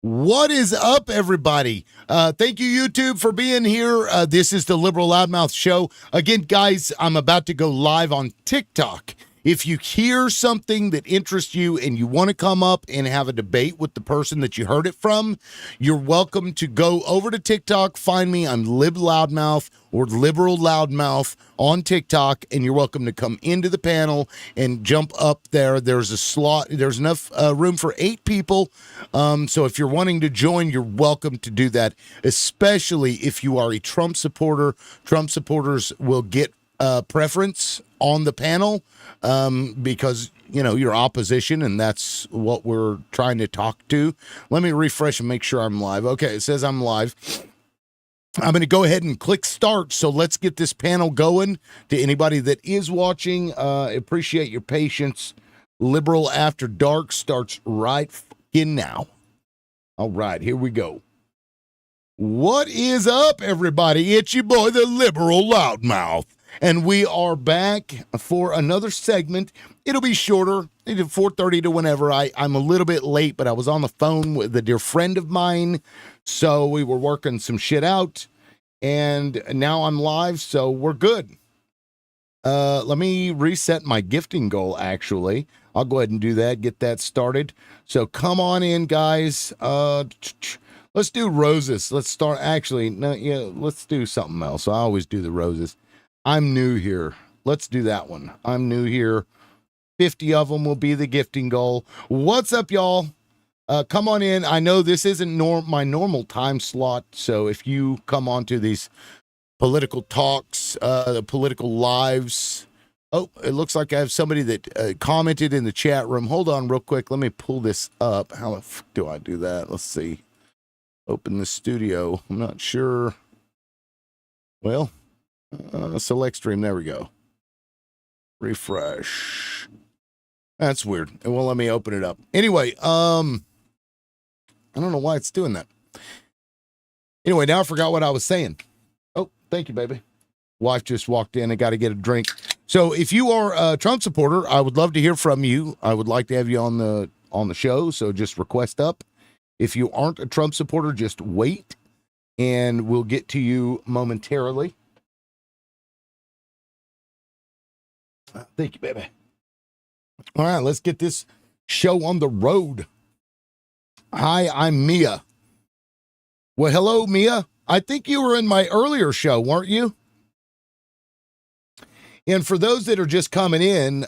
What is up, everybody? Thank you, YouTube, for being here. This is the Liberal Loudmouth Show. Again, guys, I'm about to go live on TikTok. If you hear something that interests you and you want to come up and have a debate with the person that you heard it from, you're welcome to go over to TikTok. Find me. I'm Lib Loudmouth or Liberal Loudmouth on TikTok, and you're welcome to come into the panel and jump up there. There's a slot. There's enough room for 8 people. So if you're wanting to join, you're welcome to do that, especially if you are a Trump supporter. Trump supporters will get preference on the panel because, you know, you're opposition, and that's what we're trying to talk to. Let me refresh and make sure I'm live. Okay, it says I'm live. I'm going to go ahead and click start, so let's get this panel going. To anybody that is watching, appreciate your patience. Liberal After Dark starts right fucking now. All right, here we go. What is up, everybody? It's your boy, the Liberal Loudmouth. And we are back for another segment. It'll be shorter, 4:30 to whenever. I'm a little bit late, but I was on the phone with a dear friend of mine, so we were working some shit out, and now I'm live, so we're good. Let me reset my gifting goal, actually. I'll go ahead and do that, get that started. So come on in, guys. Let's do roses. Let's start. Actually, no, yeah, let's do something else. I always do the roses. I'm new here. Let's do that one. I'm new here. 50 of them will be the gifting goal. What's up, y'all? Come on in. I know this isn't my normal time slot, so if you come on to these political talks, the political lives. Oh, it looks like I have somebody that commented in the chat room. Hold on real quick. Let me pull this up. How the fuck do I do that? Let's see. Open the studio. I'm not sure. Well, select stream. There we go. Refresh. That's weird. It won't let me open it up. Anyway, I don't know why it's doing that. Anyway, now I forgot what I was saying. Oh, thank you, baby. Wife just walked in. I got to get a drink. So if you are a Trump supporter, I would love to hear from you. I would like to have you on the show. So just request up. If you aren't a Trump supporter, just wait, and we'll get to you momentarily. Thank you, baby. All right, let's get this show on the road. Hi, I'm Mia. Well, hello, Mia. I think you were in my earlier show, weren't you? And for those that are just coming in,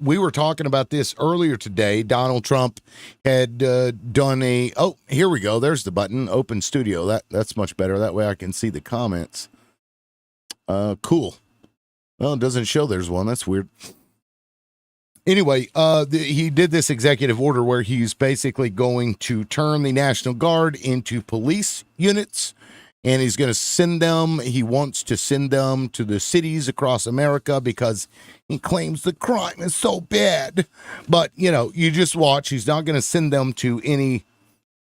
we were talking about this earlier today. Donald Trump had done a... Oh, here we go. There's the button. Open Studio. That's much better. That way I can see the comments. Cool. Well, it doesn't show there's one. That's weird. Anyway, he did this executive order where he's basically going to turn the National Guard into police units, and he's going to send them. He wants to send them to the cities across America because he claims the crime is so bad. But, you know, you just watch. He's not going to send them to any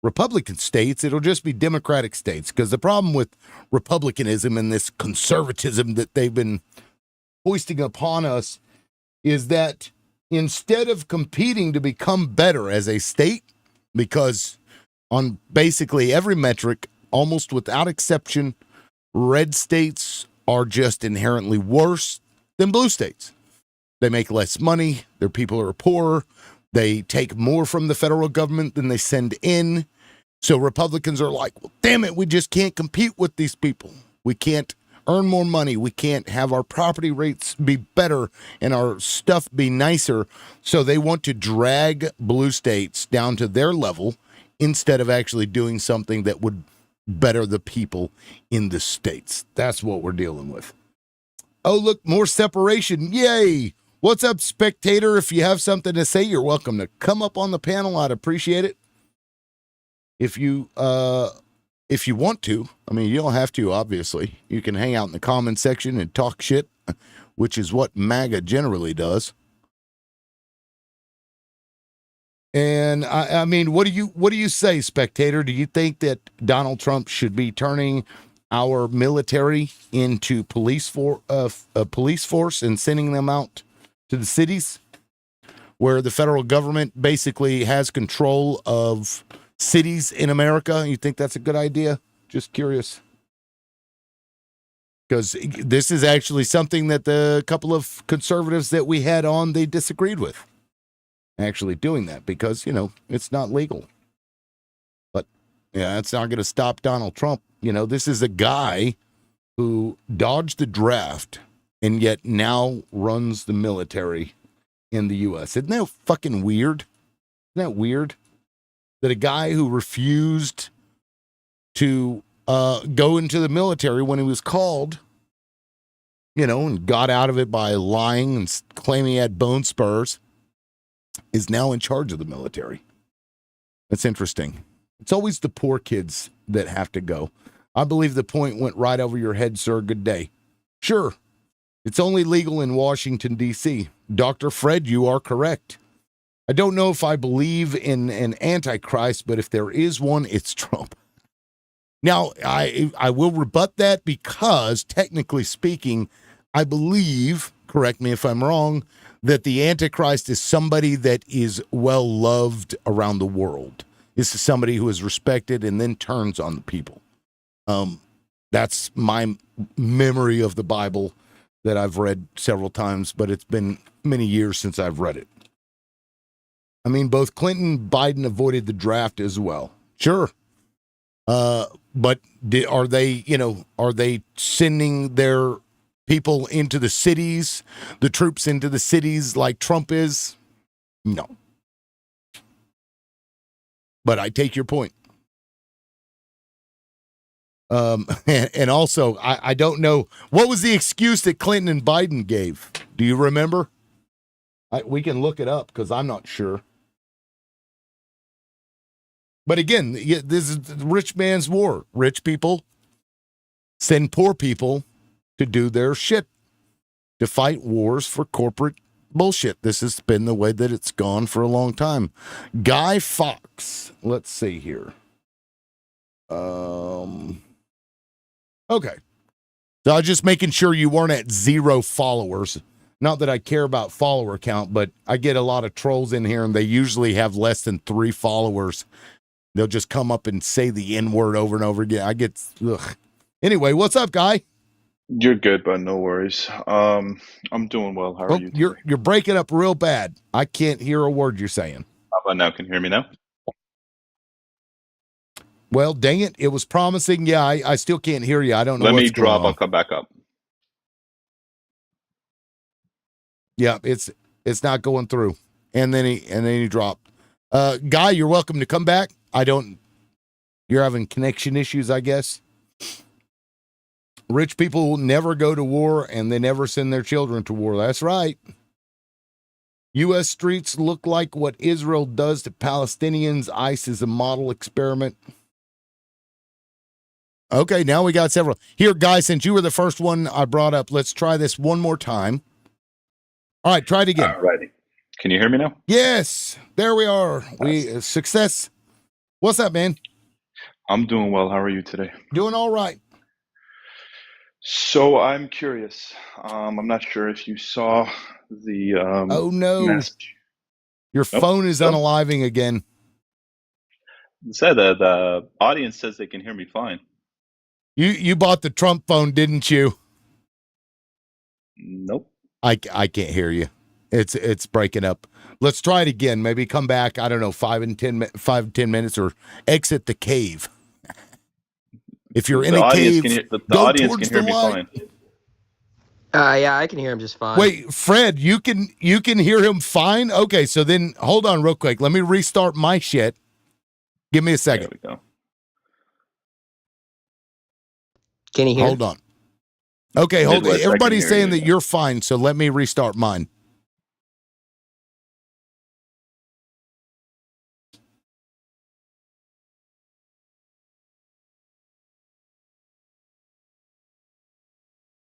Republican states. It'll just be Democratic states, because the problem with Republicanism and this conservatism that they've been hoisting upon us is that instead of competing to become better as a state, because on basically every metric, almost without exception, red states are just inherently worse than blue states. They make less money. Their people are poorer. They take more from the federal government than they send in. So Republicans are like, well, damn it, we just can't compete with these people. We can't earn more money. We can't have our property rates be better and our stuff be nicer. So they want to drag blue states down to their level instead of actually doing something that would better the people in the states. That's what we're dealing with. Oh, look, more separation. Yay. What's up, spectator? If you have something to say, you're welcome to come up on the panel. I'd appreciate it. If you want to, I mean, you don't have to, obviously. You can hang out in the comment section and talk shit, which is what MAGA generally does. And I mean, what do you say, spectator? Do you think that Donald Trump should be turning our military into police force and sending them out to the cities where the federal government basically has control of cities in America? You think that's a good idea? Just curious. Because this is actually something that the couple of conservatives that we had on, they disagreed with. Actually doing that because, it's not legal. But, yeah, it's not going to stop Donald Trump. This is a guy who dodged the draft and yet now runs the military in the U.S. Isn't that fucking weird? Isn't that weird? That a guy who refused to go into the military when he was called, and got out of it by lying and claiming he had bone spurs, is now in charge of the military. That's interesting. It's always the poor kids that have to go. I believe the point went right over your head, sir. Good day. Sure, it's only legal in Washington, D.C. Dr. Fred, you are correct. I don't know if I believe in an antichrist, but if there is one, it's Trump. Now, I will rebut that because, technically speaking, I believe, correct me if I'm wrong, that the Antichrist is somebody that is well loved around the world. This is somebody who is respected and then turns on the people. That's my memory of the Bible that I've read several times, but it's been many years since I've read it. I mean, both Clinton and Biden avoided the draft as well. Sure. But are they sending their people into the cities, the troops into the cities like Trump is? No. But I take your point. And also, I don't know, what was the excuse that Clinton and Biden gave? Do you remember? We can look it up because I'm not sure. But again, this is the rich man's war. Rich people send poor people to do their shit, to fight wars for corporate bullshit. This has been the way that it's gone for a long time. Guy Fawkes. Let's see here. Okay. So I was just making sure you weren't at 0 followers. Not that I care about follower count, but I get a lot of trolls in here and they usually have less than 3 followers. They'll just come up and say the N-word over and over again. Ugh. Anyway, what's up, Guy? You're good, but no worries. I'm doing well. How are you today? You're breaking up real bad. I can't hear a word you're saying. How about now? Can you hear me now? Well, dang it. It was promising. Yeah, I still can't hear you. I don't know Let what's me going drop. on. I'll come back up. Yeah, it's not going through. And then he dropped. Guy, you're welcome to come back. You're having connection issues, I guess. Rich people never go to war and they never send their children to war. That's right. U.S. streets look like what Israel does to Palestinians. ICE is a model experiment. Okay, now we got several. Here, guys, since you were the first one I brought up, let's try this one more time. All right, try it again. All righty. Can you hear me now? Yes, there we are. Success. What's up, man? I'm doing well. How are you today? Doing all right. So I'm curious. I'm not sure if you saw the oh no, message. Your phone is unaliving again. It said that the audience says they can hear me fine. You bought the Trump phone, didn't you? Nope. I can't hear you. It's breaking up. Let's try it again. Maybe come back. I don't know, 5 to 10 minutes, or exit the cave. If you're in a cave, the audience can hear me fine. Yeah, I can hear him just fine. Wait, Fred, you can hear him fine? Okay, so then hold on real quick. Let me restart my shit. Give me a second. There we go. Can you hear? Hold on. Okay, hold on. Everybody's saying that you're fine, so let me restart mine.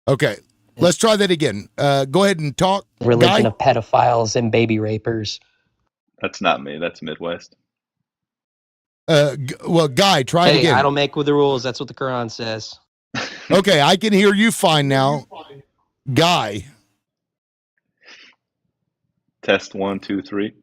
Okay, let's try that again. Go ahead and talk. Religion of pedophiles and baby rapers. That's not me. That's Midwest. Well, Guy, try it again. I don't make with the rules. That's what the Quran says. Okay, I can hear you fine now. Guy. Test 1, 2, 3.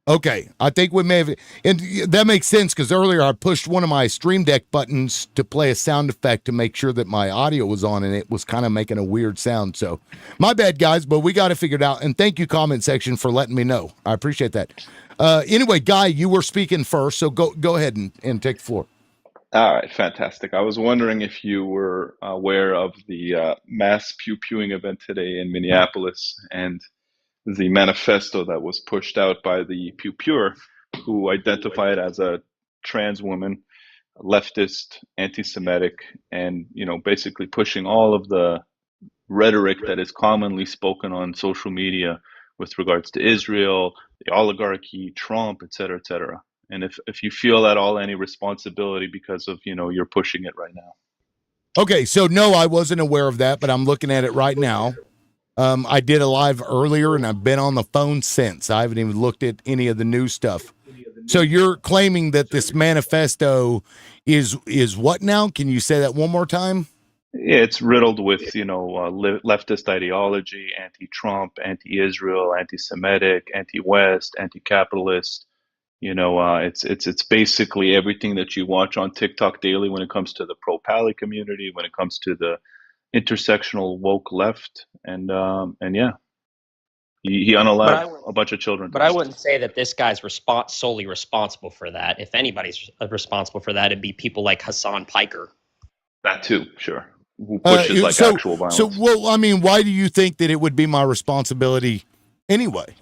Okay, I think we may have, and that makes sense because earlier I pushed one of my Stream Deck buttons to play a sound effect to make sure that my audio was on, and it was kind of making a weird sound. So, my bad, guys, but we got it figured out. And thank you, comment section, for letting me know. I appreciate that. Anyway, Guy, you were speaking first, so go ahead and take the floor. All right, fantastic. I was wondering if you were aware of the mass pew-pewing event today in Minneapolis and the manifesto that was pushed out by the pew-pewer, who identified as a trans woman, leftist, anti-Semitic, and basically pushing all of the rhetoric that is commonly spoken on social media with regards to Israel, the oligarchy, Trump, et cetera, et cetera. And if you feel at all any responsibility because of you're pushing it right now. Okay, so no, I wasn't aware of that, but I'm looking at it right now. I did a live earlier, and I've been on the phone since. I haven't even looked at any of the new stuff. So you're claiming that this manifesto is what now? Can you say that one more time? Yeah, it's riddled with leftist ideology, anti-Trump, anti-Israel, anti-Semitic, anti-West, anti-capitalist. It's basically everything that you watch on TikTok daily when it comes to the pro-Pali community, when it comes to the intersectional woke left, and yeah, he unallowed a bunch of children. But I wouldn't say that this guy's solely responsible for that. If anybody's responsible for that, it'd be people like Hassan Piker. That too, sure. Who pushes actual violence. So, well, I mean, why do you think that it would be my responsibility anyway?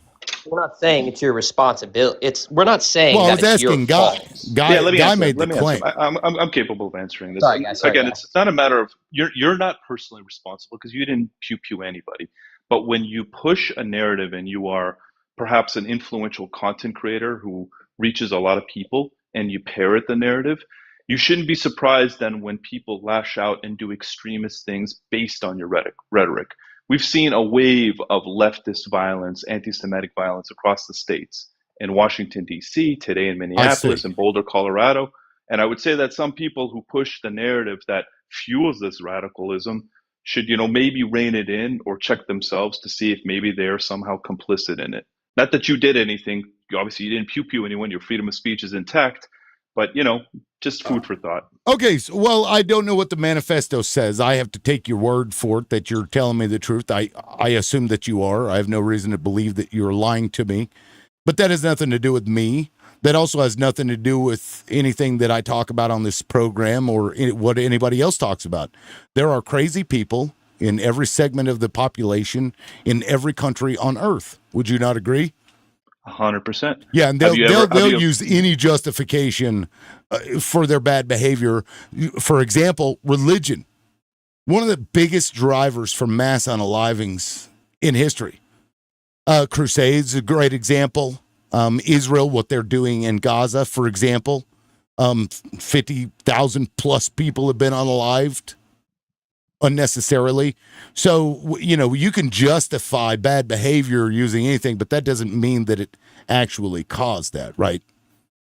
We're not saying it's your responsibility. We're not saying. Well, that I was asking Guy. Guy made the claim. I'm capable of answering this. Sorry, guys, Again, it's not a matter of you're not personally responsible because you didn't pew anybody. But when you push a narrative and you are perhaps an influential content creator who reaches a lot of people and you parrot the narrative, you shouldn't be surprised then when people lash out and do extremist things based on your rhetoric. We've seen a wave of leftist violence, anti-Semitic violence across the states, in Washington, D.C., today in Minneapolis, and Boulder, Colorado. And I would say that some people who push the narrative that fuels this radicalism should, maybe rein it in or check themselves to see if maybe they're somehow complicit in it. Not that you did anything. Obviously, you didn't pew anyone. Your freedom of speech is intact. But, just food for thought. Okay, so, well, I don't know what the manifesto says. I have to take your word for it that you're telling me the truth. I assume that you are. I have no reason to believe that you're lying to me. But that has nothing to do with me. That also has nothing to do with anything that I talk about on this program or what anybody else talks about. There are crazy people in every segment of the population in every country on earth. Would you not agree? 100%. Yeah, and they'll use any justification for their bad behavior. For example, religion. One of the biggest drivers for mass unalivings in history. Crusades, a great example. Israel, what they're doing in Gaza, for example. 50,000 plus people have been unalived unnecessarily. So, you can justify bad behavior using anything, but that doesn't mean that it actually caused that, right?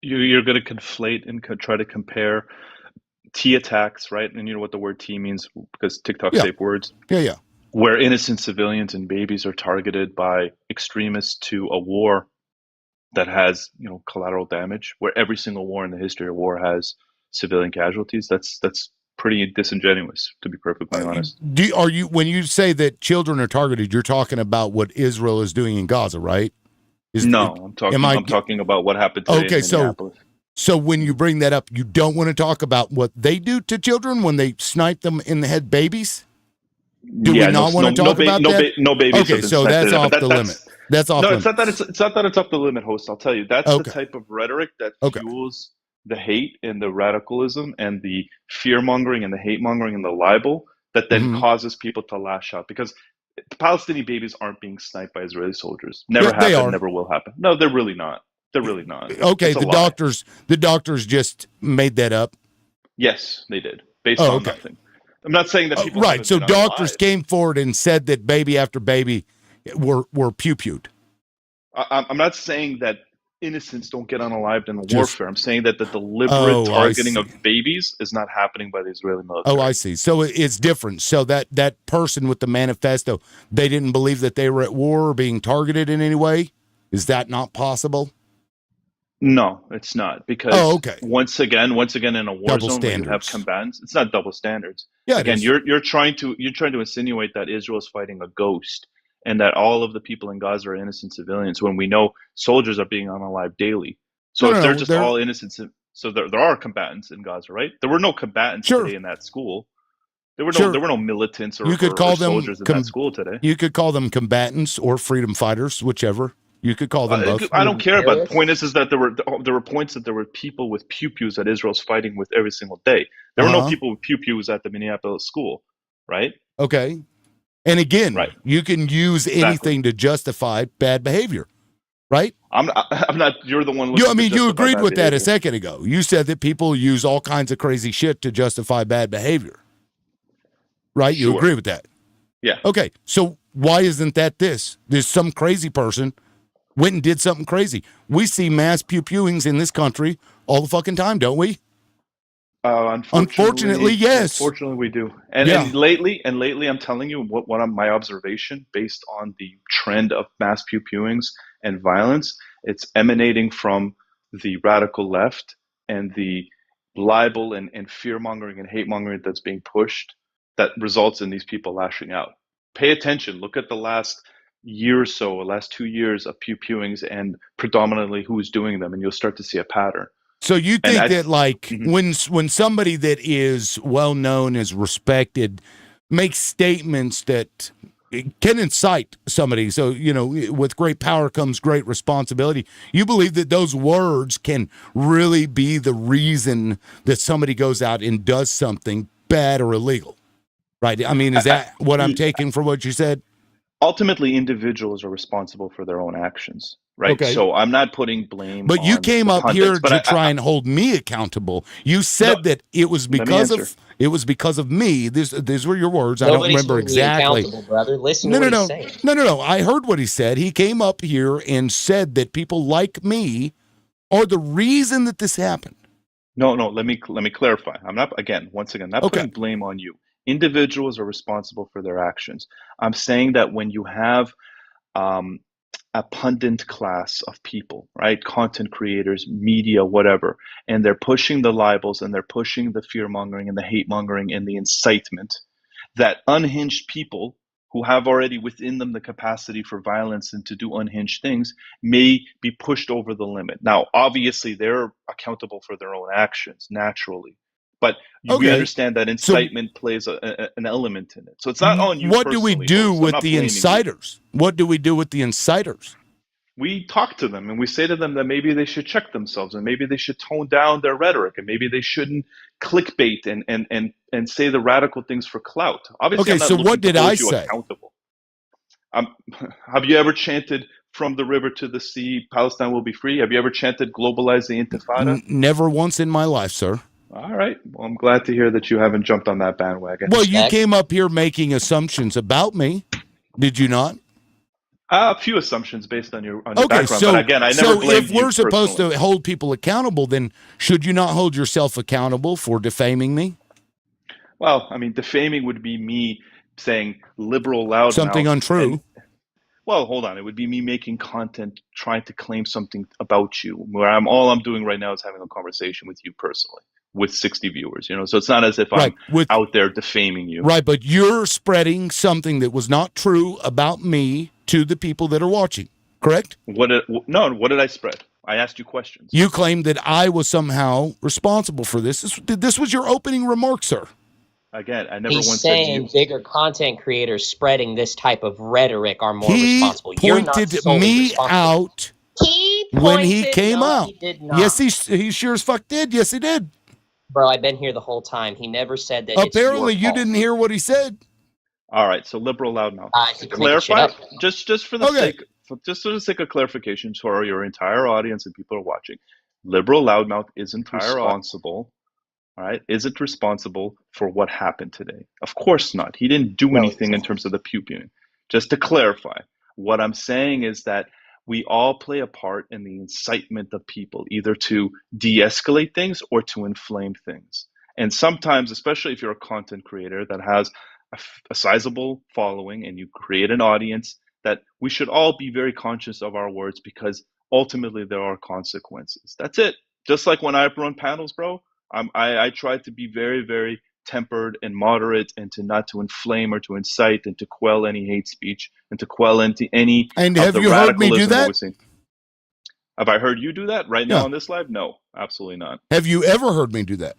You're going to conflate and try to compare T attacks, right? And you know what the word T means because TikTok safe words. Yeah. Where innocent civilians and babies are targeted by extremists to a war that has, collateral damage, where every single war in the history of war has civilian casualties. That's pretty disingenuous, to be perfectly honest. When you say that children are targeted, you're talking about what Israel is doing in Gaza, right? I'm talking about what happened today in Minneapolis. So when you bring that up, you don't want to talk about what they do to children when they snipe them in the head, babies? Do we not want to talk about that? No babies. Okay, so that's off the limit. That's off. No, it's not that it's off the limit, host. I'll tell you. That's the type of rhetoric that fuels the hate and the radicalism and the fear mongering and the hate mongering and the libel that then causes people to lash out because the Palestinian babies aren't being sniped by Israeli soldiers. Never happened, never will happen. No, they're really not. They're really not. Okay, the doctors just made that up. Yes, they did. Based on nothing. I'm not saying that people right. So doctors came forward and said that baby after baby were pew-pewed. I'm not saying that innocents don't get unalived in warfare. I'm saying that the deliberate targeting of babies is not happening by the Israeli military. Oh, I see. So it's different. So that person with the manifesto, they didn't believe that they were at war or being targeted in any way? Is that not possible? No, it's not, Oh, because okay. once again in a war Double zone where you have standards. combatants, it's not double standards. Yeah, it Again, is. you're trying to insinuate that Israel is fighting a ghost and that all of the people in Gaza are innocent civilians when we know soldiers are being unalived daily. No, So if no, they're no. just They're all innocent, so there are combatants in Gaza, right? There were no combatants sure, today in that school. sure. There were no militants You could or call them soldiers in that school today. you could call them combatants or freedom fighters, whichever. You could call them both. I don't care about. The point Terrorists? is that there were points that there were people with pew pews that Israel's fighting with every single day. There were no Uh-huh. people with pew pews at the Minneapolis school, right? Okay. And again, Right. you can use anything to justify bad behavior, right? I'm not. You're the one looking. I mean, to you justify agreed bad with that a behavior. second ago. You said that people use all kinds of crazy shit to justify bad behavior, right? You Sure. agree with that? Yeah. Okay. So why isn't that this? There's some crazy person went and did something crazy. We see mass pew-pewings in this country all the fucking time, don't we? Unfortunately, yes. Unfortunately, we do. And Yeah. and lately, I'm telling you my observation based on the trend of mass pew pewings and violence. It's emanating from the radical left and the libel and fear mongering and hate mongering that's being pushed that results in these people lashing out. Pay attention. Look at the last year or so, or last 2 years of pew pewings and predominantly who's doing them, and you'll start to see a pattern. So you And think that like Mhm. when somebody that is well known, is respected, makes statements that can incite somebody, so you know, with great power comes great responsibility. You believe that those words can really be the reason that somebody goes out and does something bad or illegal, right? I mean, is that what I'm taking from what you said? Ultimately, individuals are responsible for their own actions, right? Okay. So I'm not putting blame But you on came the up pundits, here but to try and hold me accountable. You said no, that it was let me because answer. of me. These were your words. I don't Nobody's remember holding you exactly. accountable, brother. Listen No, to no, what he's no, saying. no, no, no. I heard what he said. He came up here and said that people like me are the reason that this happened. No, let me clarify. I'm not once again, not Okay. putting blame on you. Individuals are responsible for their actions. I'm saying that when you have um, a pundit class of people, right? Content creators, media, whatever, and they're pushing the libels and they're pushing the fear mongering and the hate mongering and the incitement, that unhinged people who have already within them the capacity for violence and to do unhinged things may be pushed over the limit. Now, obviously, they're accountable for their own actions naturally, but we Okay. understand that So incitement plays an element in it. So it's not on you what do we personally, do host. I'm with not the blaming you. inciters? What do we do with the inciters? We talk to them and we say to them that maybe they should check themselves and maybe they should tone down their rhetoric and maybe they shouldn't clickbait and say the radical things for clout. Obviously, Okay, I'm not so what looking to did I hold you say? accountable. Have you ever chanted from the river to the sea, Palestine will be free? Have you ever chanted globalize the intifada? Never once in my life, sir. All right. Well, I'm glad to hear that you haven't jumped on that bandwagon. Well, you Respect. came up here making assumptions about me. Did you not? A few assumptions based on your Okay, background, but again, I never so blamed if you we're supposed personally. to hold people accountable, then should you not hold yourself accountable for defaming me? Well, I mean, defaming would be me saying liberal Something loudmouth and untrue. well, hold on. It would be me making content trying to claim something about you, where all I'm doing right now is having a conversation with you personally with 60 viewers, you know. So it's not as if I'm Right. With out there defaming you. right, but you're spreading something that was not true about me to the people that are watching. Correct? What did I spread? I asked you questions. You claimed that I was somehow responsible for this. This was your opening remark, sir. Again, I never He's once said saying you. bigger content creators spreading this type of rhetoric are more He responsible. You're not pointed solely me responsible. out He when he pointed. came No, out. he did not. Yes, he sure as fuck did. Yes, he did. Bro, I've been here the whole time. He never said that. Apparently, it's you your fault. didn't hear what he said. All right, so liberal loudmouth. I To think you're making shit clarify, up. just for the Okay. sake of clarification for your entire audience and people who are watching, liberal loudmouth isn't responsible. All right, isn't responsible for what happened today. Of course not. He didn't do No, anything in terms of the pew pewing. Just to clarify, what I'm saying is that we all play a part in the incitement of people, either to de-escalate things or to inflame things. And sometimes, especially if you're a content creator that has a sizable following and you create an audience, that we should all be very conscious of our words, because ultimately there are consequences. That's it. Just like when I run panels, bro, I try to be very, very tempered and moderate, and not to inflame or to incite and to quell any hate speech and to quell any And of have the you heard me do radicalism that we're that? seeing. Have I heard you do that right now Yeah. on this live? No, absolutely not. Have you ever heard me do that?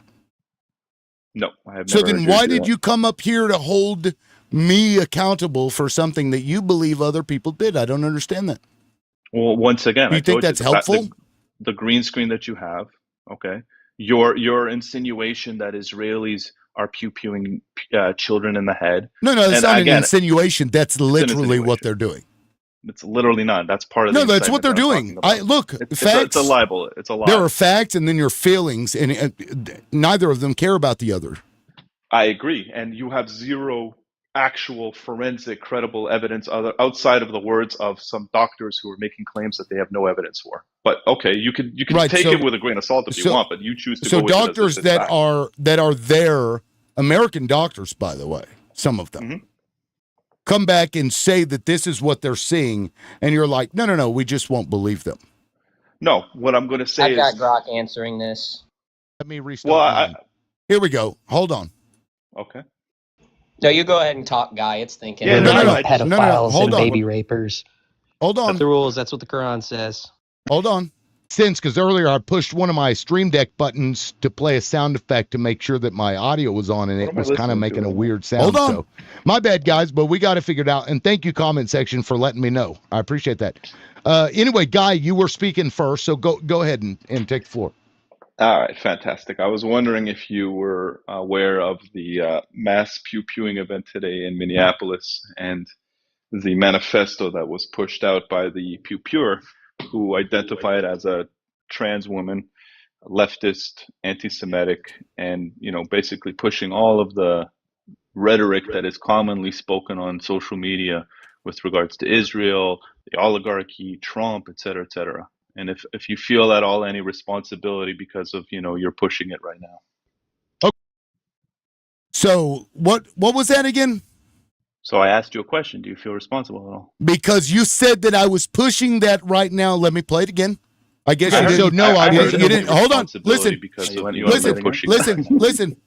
No, I have never. So then heard why do did that. you come up here to hold me accountable for something that you believe other people did? I don't understand that. Well, once again, Do you I think told that's you helpful? the green screen that you have, okay? Your insinuation that Israelis are pew-pewing children in the head. No, that's And not again, an insinuation. That's literally what insinuation. they're doing. It's literally not. That's part of No, the that's what incitement they're that I'm doing. talking about. Look, It's facts. a libel. It's a lie. There are facts, and then your feelings, and neither of them care about the other. I agree, and you have zero actual forensic credible evidence outside of the words of some doctors who are making claims that they have no evidence for. But okay, you can Right, take so- it with a grain of salt if you so- want, but you choose to So go with doctors it as that fact. are there, American doctors, by the way, some of them, Mhm. come back and say that this is what they're seeing, and you're like, no, we just won't believe them. No, what I'm going to say I've got is, Grok answering this. Let me restart well, mine. Here we go. Hold on. okay. No, you go ahead and talk, Guy. It's thinking. Yeah, no, no, pedophiles no, hold and on. baby rapers. Hold on. That's the rules. That's what the Quran says. Hold on. Because earlier I pushed one of my Stream Deck buttons to play a sound effect to make sure that my audio was on, and What it am I was kind of listening to making a right now? weird sound. Hold on. So, my bad, guys, but we got it figured out. And thank you, comment section, for letting me know. I appreciate that. Anyway, Guy, you were speaking first, so go ahead and take the floor. All right, fantastic. I was wondering if you were aware of the mass pew-pewing event today in Minneapolis and the manifesto that was pushed out by the pew-pewer, who identified as a trans woman, leftist, anti-Semitic, and basically pushing all of the rhetoric that is commonly spoken on social media with regards to Israel, the oligarchy, Trump, et cetera, et cetera. And if you feel at all any responsibility because of you're pushing it right now. So, what was that again? So I asked you a question. Do you feel responsible at all? Because you said that I was pushing that right now. Let me play it again. I guess I you heard didn't. No, I heard you didn't. Hold on. responsibility Listen. because of you Listen. pushing Listen.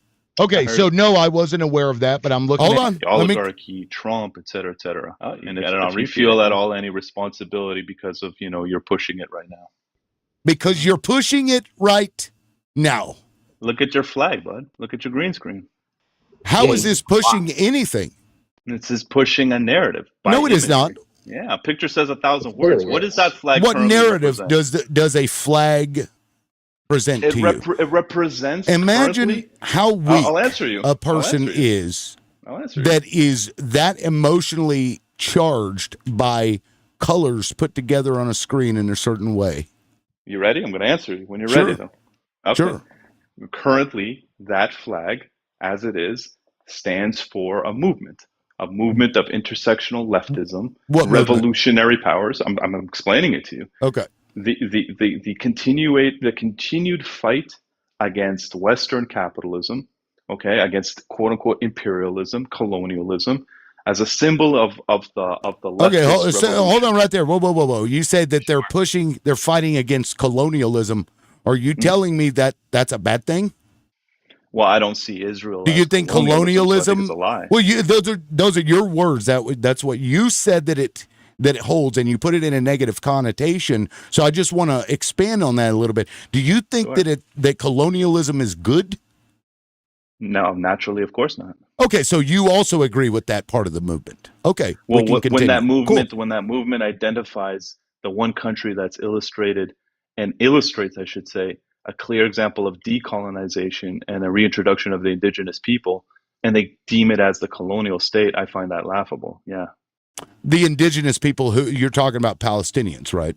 Okay, I so heard- no, I wasn't aware of that, but I'm looking Hold at on. The oligarchy, Trump, et cetera, et cetera. And if you feel at all any responsibility because of you're pushing it right now. because you're pushing it right now. Look at your flag, bud. Look at your green screen. How is this pushing anything? This is pushing a narrative. by No, it is not. imagery. Yeah, a picture says 1,000 words. What is that flag? What currently narrative represent? does a flag present to you? It represents. Imagine currently- how weak I'll answer you. a person I'll answer you. is I'll answer you. that is that emotionally charged by colors put together on a screen in a certain way. You ready? I'm going to answer you when you're Sure. ready, though. Okay. Sure. Currently, that flag, as it is, stands for a movement of intersectional leftism, What movement? revolutionary powers. I'm explaining it to you. Okay. The continued fight against Western capitalism, okay, against quote unquote imperialism, colonialism, as a symbol of the leftist Okay, revolution. hold on right there. Whoa. You said that they're fighting against colonialism. Are you telling me that that's a bad thing? Well, I don't see Israel. Do you as think so I think colonialism? it's a lie. Well, those are your words. That's what you said that it holds, and you put it in a negative connotation. So I just want to expand on that a little bit. Do you think Sure. that colonialism is good? No, naturally, of course not. Okay, so you also agree with that part of the movement. Okay, Well, we can continue. when that movement identifies the one country that's illustrated and illustrates, I should say, a clear example of decolonization and a reintroduction of the indigenous people, and they deem it as the colonial state, I find that laughable. Yeah. The indigenous people who you're talking about, Palestinians, right?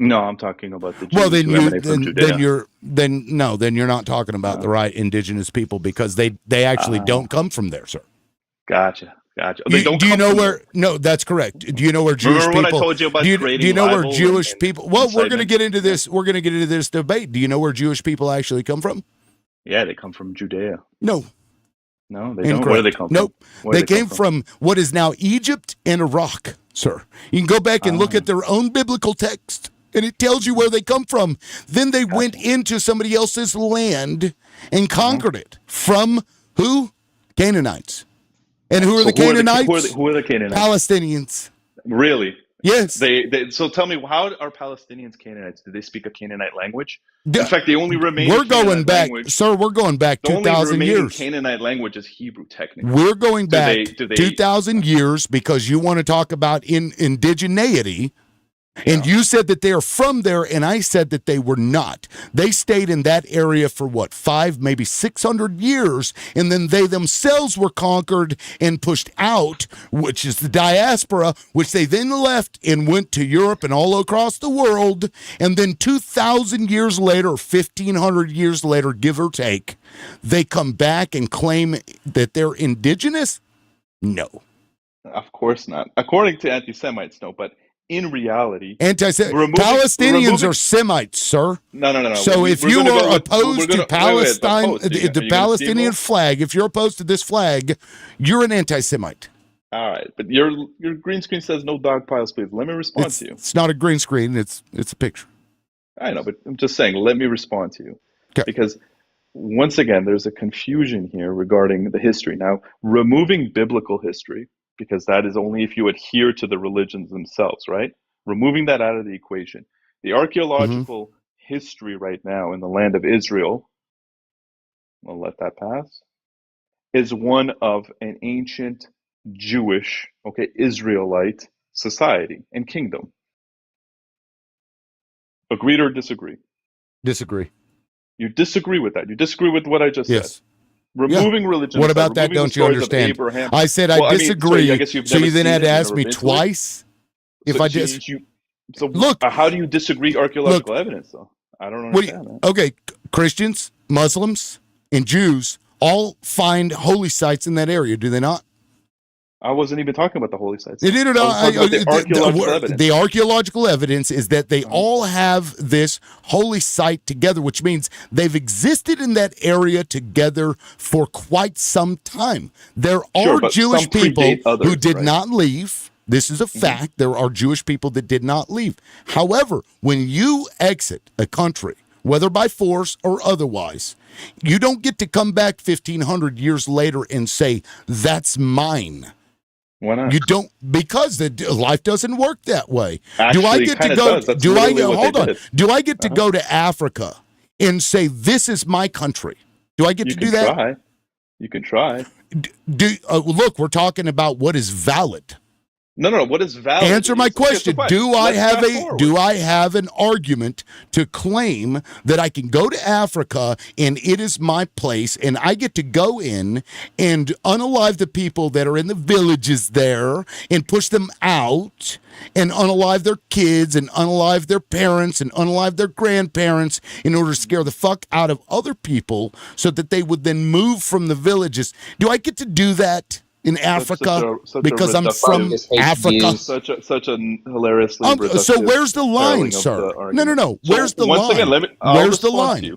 No, I'm talking about the Jews Well, then who you emanate from Judea. then you're not talking about the right indigenous people because they actually don't come from there, sir. Gotcha. They don't do you come know from where? there. No, that's correct. Do you know where Jewish Remember people? what I told you about do creating you know where libel Jewish and people? Well, we're going to incitement? get into this. We're going to get into this debate. Do you know where Jewish people actually come from? Yeah, they come from Judea. No, No, they don't. incorrect. Where do they come Nope. from? Where They do came from what is now Egypt and Iraq, sir. You can go back and look at their own biblical text and it tells you where they come from. Then they went into somebody else's land and conquered it from who? Canaanites. And who are the Canaanites? Who are the Canaanites? Palestinians. Really? Yes. So tell me, how are Palestinians Canaanites? Do they speak a Canaanite language? In fact, the only remaining We're going Canaanite back, language, sir. We're going back the only 2,000 remaining years. Canaanite language is Hebrew, technically. We're going back do they- 2,000 years because you want to talk about indigeneity. And you said that they are from there, and I said that they were not. They stayed in that area for what, 500, maybe 600 years, and then they themselves were conquered and pushed out, which is the diaspora, which they then left and went to Europe and all across the world. And then 2,000 years later, 1,500 years later, give or take, they come back and claim that they're indigenous? No. Of course not. According to anti-Semites, no. But in reality, Palestinians are Semites, sir. No. So if you are opposed to Palestine, the Palestinian flag, if you're opposed to this flag, you're an anti-Semite. All right, but your green screen says no dog piles, please. Let me respond to you. It's not a green screen. It's a picture. I know, but I'm just saying, let me respond to you. Okay. Because once again, there's a confusion here regarding the history. Now, removing biblical history, because that is only if you adhere to the religions themselves, right? Removing that out of the equation. The archaeological history right now in the land of Israel, I'll let that pass, is one of an ancient Jewish, Israelite society and kingdom. Agreed or disagree? Disagree. You disagree with that. You disagree with what I just said. Removing religion. What about that? Don't you understand? I said I disagree. So you then had to ask me twice if I just. Look, how do you disagree archaeological evidence, though? I don't understand that. Okay, Christians, Muslims, and Jews all find holy sites in that area, do they not? I wasn't even talking about the holy sites. The archaeological evidence is that they all have this holy site together, which means they've existed in that area together for quite some time. There are Jewish people who did not leave. This is a fact. There are Jewish people that did not leave. However, when you exit a country, whether by force or otherwise, you don't get to come back 1,500 years later and say, that's mine. Why not? You don't, because life doesn't work that way. Actually, do I get to go? Do I get to go to Africa and say this is my country? Do I get to do that? You can try. Look, we're talking about what is valid. No. What is valid? Answer my question. Do I have an argument to claim that I can go to Africa and it is my place and I get to go in and unalive the people that are in the villages there and push them out and unalive their kids and unalive their parents and unalive their grandparents in order to scare the fuck out of other people so that they would then move from the villages? Do I get to do that in Africa because I'm from Africa? Such a hilariously so where's the line, sir? No. Where's the line? Once again, where's the line?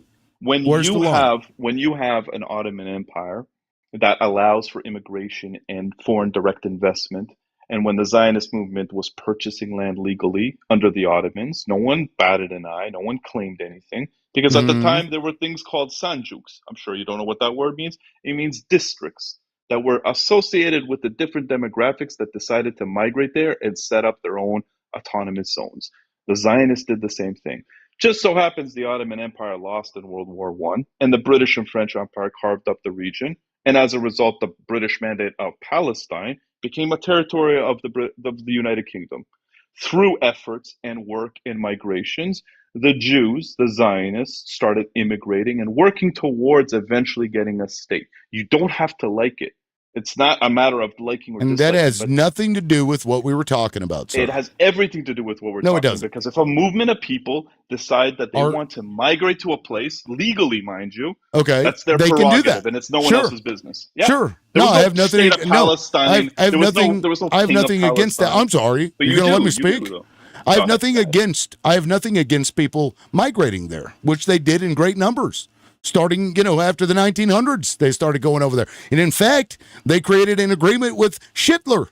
When you have an Ottoman Empire that allows for immigration and foreign direct investment, and when the Zionist movement was purchasing land legally under the Ottomans, no one batted an eye, no one claimed anything, because at the time there were things called sanjuks. I'm sure you don't know what that word means. It means districts that were associated with the different demographics that decided to migrate there and set up their own autonomous zones. The Zionists did the same thing. Just so happens the Ottoman Empire lost in World War I, and the British and French Empire carved up the region. And as a result, the British Mandate of Palestine became a territory of the United Kingdom. Through efforts and work and migrations, the Jews, the Zionists, started immigrating and working towards eventually getting a state. You don't have to like it. It's not a matter of liking or disliking. And that has nothing to do with what we were talking about, sir. It has everything to do with what we're talking about. No, it doesn't. Because if a movement of people decide that they want to migrate to a place, legally, mind you, that's their prerogative, can do that. And it's no one else's business. Yeah. Sure. I have nothing. Palestine. I have nothing against that. I'm sorry. You're going to let me speak? I have nothing against people migrating there, which they did in great numbers. Starting, after the 1900s, they started going over there. And in fact, they created an agreement with Hitler,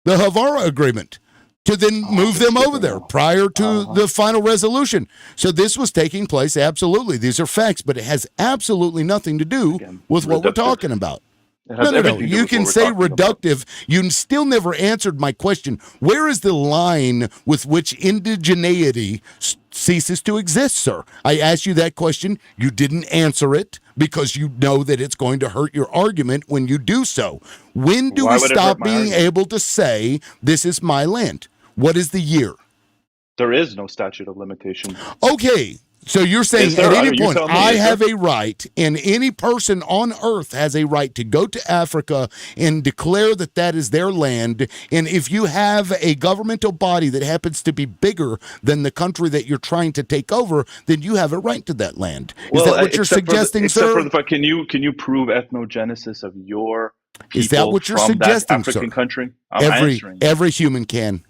the Havara Agreement. to then move them over there prior to the final resolution. So this was taking place. Absolutely. These are facts, but it has absolutely nothing to do with what we're talking about. No. You can say reductive. You still never answered my question. Where is the line with which indigeneity ceases to exist, sir? I asked you that question. You didn't answer it because you know that it's going to hurt your argument when you do so. When do we stop being able to say, this is my land? What is the year? There is no statute of limitation. Okay. So you're saying at any point, I have a right, and any person on earth has a right to go to Africa and declare that that is their land. And if you have a governmental body that happens to be bigger than the country that you're trying to take over, then you have a right to that land. Is that what you're suggesting, sir? Can you prove ethnogenesis of your people is that what you're from suggesting, that African sir? country? Every human can.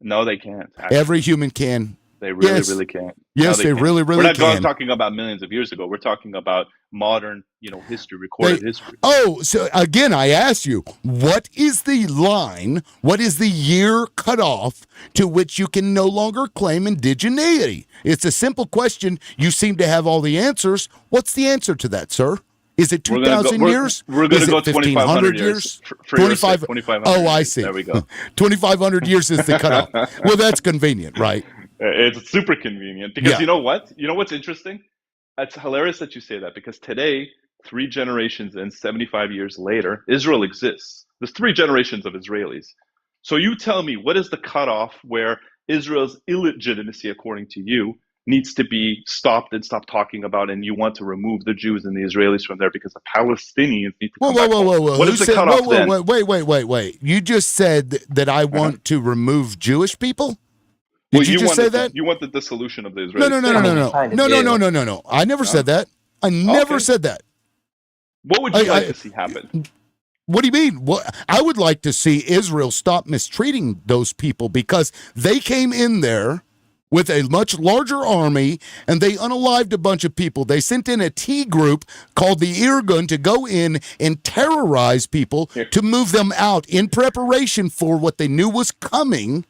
No, they can't. Actually. Every human can. They really can't. Yes, they really We're not can. talking about millions of years ago. We're talking about modern, history, recorded history. Oh, so again, I ask you, what is the line? What is the year cutoff to which you can no longer claim indigeneity? It's a simple question. You seem to have all the answers. What's the answer to that, sir? Is it 2,000 years? We're going to go 2,500 years. 2,500. Oh, I see. There we go. 2,500 years is the cutoff. Well, that's convenient, right? It's super convenient because you know what? You know what's interesting? It's hilarious that you say that because today, 3 generations and 75 years later, Israel exists. There's 3 generations of Israelis. So you tell me, what is the cutoff where Israel's illegitimacy, according to you, needs to be stopped and stopped talking about, and you want to remove the Jews and the Israelis from there because the Palestinians need to come back home? Whoa. What is the cutoff then? Wait. You just said that I want to remove Jewish people? Did you just say that? You want the dissolution of the Israeli state. No. I never said that. I never said that. What would you like to see happen? What do you mean? I would like to see Israel stop mistreating those people because they came in there with a much larger army, and they unalived a bunch of people. They sent in a T group called the Irgun to go in and terrorize people to move them out in preparation for what they knew was coming,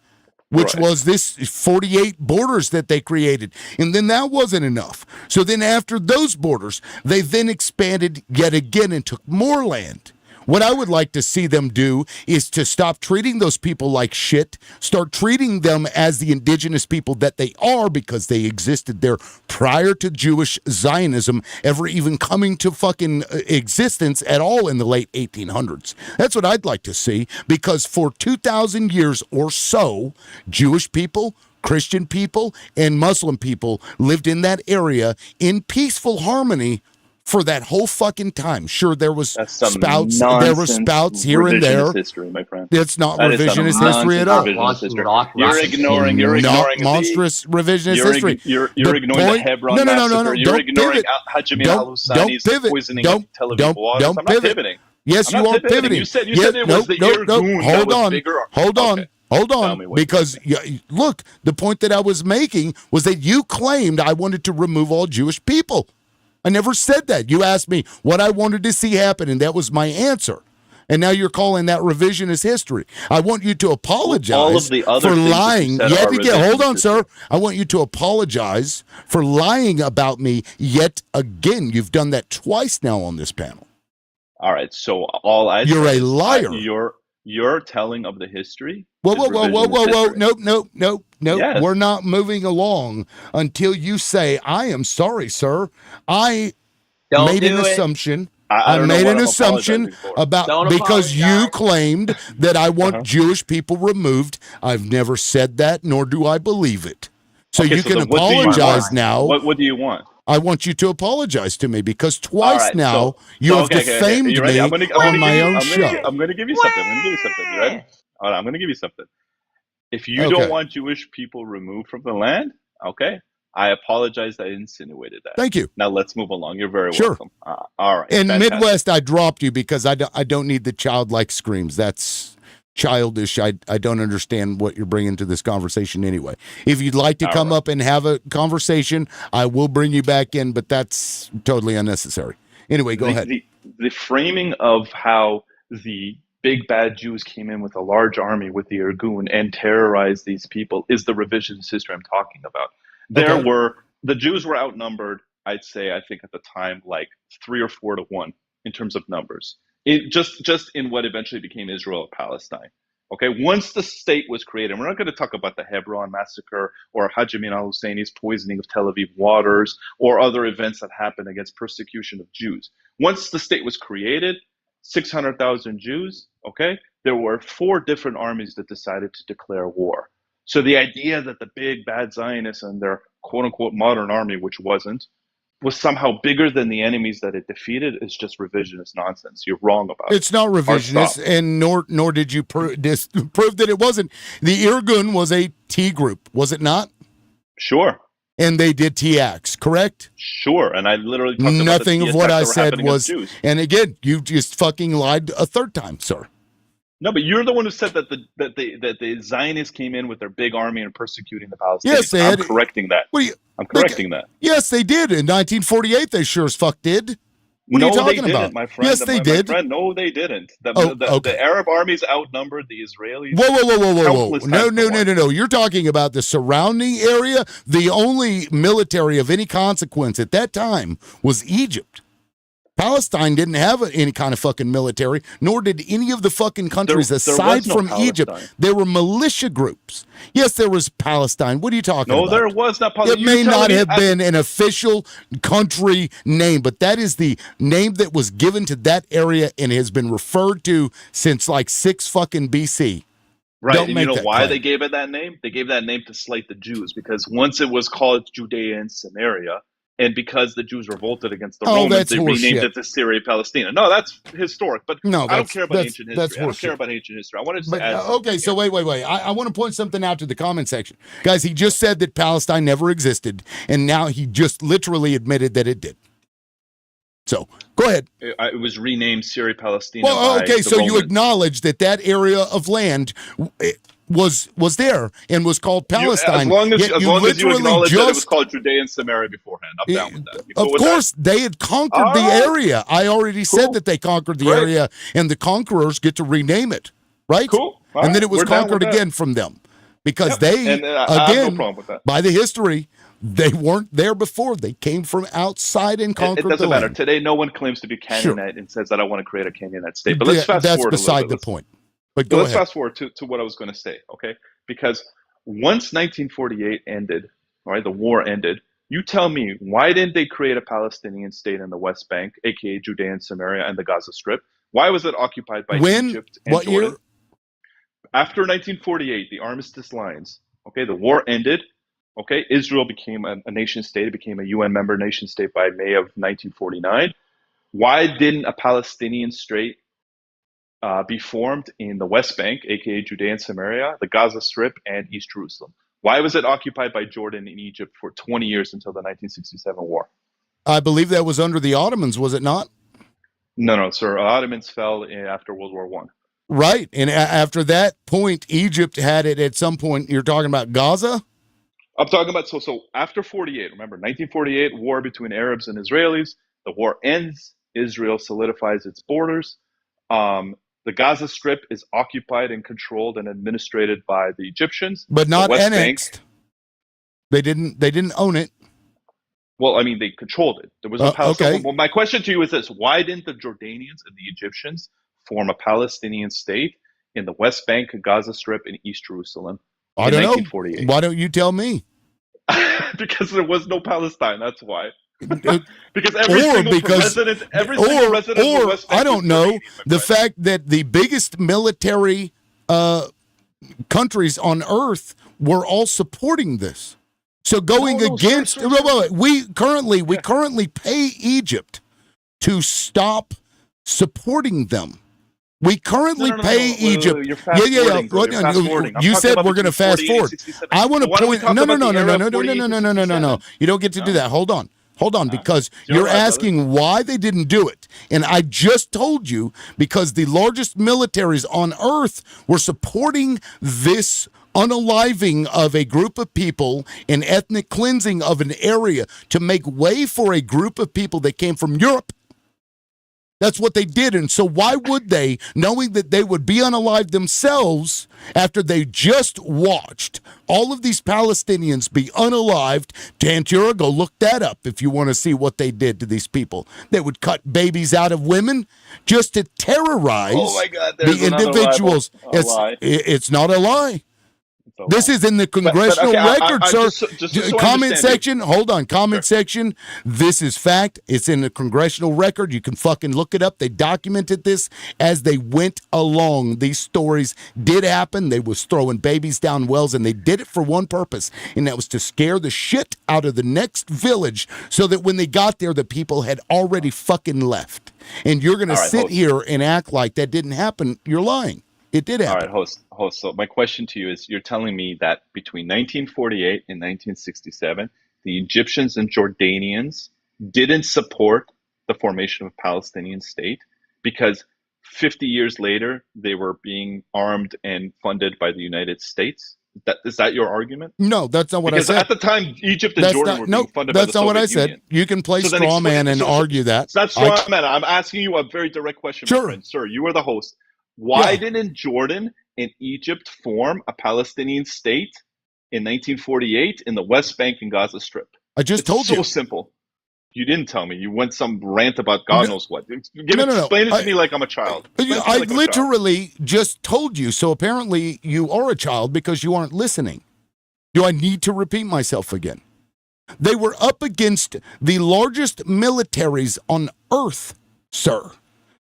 which was this 48 borders that they created. And then that wasn't enough. So then after those borders, they then expanded yet again and took more land. What I would like to see them do is to stop treating those people like shit, start treating them as the indigenous people that they are because they existed there prior to Jewish Zionism ever even coming to fucking existence at all in the late 1800s. That's what I'd like to see because for 2,000 years or so, Jewish people, Christian people, and Muslim people lived in that area in peaceful harmony for that whole fucking time. Sure, there was spouts. There were spouts here and there. History, my friend. It's not revisionist history at all. You're ignoring monstrous revisionist history. You're ignoring the Hebron massacre. You're ignoring Hajime al-Hussani's poisoning of Tel Aviv waters. I'm not pivoting. Yes, you are pivoting. You said it was the Irgun that was bigger. Hold on, because look, the point that I was making was that you claimed I wanted to remove all Jewish people. I never said that. You asked me what I wanted to see happen, and that was my answer. And now you're calling that revisionist history. I want you to apologize for lying. Hold on, sir. I want you to apologize for lying about me yet again. You've done that twice now on this panel. All right. So you're a liar. Your telling of the history. Whoa. Nope. Yes. We're not moving along until you say, I am sorry, sir. I made an assumption. I made an assumption about because you claimed that I want Jewish people removed. I've never said that, nor do I believe it. So you can apologize now. What do you want? I want you to apologize to me because twice now you have defamed me on my own show. I'm going to give you something. You ready? All right, I'm going to give you something. If you don't want Jewish people removed from the land, okay, I apologize that I insinuated that. Thank you. Now let's move along. You're very welcome. All right. In Midwest, I dropped you because I don't need the childlike screams. That's childish. I don't understand what you're bringing to this conversation anyway. If you'd like to come up and have a conversation, I will bring you back in, but that's totally unnecessary. Anyway, go ahead. The framing of how the big bad Jews came in with a large army with the Irgun and terrorized these people is the revisionist history I'm talking about. Okay. The Jews were outnumbered, I'd say, I think at the time, like 3 or 4 to 1 in terms of numbers. Just in what eventually became Israel or Palestine. Okay, once the state was created, we're not going to talk about the Hebron massacre or Hajj Amin al-Husseini's poisoning of Tel Aviv waters or other events that happened against persecution of Jews. Once the state was created, 600,000 Jews, okay, there were 4 different armies that decided to declare war. So the idea that the big bad Zionists and their quote unquote modern army, which wasn't, was somehow bigger than the enemies that it defeated is just revisionist nonsense. You're wrong about it. It's not revisionist, and nor did you prove that it wasn't. The Irgun was a T group, was it not? Sure. And they did T-acts, correct? Sure. And I literally talked about nothing the of what I attacks that were said happening was. against Jews. And again, you just fucking lied a third time, sir. No, but you're the one who said that the Zionists came in with their big army and persecuting the Palestinians. Yes, they had. I'm correcting that. I'm correcting that. Yes, they did. In 1948, they sure as fuck did. What are you talking they about? didn't, my friend. Yes, they did. My friend, no, they didn't. Okay. The Arab armies outnumbered the Israelis. Whoa. No. You're talking about the surrounding area. The only military of any consequence at that time was Egypt. Palestine didn't have any kind of fucking military, nor did any of the fucking countries there aside was no from Palestine. Egypt. There were militia groups. Yes, there was Palestine. What are you talking about? No, there was not Palestine. It may not have been an official country name, but that is the name that was given to that area and has been referred to since like 6 fucking BC. Right, Don't and make you know that why claim. they gave it that name? They gave that name to slight the Jews because once it was called Judea and Samaria, and because the Jews revolted against the Romans, that's they renamed horseshit. it to Syria Palestina. No, that's historic, but No, I don't care about ancient that's history. I don't care horseshit. about ancient history. I wanted to But, add okay, so wait. I want to point something out to the comment section. Guys, he just said that Palestine never existed, and now he just literally admitted that it did. So, go ahead. it was renamed Syria Palestina. Well, by okay, the so you Romans. acknowledge that area of land was there and was called Palestine. As long as yet you literally acknowledge that it was just- called Judea and Samaria beforehand. I'm down with that. You cool Of with course, they had conquered All the right. area. I already said Cool. that they conquered the Great. area, and the conquerors get to rename it, right? Cool. All And then right. it was We're down with conquered that. again from them because Yep. they, And, I have no again, problem with that. by the history, they weren't there before. They came from outside and It conquered doesn't the matter. land. Today, no one claims to be Canaanite and says that I want to create a Canaanite state. But let's fast That's forward a little beside bit. the Let's- point. But So go let's ahead. fast forward to what I was going to say, okay? Because once 1948 ended, all right, the war ended, you tell me, why didn't they create a Palestinian state in the West Bank, aka Judea and Samaria and the Gaza Strip? Why was it occupied by When? Egypt and What Jordan? year? After 1948, the armistice lines, okay, the war ended, okay, Israel became a nation state, it became a UN member nation state by May of 1949. Why didn't a Palestinian state be formed in the West Bank, aka Judea and Samaria, the Gaza Strip, and East Jerusalem? Why was it occupied by Jordan and Egypt for 20 years until the 1967 war? I believe that was under the Ottomans, was it not? No, sir. Ottomans fell after World War One. Right. And after that point, Egypt had it at some point. You're talking about Gaza? I'm talking about so after 48. Remember, 1948 war between Arabs and Israelis. The war ends. Israel solidifies its borders. The Gaza Strip is occupied and controlled and administered by the Egyptians, But not the West annexed. They didn't own it. Well, I mean, they controlled it. There was no Palestine. Okay. Well, my question to you is this: why didn't the Jordanians and the Egyptians form a Palestinian state in the West Bank, Gaza Strip, and East Jerusalem I in don't know. 1948? Why don't you tell me? Because there was no Palestine. That's why. Because every single resident of the West Bank I don't was know, Jordanian, my the friend. fact that the biggest military countries on earth were all supporting this. So going No, against sir. wait, we currently pay Egypt to stop supporting them. We currently No. pay Wait, Egypt. you're fast-forwarding, bro. You're fast-forwarding. I'm You talking said about we're going to between fast 48 forward. and 67. I want to Why don't we point. talk No. about the era of 48 to 67? You don't get to do that. Hold on, because You're you're right, brother. asking why they didn't do it, and I just told you because the largest militaries on earth were supporting this unaliving of a group of people and ethnic cleansing of an area to make way for a group of people that came from Europe That's what they did. And so why would they, knowing that they would be unalive themselves after they just watched all of these Palestinians be unalived? Tantura, go look that up if you want to see what they did to these people. They would cut babies out of women just to terrorize Oh my God, there's the another individuals. lie. It's not a lie. It's a This lie. is in the congressional okay, record, sir. just so I Comment understand section. Hold on. Comment section. This is fact. It's in the congressional record. You can fucking look it up. They documented this as they went along. These stories did happen. They was throwing babies down wells, and they did it for one purpose, and that was to scare the shit out of the next village so that when they got there, the people had already fucking left. And you're going to sit host. here and act like that didn't happen. You're lying. It did All happen. right, host. So my question to you is: you're telling me that between 1948 and 1967, the Egyptians and Jordanians didn't support the formation of a Palestinian state because 50 years later they were being armed and funded by the United States? Is that your argument? No, that's not what Because I said. at the time, Egypt and Jordan were being funded by the that's not what I Soviet said. Union. You can play So then straw explain- man and so- argue that. It's not straw man. I'm asking you a very direct question, Sure. my friend. Sir, you are the host. Why Yeah. didn't Jordan and Egypt form a Palestinian state in 1948 in the West Bank and Gaza Strip? I just It's told so you. simple. You didn't tell me. You went some rant about God knows what. No. Explain it to me like I'm a child. Explain it to me I like I'm a child. literally just told you. So apparently you are a child because you aren't listening. Do I need to repeat myself again? They were up against the largest militaries on earth, sir.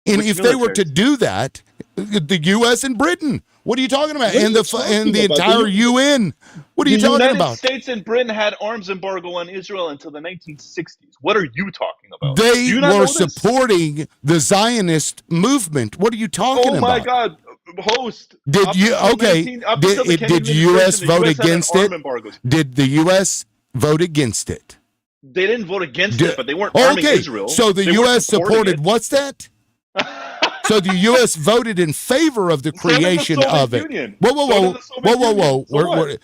And Which if they were to militaries? do that, the U.S. and Britain. What are you talking about? What are And you the talking the about? entire UN. What are you the talking United about? States and Britain had arms embargo on Israel until the 1960s. What are you talking about? They Do you not know were this? supporting the Zionist movement. What are you talking Oh about? my God, host. Did Up you- until okay, 19 up did- until the did Kennedy the US administration, vote the US had an against arm it? embargoes. Did the U.S. vote against it? They didn't vote against Did- it, but they weren't arming Okay, Israel. so the They weren't U.S. supported it. what's that? So the U.S. voted in favor of the So did the creation Soviet of it. Union. Whoa, So whoa, did whoa, the Soviet whoa, whoa, Union. whoa! So what?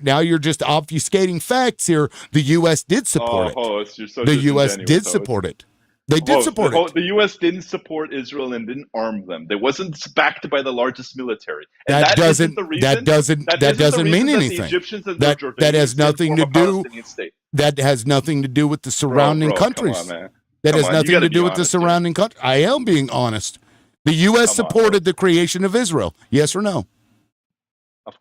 Now you're just obfuscating facts here. The U.S. did support it. Host, you're so The U.S. disingenuous, did host. support it. They did Host, support the it. The U.S. didn't support Israel and didn't arm them. They wasn't backed by the largest military. And That isn't doesn't the reason, doesn't isn't the mean reason that the anything. Egyptians and That- the Jordanians that has didn't nothing form to a do- Palestinian state. That has nothing to do with the surrounding Bro, countries. Come on, man. That Come has on, you nothing gotta to be do with the honest here. surrounding country. I am being honest. The U.S. Come on, supported the creation of Israel. Yes or no?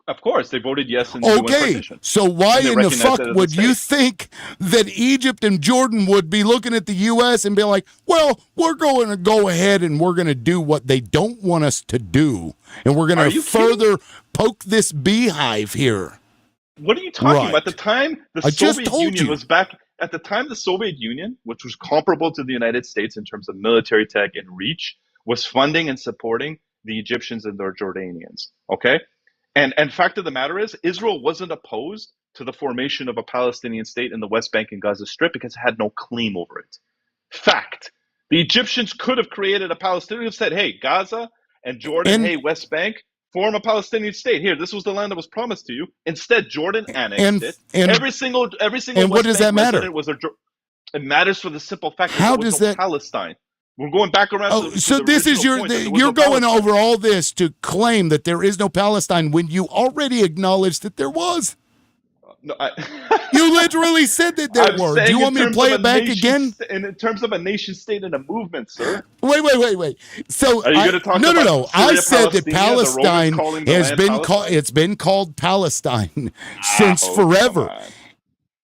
Of course, they voted yes in the UN Okay, partition. so why And they in the recognize fuck that as a would you state. think that Egypt and Jordan would be looking at the U.S. and be like, well, we're going to go ahead and we're going to do what they don't want us to do, and we're Are going to you further poke this beehive here? What are you talking Right. about? At the time, the I just Soviet told Union you. was back. At the time, the Soviet Union, which was comparable to the United States in terms of military tech and reach, was funding and supporting the Egyptians and their Jordanians. Okay? And fact of the matter is, Israel wasn't opposed to the formation of a Palestinian state in the West Bank and Gaza Strip because it had no claim over it. Fact. The Egyptians could have created a Palestinian and said, hey, Gaza and Jordan, And- hey, West Bank, form a Palestinian state. Here, this was the land that was promised to you. Instead, Jordan annexed And- it. and- every single and West what does Bank that matter? resident was a it matters for the simple fact that How there was does no that- Palestine. We're going back around Oh, to so the this is original point that there was you're no going Palestine. over all this to claim that there is no Palestine when you already acknowledged that there was. No, You literally said that there I'm were. Do saying you in want me to terms play of it a back nation again? In terms of a nation state and a movement, sir. Wait. So Are you gonna talk no. about I Syria, said that Palestina, the Romans Palestine calling the has land been Palestine? called. It's been called Palestine since Oh, forever, come on.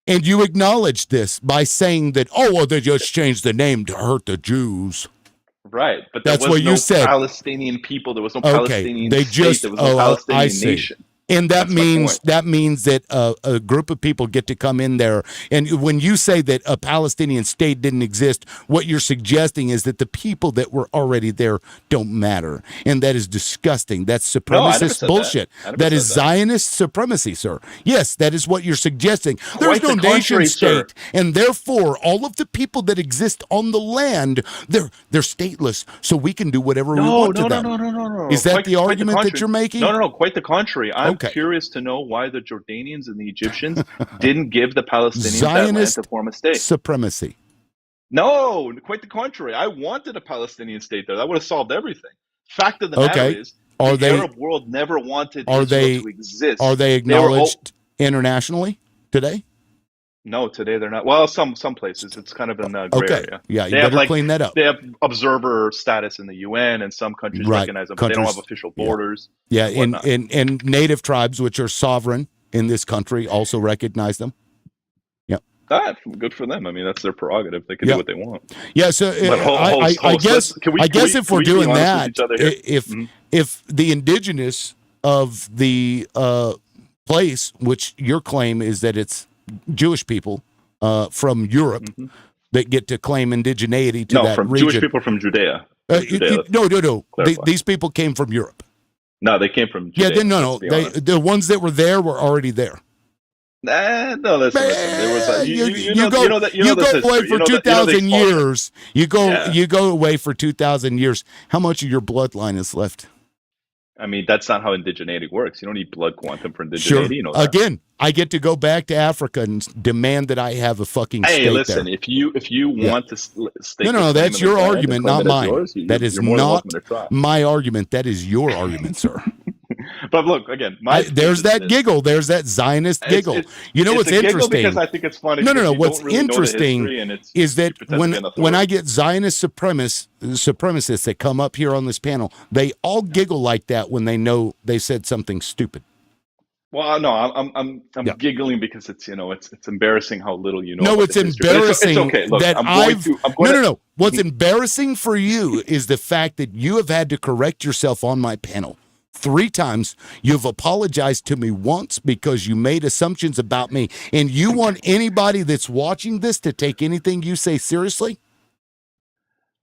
and you acknowledged this by saying that. Oh, well, they just changed the name to hurt the Jews. Right, but there That's was what you no said. Palestinian people. There was no Okay, Palestinian they state. just. There was no I Palestinian see. nation. And that That's my means point. that a group of people get to come in there. And when you say that a Palestinian state didn't exist, what you're suggesting is that the people that were already there don't matter. And that is disgusting. That's No, I never supremacist said bullshit. that. I never That said is that. Zionist supremacy, sir. Yes, that is what you're suggesting. There's Quite no the contrary, nation sir. state. And therefore, all of the people that exist on the land, they're stateless. So we can do whatever we want to them. No. Is that Quite- the quite argument that contrary. you're making? No. Quite the contrary. I'm Okay. curious to know why the Jordanians and the Egyptians didn't give the Palestinians that land Zionist to form a state. supremacy. No, quite the contrary. I wanted a Palestinian state there. That would have solved everything. Fact of the matter Okay. is, Are the they Arab world never wanted are Israel they to exist. are they They were acknowledged internationally today? no, today they're not. Well, some places it's kind of in the gray Okay. area. Yeah, you They have better clean that up. they have observer status in the UN, and some countries Right. recognize them, but they don't have Countries- official yeah. borders. Yeah, and and, whatnot. and native tribes, which are sovereign in this country, also recognize them. Good for them. I mean, that's their prerogative. They can Yeah. do what they want. Yeah, so But I guess can we if we're be doing honest that, with each other here? if Mhm. if the indigenous of the place, which your claim is that it's Jewish people from Europe Mhm. that get to claim indigeneity to No, that from region. Jewish people from Judea. No. Clarify. These people came from Europe. No, they came from Yeah, Judea. no. Let's be honest. The ones that were there were already there. No, listen. There was a, You know, go you know that you know go this away history. for You know that- 2,000 you know they fought- years. Yeah. You go away for 2,000 years. How much of your bloodline is left? I mean, that's not how indigeneity works. You don't need blood quantum for indigeneity. Sure. You know that. Again, I get to go back to Africa and demand that I have a fucking Hey, state listen. there. If you Yeah. want to stake No, your claim that's in your the land and argument, claim not it as mine. yours, That is you're more than not welcome to try. my argument. That is your argument, sir. But look, again, There's that giggle. There's that Zionist giggle. You know what's it's a giggle interesting? because I think it's funny. No. because you What's don't really know the interesting history and it's- is that you pretend to be an when I authority. get Zionist supremacists that come up here on this panel, they all giggle like that when they know they said something stupid. Well, no, I'm Yeah. giggling because it's it's embarrassing how little you know. No, about it's this history. But embarrassing It's okay. Look, that I'm going to. I'm going to, No. What's embarrassing for you is the fact that you have had to correct yourself on my panel 3 times. You've apologized to me once because you made assumptions about me, and you want anybody that's watching this to take anything you say seriously?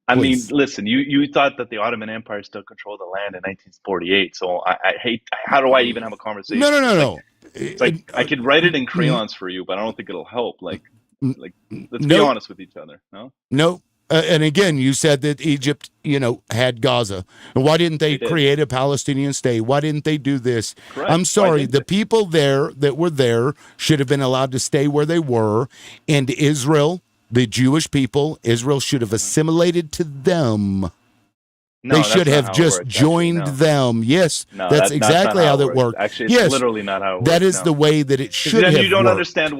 I mean, Please. listen. You thought that the Ottoman Empire still controlled the land in 1948. So I hate. How do I even have a conversation? No. It's like I could write it in crayons for you, but I don't think it'll help. Like let's be No. honest with each other. No. No. And again, you said that Egypt, had Gaza. Why didn't they They did. create a Palestinian state? Why didn't they do this? Correct. I'm Why sorry. didn't The they? people there that were there should have been allowed to stay where they were. And Israel, the Jewish people, Israel should have assimilated to them. No, They that's should not have how it just works, joined actually, no. them. Yes, No, that's not exactly how that it worked. Actually, it's Yes, literally not how it works. that is no. the way that it 'Cause should then have you don't worked. understand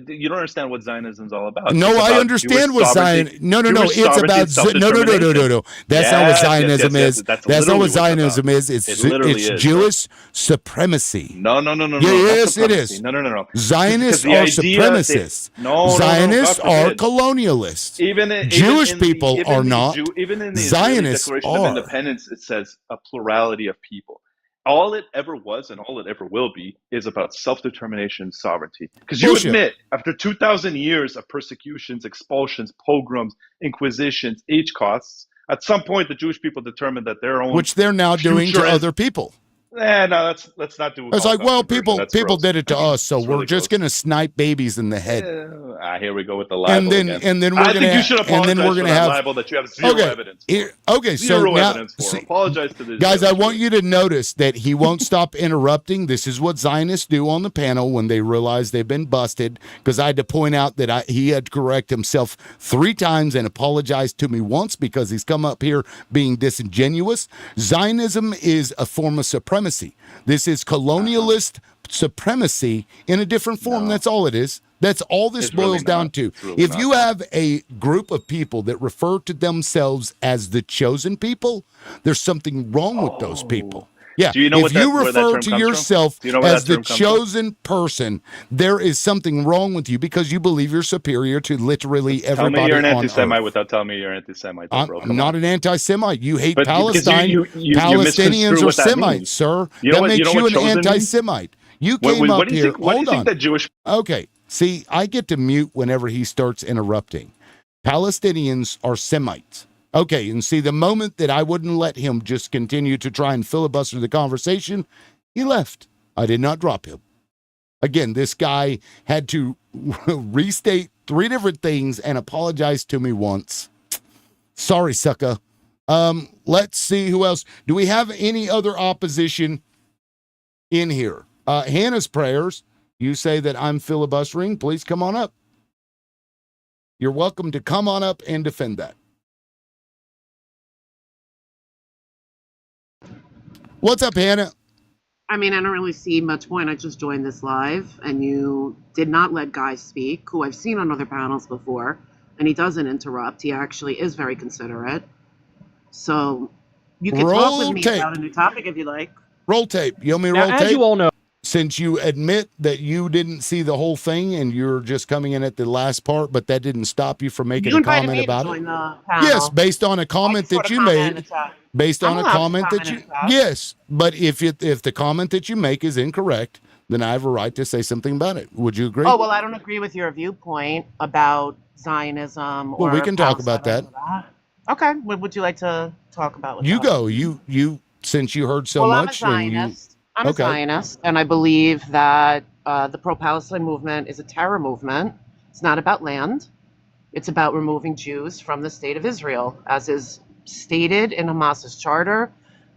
you don't understand what Zionism's all about. No, It's I about understand Jewish what sovereignty- Zion. No. Jewish It's sovereignty about and no. self-determination. That's not what Yes, Zionism yes, is. yes, That's literally not what it's about. Zionism is. It's It literally is. Jewish supremacy. No. Yeah, not yes, it supremacy. is. No. Zionists Because the are idea- supremacists. No, Zionists God are forbid. colonialists. Even Jewish in the- people even are the not. Even in the Zionists Israeli Declaration are. of Independence, it says a plurality of people. All it ever was and all it ever will be is about self-determination and sovereignty. Because you Bullshit. admit, after 2,000 years of persecutions, expulsions, pogroms, inquisitions, costs, at some point the Jewish people determined that their own Which they're now doing to future is- other people. no, let's not do. It's like, Holocaust well, conversion. That's people gross. did it to us, so It's we're really just gross. going to snipe babies in the head. Here we go with the libel And then again. we're I going think you should to apologize and then we're for going to that have libel that you have zero evidence for. Okay, so Zero now evidence for. see, Apologize to the guys, I Israelis. want you to notice that he won't stop interrupting. This is what Zionists do on the panel when they realize they've been busted, because I had to point out that he had to correct himself 3 times and apologize to me once because he's come up here being disingenuous. Zionism is a form of supremacy. This is colonialist supremacy in a different form. No. That's all it is. That's all this It's really boils down not. to. It's really If not. you have a group of people that refer to themselves as the chosen people, there's something wrong with those people. Yeah, Do you know if what you where that refer term to comes from? yourself Do you know where as that the term comes chosen person, there is something wrong with you because you believe you're superior to literally Tell me everybody you're an on anti-Semite earth. without telling me you're an anti-Semite. I'm Bro. Come not on. an anti-Semite. You hate But because Palestine. you Palestinians misconstrue are what that Semites, means. sir. You know that what- you makes know you what an chosen means? anti-Semite. You came What up do you here. think? What do you Hold think on. that Jewish? Okay. See, I get to mute whenever he starts interrupting. Palestinians are Semites. Okay, and see, the moment that I wouldn't let him just continue to try and filibuster the conversation, he left. I did not drop him. Again, this guy had to restate 3 different things and apologize to me once. Sorry, sucker. Let's see who else. Do we have any other opposition in here? Hannah's prayers. You say that I'm filibustering. Please come on up. You're welcome to come on up and defend that. What's up, Hannah? I mean, I don't really see much point. I just joined this live, and you did not let Guy speak, who I've seen on other panels before, and he doesn't interrupt. He actually is very considerate. So you can talk with me about a new topic if you like. Roll tape. You want me to Now, roll as tape? you all know, Since you admit that you didn't see the whole thing and you're just coming in at the last part, but that didn't stop you from making You a invited comment me to about join it. the panel. Yes, based on a comment that you made. Based on I'm a allowed to comment that comment you and attack. yes, but if the comment that you make is incorrect, then I have a right to say something about it. Would you agree? Oh, well, I don't agree with your viewpoint about Zionism or Well, we can talk about Palestine or that. Okay, what would you like to talk about? With You that? go. You since you heard so Well, much I'm a and you Zionist. I'm Okay. a Zionist, and I believe that the pro-Palestine movement is a terror movement. It's not about land. It's about removing Jews from the state of Israel, as is stated in Hamas's charter,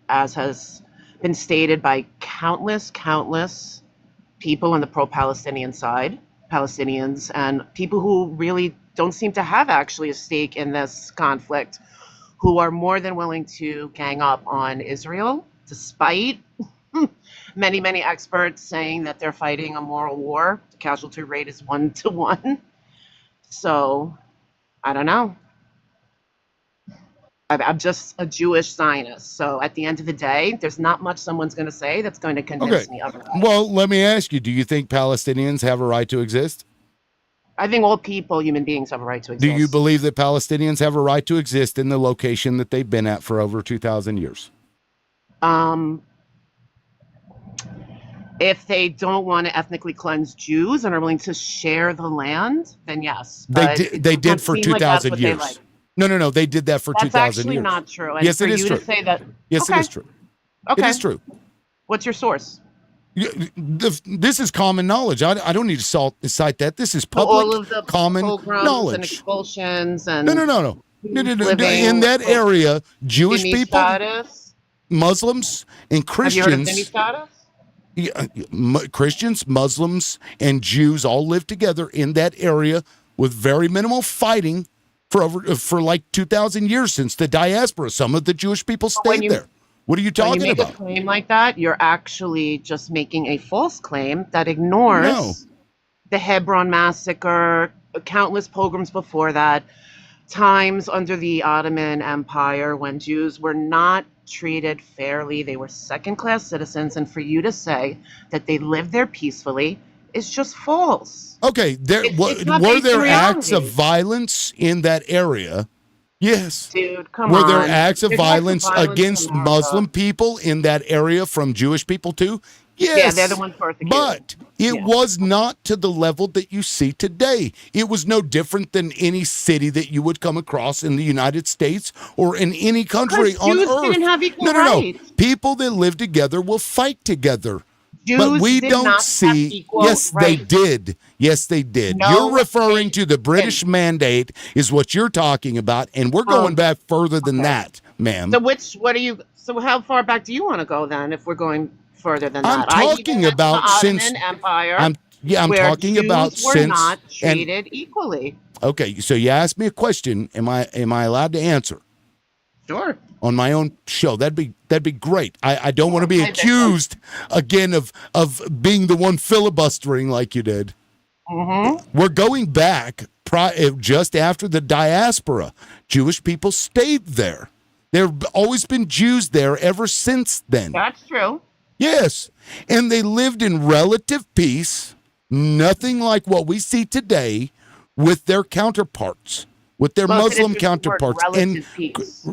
as has been stated by countless people on the pro-Palestinian side, Palestinians, and people who really don't seem to have actually a stake in this conflict, who are more than willing to gang up on Israel, despite many experts saying that they're fighting a moral war. The casualty rate is 1 to 1. So, I don't know. I'm just a Jewish Zionist. So at the end of the day, there's not much someone's going to say that's going to convince me otherwise. Well, let me ask you, do you think Palestinians have a right to exist? I think all people, human beings, have a right to Do exist. you believe that Palestinians have a right to exist in the location that they've been at for over 2,000 years? If they don't want to ethnically cleanse Jews and are willing to share the land, then yes. They But did. it They doesn't did for seem like that's 2,000 what they years. like. No. They did that for That's 2,000 actually years. not true. And Yes, for it is you true. to say that, Yes, okay. it is true. Okay. It is true. What's your source? This is common knowledge. I don't need to cite that. This is So all public of the common pogroms and knowledge. expulsions and No. living In that area, Jewish Dhimmi people, status. Muslims, and Have you heard of Dhimmi Christians, status? Christians, Muslims, and Jews all live together in that area with very minimal fighting for like 2,000 years since the diaspora. Some of the Jewish people when stayed you- there. What are you When talking you make about? a claim like that, you're actually just making a false claim that ignores No. the Hebron massacre, countless pogroms before that, times under the Ottoman Empire when Jews were not treated fairly. They were second-class citizens, and for you to say that they lived there peacefully is just false. Okay, It's not were based there in acts of reality. violence in that area? Yes. Dude, come Were on. there acts of There's violence in against America. Muslim people in that area from Jewish people too? Yes. Yeah, they're the ones persecuted. But it Yeah. was not to the level that you see today. It was no different than any city that you would come across in the United States or in any country Because on Jews earth. didn't have equal no. rights. People that live together will fight together. Jews But we did don't not have see. equal Yes, they rights. did. Yes, they did. No, You're referring they to the British mandate, is what you're talking about, and we're going back further than okay. that, ma'am. So how far back do you want to go then if we're going further than I'm that? talking about the Ottoman since Empire, I'm where talking Jews about were since not and treated equally. okay. So you asked me a question. Am I allowed to answer Sure. on my own show? That'd be great. I don't want to be Okay, accused again of being the one filibustering like you did. Mm-hmm. We're going back just after the diaspora. Jewish people stayed there. There have always been Jews there ever since then. That's true. Yes. And they lived in relative peace, nothing like what we see today with their counterparts, with their Well, Muslim it is the word counterparts. relative peace.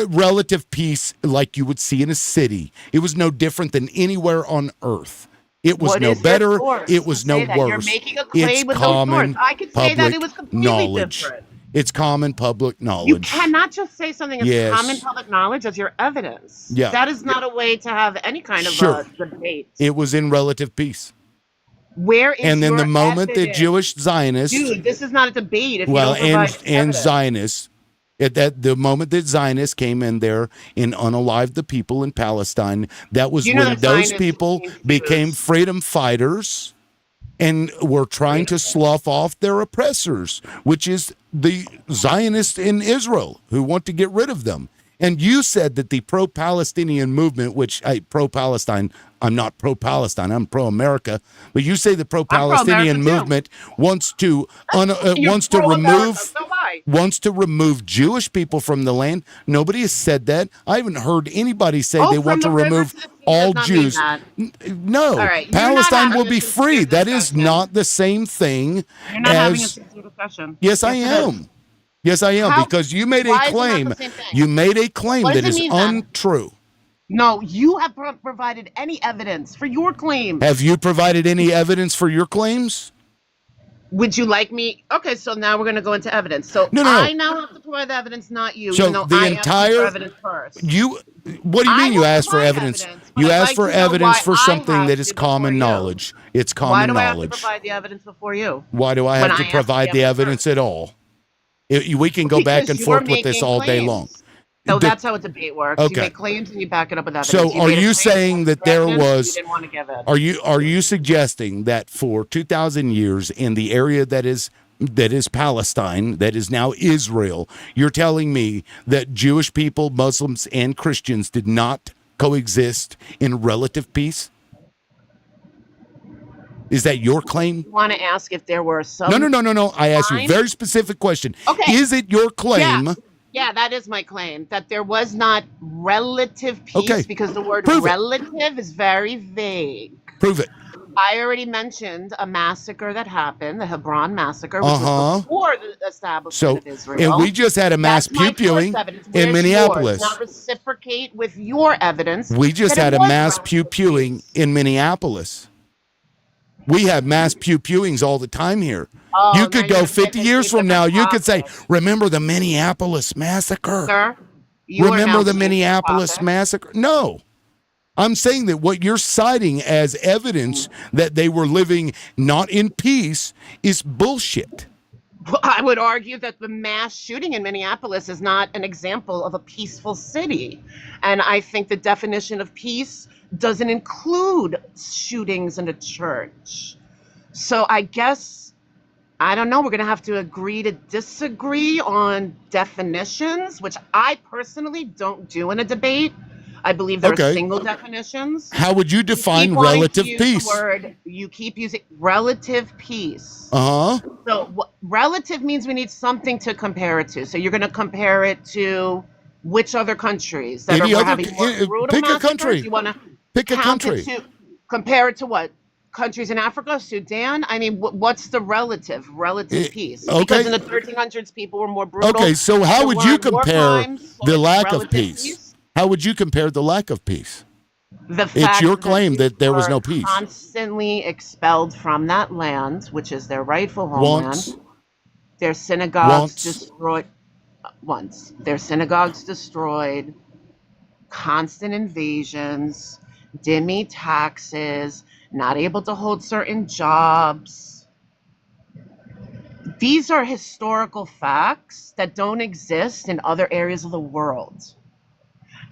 Relative peace like you would see in a city. It was no different than anywhere on earth. It was What no is your better. source It was to no say that? worse. You're making a claim It's with no common source. I could say that it public was completely knowledge. different. It's common public knowledge. You cannot just say something as Yes. common public knowledge as your evidence. Yeah. That is not a way to have any kind of Sure. debate. It was in relative peace. Where is And then your the moment that evidence? Jewish Zionists, Dude, this is not a debate. If well, you don't provide and evidence. Zionists, the moment that Zionists came in there and unalived the people in Palestine, that was You know when that those Zionists people became became Jews. freedom fighters. and were trying to slough off their oppressors, which is the Zionists in Israel who want to get rid of them. And you said that the pro-Palestinian movement, which pro-Palestine, I'm not pro-Palestine, I'm pro-America, but you say the pro-Palestinian movement wants to remove Jewish people from the land. Nobody has said that. I haven't heard anybody say they want to remove all Jews. No, right, Palestine will be free. That is not the same thing You're not having a as. sincere discussion. Yes, I am. Yes, I am, because you made a why is it not claim. the same thing? You made a claim What that does is it mean then? untrue. No, you have provided any evidence for your claim. Have you provided any evidence for your claims? Would you like me? Okay, so now we're going to go into evidence. So No. I now have to provide the evidence, not you. So even though the I entire- asked for evidence first. What do you I mean you will asked for provide evidence? evidence, but You I'd asked like for to know evidence why for I something have that is to before common you. knowledge. It's Why common do I have to knowledge. provide the evidence before you? Why do I when have I to ask provide the the evidence evidence at all? We can go back Because and you're forth with this making all day claims. long. So The- that's how a debate works. Okay. You make claims and you back it up with evidence. So are made a you claim, saying that there evidence, was- You didn't want to give it. Are you suggesting that for 2,000 years in the area that is Palestine, that is now Israel, you're telling me that Jewish people, Muslims, and Christians did not coexist in relative peace? Is that your claim? You want to ask if there were some... No. I asked you a Fine. very specific question. Okay. Is it your claim? Yeah, that is my claim, that there was not relative peace, Okay. because the word Prove it. relative is very vague. Prove it. I already mentioned a massacre that happened, the Hebron massacre, which Uh-huh. was before the establishment So, of Israel. and we just had a mass That's my pew pewing first evidence. in Where's Minneapolis. yours? Now reciprocate with your evidence. We just that had it a was mass relative pew pewing peace. in Minneapolis. We have mass pew pewings all the time here. Oh, You now could you're go 50 years from different now. You could say, topic. remember the Minneapolis massacre? Sir, you are Remember now the changing Minneapolis topic. massacre? No. I'm saying that what you're citing as evidence that they were living not in peace is bullshit. Well, I would argue that the mass shooting in Minneapolis is not an example of a peaceful city. And I think the definition of peace doesn't include shootings in a church. So I guess, I don't know, we're going to have to agree to disagree on definitions, which I personally don't do in a debate. I believe there Okay. are single definitions. How would you define Keep wanting to relative use the peace? word, you keep using relative peace. Uh-huh. So relative means we need something to compare it to. So you're going to compare it to which other countries that Any are other- having more brutal pick a massacres? country. You want to Pick a country. compare it to what? Countries in Africa, Sudan? I mean, what's the relative peace? okay. Because in the 1300s, people were more brutal. Okay, so how There would you weren't war compare crimes, so the it's lack of relative peace? How would you compare the lack of peace? The fact your claim that there was people no are peace. Constantly expelled from that land, which is their rightful homeland. Once. Their synagogues Once. destroyed. Once. Their synagogues destroyed. Constant invasions. Dhimmi taxes. Not able to hold certain jobs. These are historical facts that don't exist in other areas of the world.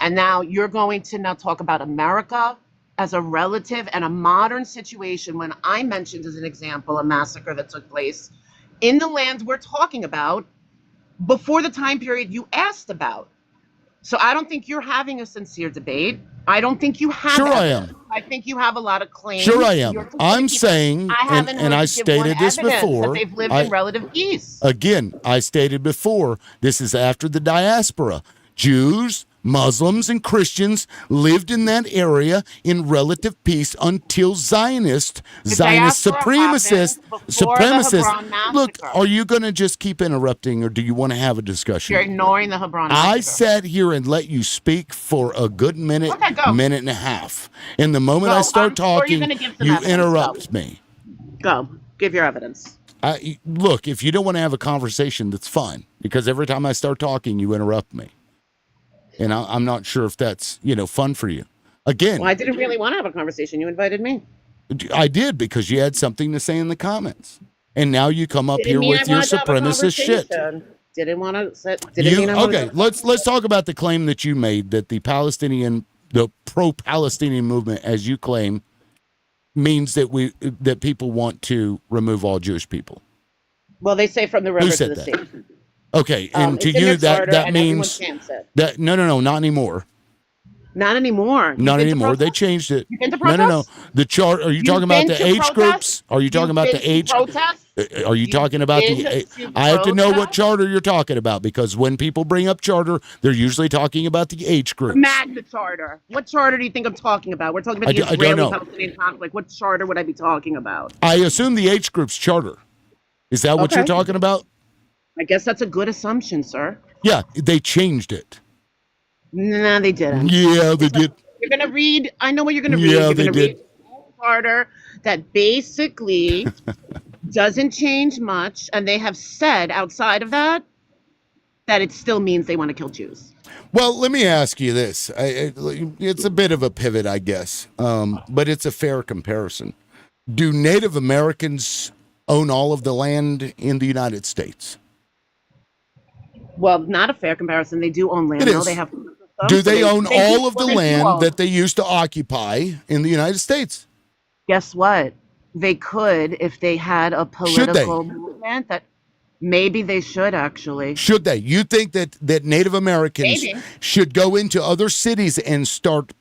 And now you're going to now talk about America as a relative and a modern situation when I mentioned as an example a massacre that took place in the land we're talking about before the time period you asked about. So I don't think you're having a sincere debate. I don't think you have. Sure I evidence. am. I think you have a lot of claims. Sure I You're am. just I'm gonna keep- saying, I haven't and heard I you give one stated this evidence before. that they've lived I- in relative peace. Again, I stated before, this is after the diaspora. Jews, Muslims, and Christians lived in that area in relative peace until Zionist diaspora supremacists. happened before the Hebron massacre. Look, are you going to just keep interrupting, or do you want to have a discussion? You're ignoring the Hebron I massacre. sat here and let you speak for a good minute, Okay, go. minute and a half. And the moment Go. I start I'm sure talking, you're gonna give some you evidence, interrupt me. Go. Give your evidence. Look, if you don't want to have a conversation, that's fine. Because every time I start talking, you interrupt me. And I'm not sure if that's, fun for you. Again, Well, I didn't really want to have a conversation. You invited me. I did because you had something to say in the comments. And now you come up Didn't here mean with I your wanted to have a supremacist shit. conversation. Didn't want to sit. Didn't mean I wanted Okay, to. let's talk about the claim that you made that the pro-Palestinian movement, as you claim, means that people want to remove all Jewish people. Well, they say from the river to said the that? sea. Okay, and It's to in their you that charter, that and everyone means chants it. that no, not anymore. Not anymore. You've Not been to anymore. They protests? changed it. You've been to No. protests? The chart. Are you You've talking about been the to age protests? groups? Are you talking You've about been the to age? protests? Are you talking about been the? to I have to know what protests? charter you're talking about, because when people bring up charter, they're usually talking about the age groups. Magna Charter. What charter do you think I'm talking about? We're talking about the I don't know. Israeli-Palestinian conflict. What charter would I be talking about? I assume the age groups charter. Is that what Okay. you're talking about? I guess that's a good assumption, sir. Yeah, they changed it. Nah, they didn't. Yeah, they did. You're gonna read. I know what you're gonna read. Yeah, You're they gonna did. read a charter that basically doesn't change much, and they have said outside of that it still means they want to kill Jews. Well, let me ask you this. It's a bit of a pivot, I guess, but it's a fair comparison. Do Native Americans own all of the land in the United States? Well, not a fair comparison. They do own land. It though. is. They have. Do they own all of the well, they do land own. that they used to occupy in the United States? Guess what? They could if they had a Should they? political movement that maybe they should actually. Should they? You think that Native Americans Maybe. should go into other cities and start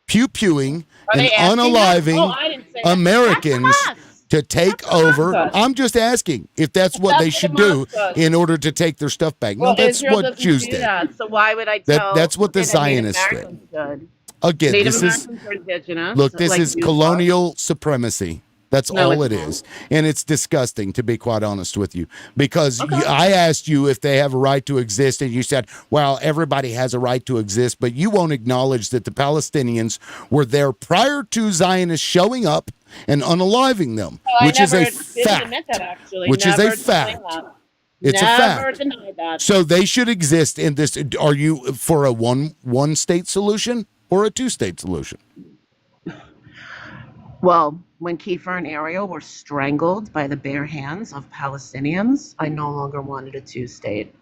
pew-pewing Are and they asking us? unaliving Oh, I didn't say that. Americans That's us. to take That's over? us. I'm just asking if that's what That's they what should do Hamas does. in order to take their stuff back. Well, No, that's Israel what doesn't Jews do did. that, so why would I tell? That's what the that Native Zionists did. Americans did. Again, Native this is Americans are indigenous. look, this like is Jews are. colonial supremacy. That's No, all it it's not. is. And it's disgusting, to be quite honest with you, because Okay. I asked you if they have a right to exist, and you said, well, everybody has a right to exist, but you won't acknowledge that the Palestinians were there prior to Zionists showing up and unaliving them, Well, which I is a never didn't fact. admit that, actually. Which is a Never fact. denied that. It's a Never fact. denied that. So they should exist in this. Are you for a one state solution or a two-state solution? Well, when Kiefer and Ariel were strangled by the bare hands of Palestinians, I no longer wanted a two-state.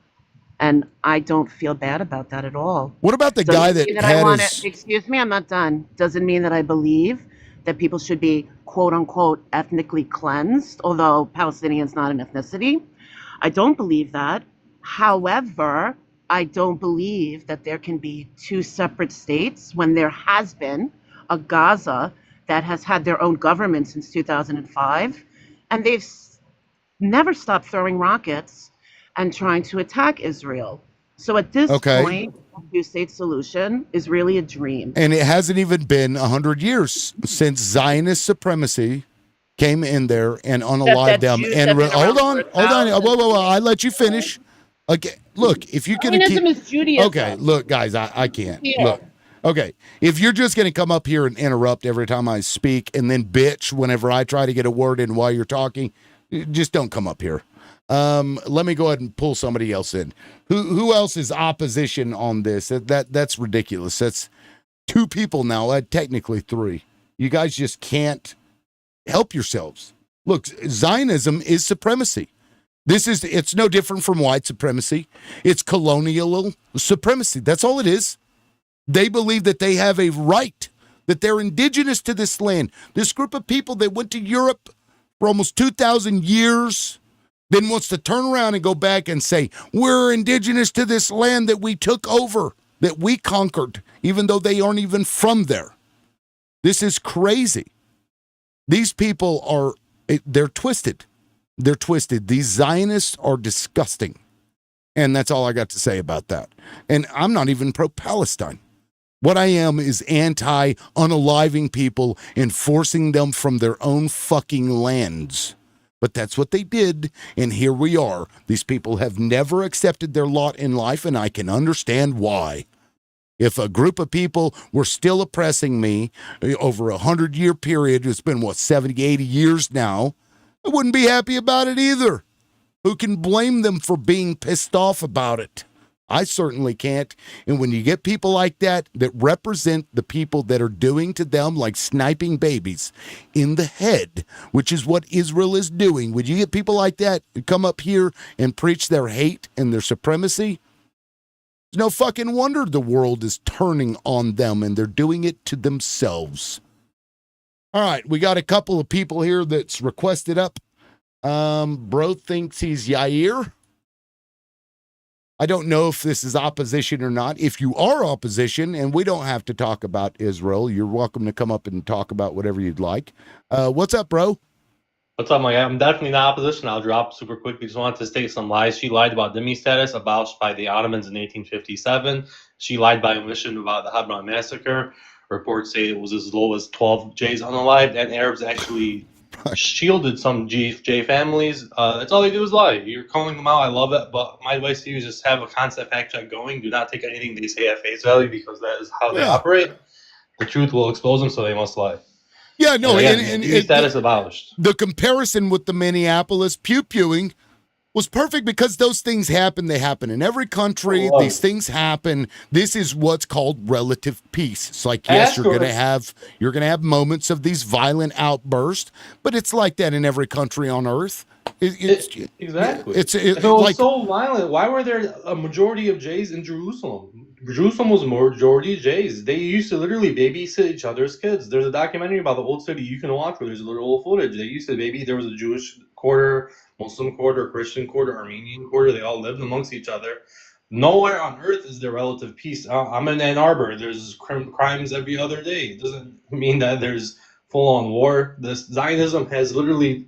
And I don't feel bad about that at all. What about the Doesn't guy that mean I had want his? to, excuse me, I'm not done. Doesn't mean that I believe that people should be quote unquote ethnically cleansed, although Palestinian's not an ethnicity. I don't believe that. However, I don't believe that there can be two separate states when there has been a Gaza that has had their own government since 2005, and they've never stopped throwing rockets and trying to attack Israel. So at this Okay. point, a two-state solution is really a dream. And it hasn't even been 100 years since Zionist supremacy came in there and unalived that them. Jews And have been hold around on, for hold on. 1,000 Whoa. I let you finish. Okay, look, if you can Zionism keep. is Judaism. Okay, look, guys, I can't. Yeah. Look. Okay, if you're just going to come up here and interrupt every time I speak and then bitch whenever I try to get a word in while you're talking, just don't come up here. Let me go ahead and pull somebody else in. Who else is opposition on this? That's ridiculous. That's two people now, technically three. You guys just can't help yourselves. Look, Zionism is supremacy. It's no different from white supremacy. It's colonial supremacy. That's all it is. They believe that they have a right, that they're indigenous to this land. This group of people that went to Europe for almost 2,000 years, then wants to turn around and go back and say, we're indigenous to this land that we took over, that we conquered, even though they aren't even from there. This is crazy. These people they're twisted. They're twisted. These Zionists are disgusting. And that's all I got to say about that. And I'm not even pro-Palestine. What I am is anti-unaliving people and forcing them from their own fucking lands. But that's what they did, and here we are. These people have never accepted their lot in life, and I can understand why. If a group of people were still oppressing me over a 100-year period, it's been, 70, 80 years now, I wouldn't be happy about it either. Who can blame them for being pissed off about it? I certainly can't. And when you get people like that represent the people that are doing to them like sniping babies in the head, which is what Israel is doing. When you get people like that who come up here and preach their hate and their supremacy, it's no fucking wonder the world is turning on them and they're doing it to themselves. All right, we got a couple of people here that's requested up. Bro thinks he's Yair. I don't know if this is opposition or not. If you are opposition, and we don't have to talk about Israel, you're welcome to come up and talk about whatever you'd like. What's up, bro? What's up, my guy? I'm definitely not opposition. I'll drop super quickly. Just wanted to state some lies. She lied about dhimmi status abolished by the Ottomans in 1857. She lied by omission about the Hebron massacre. Reports say it was as low as 12 Jays unalived, and Arabs actually shielded some J families. That's all they do is lie. You're calling them out. I love it, but my advice to you is just have a concept fact check going. Do not take anything they say at face value, because that is how they operate. The truth will expose them, so they must lie. Yeah, no, and status abolished. The comparison with the Minneapolis pew-pewing was perfect because those things happen. They happen in every country. These things happen. This is what's called relative peace. It's like, yes, you're gonna have moments of these violent outbursts, but it's like that in every country on earth. Exactly. It's if it was so violent, why were there a majority of Jays in Jerusalem? Jerusalem was majority Jays. They used to literally babysit each other's kids. There's a documentary about the old city you can watch where there's literal footage. They used to there was a Jewish quarter, Muslim quarter, Christian quarter, Armenian quarter. They all lived amongst each other. Nowhere on earth is there relative peace. I'm in Ann Arbor. There's crimes every other day. It doesn't mean that there's full-on war. This Zionism has literally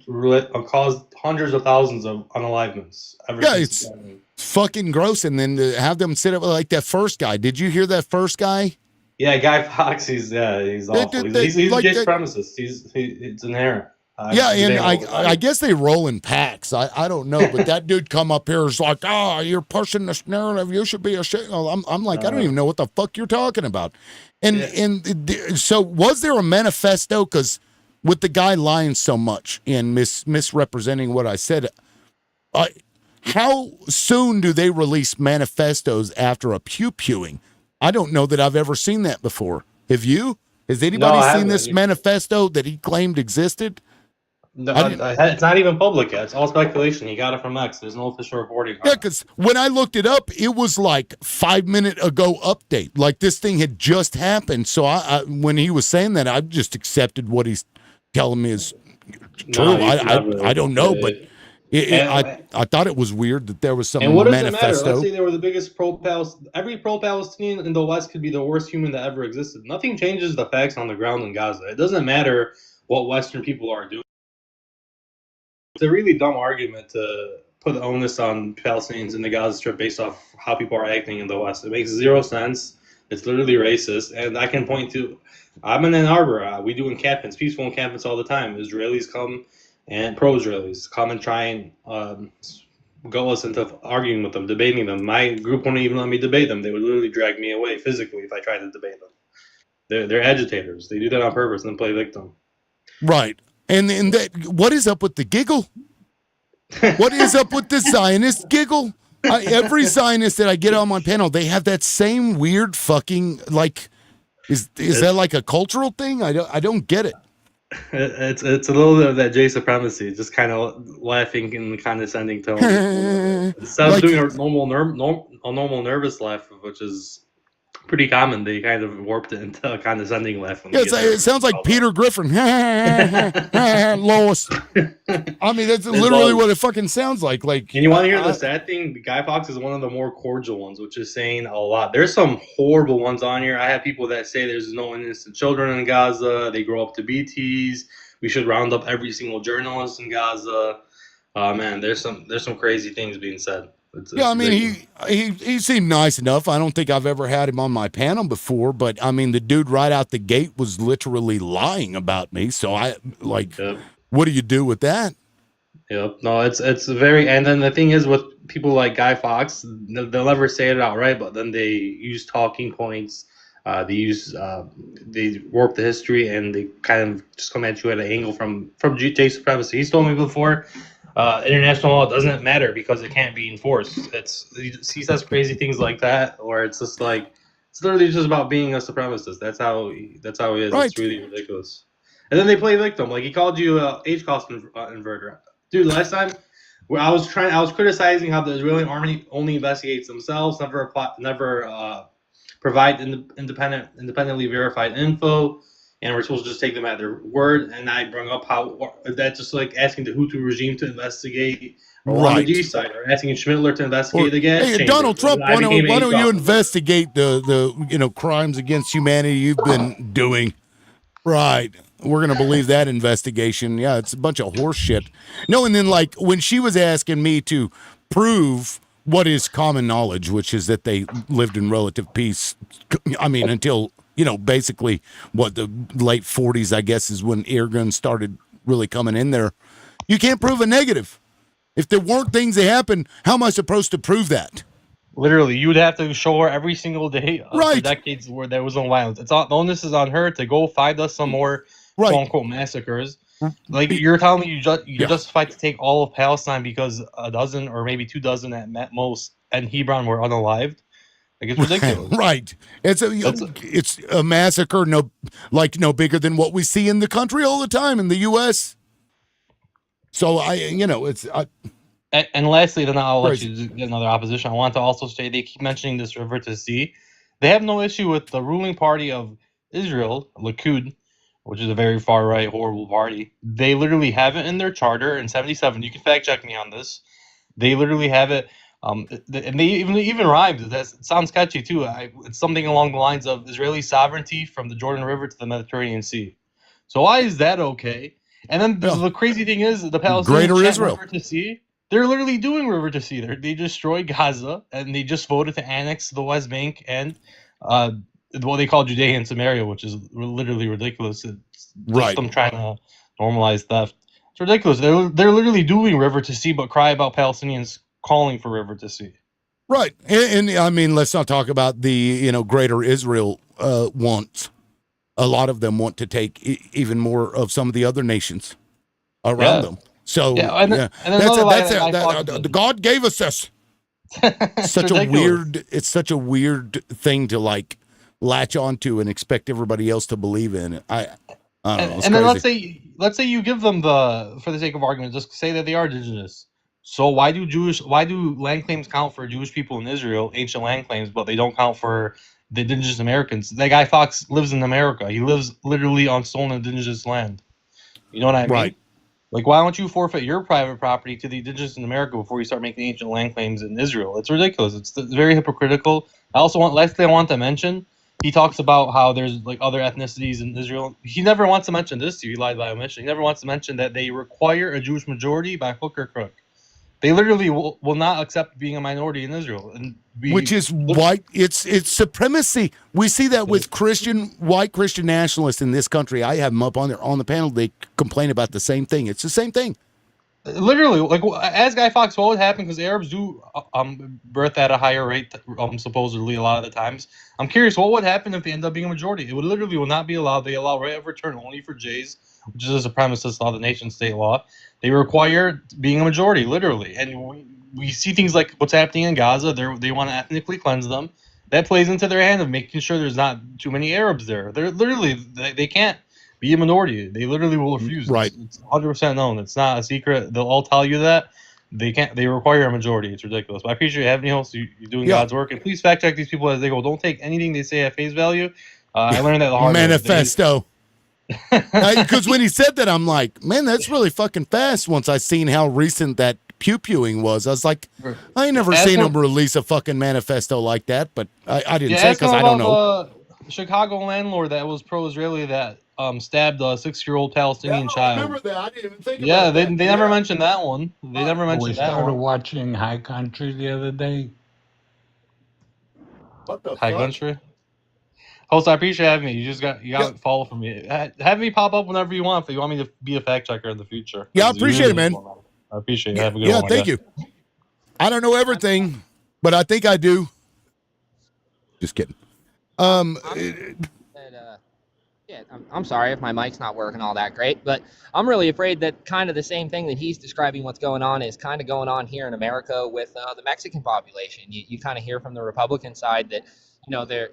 caused hundreds of thousands of unalivements. It's fucking gross. And then to have them sit up like that first guy. Did you hear that first guy? Yeah, Guy Fawkes. He's awful. He's like a gay supremacist. It's inherent. I guess they roll in packs. I don't know, but that dude come up here is like, you're pushing this narrative. You should be ashamed. I'm like, I don't even know what the fuck you're talking about. So was there a manifesto? Because with the guy lying so much and misrepresenting what I said, how soon do they release manifestos after a pew-pewing? I don't know that I've ever seen that before. Have you? Has anybody seen this manifesto that he claimed existed? No, it's not even public yet. It's all speculation. He got it from X. There's no official reporting. Yeah, because when I looked it up, it was like 5 minute ago update. Like this thing had just happened. So when he was saying that, I just accepted what he's telling me is true. I don't know, but I thought it was weird that there was some manifesto. And what does it matter? Let's say they were the biggest pro-Palestinian. Every pro-Palestinian in the West could be the worst human that ever existed. Nothing changes the facts on the ground in Gaza. It doesn't matter what Western people are doing. It's a really dumb argument to put the onus on Palestinians in the Gaza Strip based off how people are acting in the West. It makes zero sense. It's literally racist. And I can point to, I'm in Ann Arbor. We do encampments, peaceful encampments all the time. Israelis come and pro-Israelis come and try and go us into arguing with them, debating them. My group wouldn't even let me debate them. They would literally drag me away physically if I tried to debate them. They're agitators. They do that on purpose and play victim. Right. And what is up with the giggle? What is up with the Zionist giggle? Every Zionist that I get on my panel, they have that same weird fucking like. Is that like a cultural thing? I don't get it. It's a little bit of that J supremacy, just kind of laughing in condescending tone. Instead of doing a normal nervous laugh, which is pretty common, they kind of warped it into a condescending laugh. It sounds like Peter Griffin. Lois. I mean, that's literally what it fucking sounds like. And you want to hear the sad thing? Guy Fawkes is one of the more cordial ones, which is saying a lot. There's some horrible ones on here. I have people that say there's no innocent children in Gaza. They grow up to BTs. We should round up every single journalist in Gaza. Man, there's some crazy things being said. I mean, he seemed nice enough. I don't think I've ever had him on my panel before, but I mean, the dude right out the gate was literally lying about me. So what do you do with that? Yep. No, it's very, and then the thing is with people like Guy Fawkes, they'll never say it outright, but then they use talking points. They warp the history and they kind of just come at you at an angle from J supremacy. He's told me before. International law doesn't matter because it can't be enforced. He says crazy things like that, or it's just like it's literally just about being a supremacist. That's how he is. Right. It's really ridiculous. And then they play victim. Like he called you a HCOS inverter, dude. Last time, where I was criticizing how the Israeli army only investigates themselves, never provide independently verified info. and we're supposed to just take them at their word. And I bring up how that's just like asking the Hutu regime to investigate on the G side, or asking Schmittler to investigate the gas hey, chamber. Donald Trump, I why don't became you ASOP. investigate the crimes against humanity you've been doing? Right. We're going to believe that investigation. Yeah, it's a bunch of horse shit. No, and then, like, when she was asking me to prove what is common knowledge, which is that they lived in relative peace, I mean, until, basically, the late 40s, I guess, is when air guns started really coming in there. You can't prove a negative. If there weren't things that happened, how am I supposed to prove that? Literally, you would have to show her every single day for Right. decades where there was no violence. It's all, the onus is on her to go find us some more Right. quote unquote massacres. Like you're telling me you're Yeah. justified to take all of Palestine because a dozen or maybe 2 dozen at most and Hebron were unalived. Like it's ridiculous. Right. It's a massacre no bigger than what we see in the country all the time in the US. So And lastly, then I'll let Crazy. you get another opposition. I want to also say they keep mentioning this river to sea. They have no issue with the ruling party of Israel, Likud, which is a very far right, horrible party. They literally have it in their charter in '77. You can fact check me on this. They literally have it, and they even rhymed. That sounds catchy too. It's something along the lines of Israeli sovereignty from the Jordan River to the Mediterranean Sea. So why is that okay? And then the crazy thing is the Palestinians Greater chant Israel. River to sea. They're literally doing river to sea. They destroyed Gaza and they just voted to annex the West Bank and what they call Judea and Samaria, which is literally ridiculous. It's just Right. them trying to normalize theft. It's ridiculous. They're literally doing river to sea, but cry about Palestinians calling for river to sea. Right. And I mean, let's not talk about the, greater Israel wants. A lot of them want to take even more of some of the other nations around Yeah. them. So And then another lie that I thought- God gave us this. It's Such ridiculous. it's such a weird thing to like latch onto and expect everybody else to believe in. I don't know. It's And then crazy. let's say you give them for the sake of argument, just say that they are indigenous. So why do land claims count for Jewish people in Israel, ancient land claims, but they don't count for the indigenous Americans? That guy Fox lives in America. He lives literally on stolen indigenous land. You know what I mean? Right. Like, why don't you forfeit your private property to the indigenous in America before you start making ancient land claims in Israel? It's ridiculous. It's very hypocritical. I want to mention, he talks about how there's like other ethnicities in Israel. He never wants to mention this to you. He lied by omission. He never wants to mention that they require a Jewish majority by hook or crook. They literally will not accept being a minority in Israel, Which is white. It's supremacy. We see that with white Christian nationalists in this country. I have them up on the panel. They complain about the same thing. It's the same thing. literally, like as Guy Fawkes, what would happen? Because Arabs do birth at a higher rate, supposedly a lot of the times. I'm curious, what would happen if they end up being a majority? It would literally will not be allowed. They allow right of return only for Jays, which is a supremacist law, the nation state law. They require being a majority, literally, and we see things like what's happening in Gaza. They want to ethnically cleanse them. That plays into their hand of making sure there's not too many Arabs there. They're literally they can't be a minority. They literally will refuse. Right. It's 100% known. It's not a secret. They'll all tell you that. They can't. They require a majority. It's ridiculous. But I appreciate you having me, host. You're doing God's work, and please fact check these people as they go. Don't take anything they say at face value. I learned that the hard way. Manifesto. Because when he said that, I'm like, man, that's really fucking fast. Once I seen how recent that pew-pewing was, I was like, I ain't never seen him release a fucking manifesto like that. But I didn't say because I don't know. Chicago landlord that was pro-Israeli that stabbed a 6-year-old Palestinian child. I remember that. I didn't even think Yeah, about they that. never mentioned that one. They never We mentioned that started one. watching High Country the other day. What the High fuck? country. Host, I appreciate having me. You got to follow for me. Have me pop up whenever you want if you want me to be a fact checker in the future. Yeah, I appreciate it, man. I appreciate it. Have a good Yeah, one. thank you. I don't know everything, but I think I do. Just kidding. Yeah, I'm sorry if my mic's not working all that great, but I'm really afraid that kind of the same thing that he's describing what's going on is kind of going on here in America with the Mexican population. You kind of hear from the Republican side that, they're,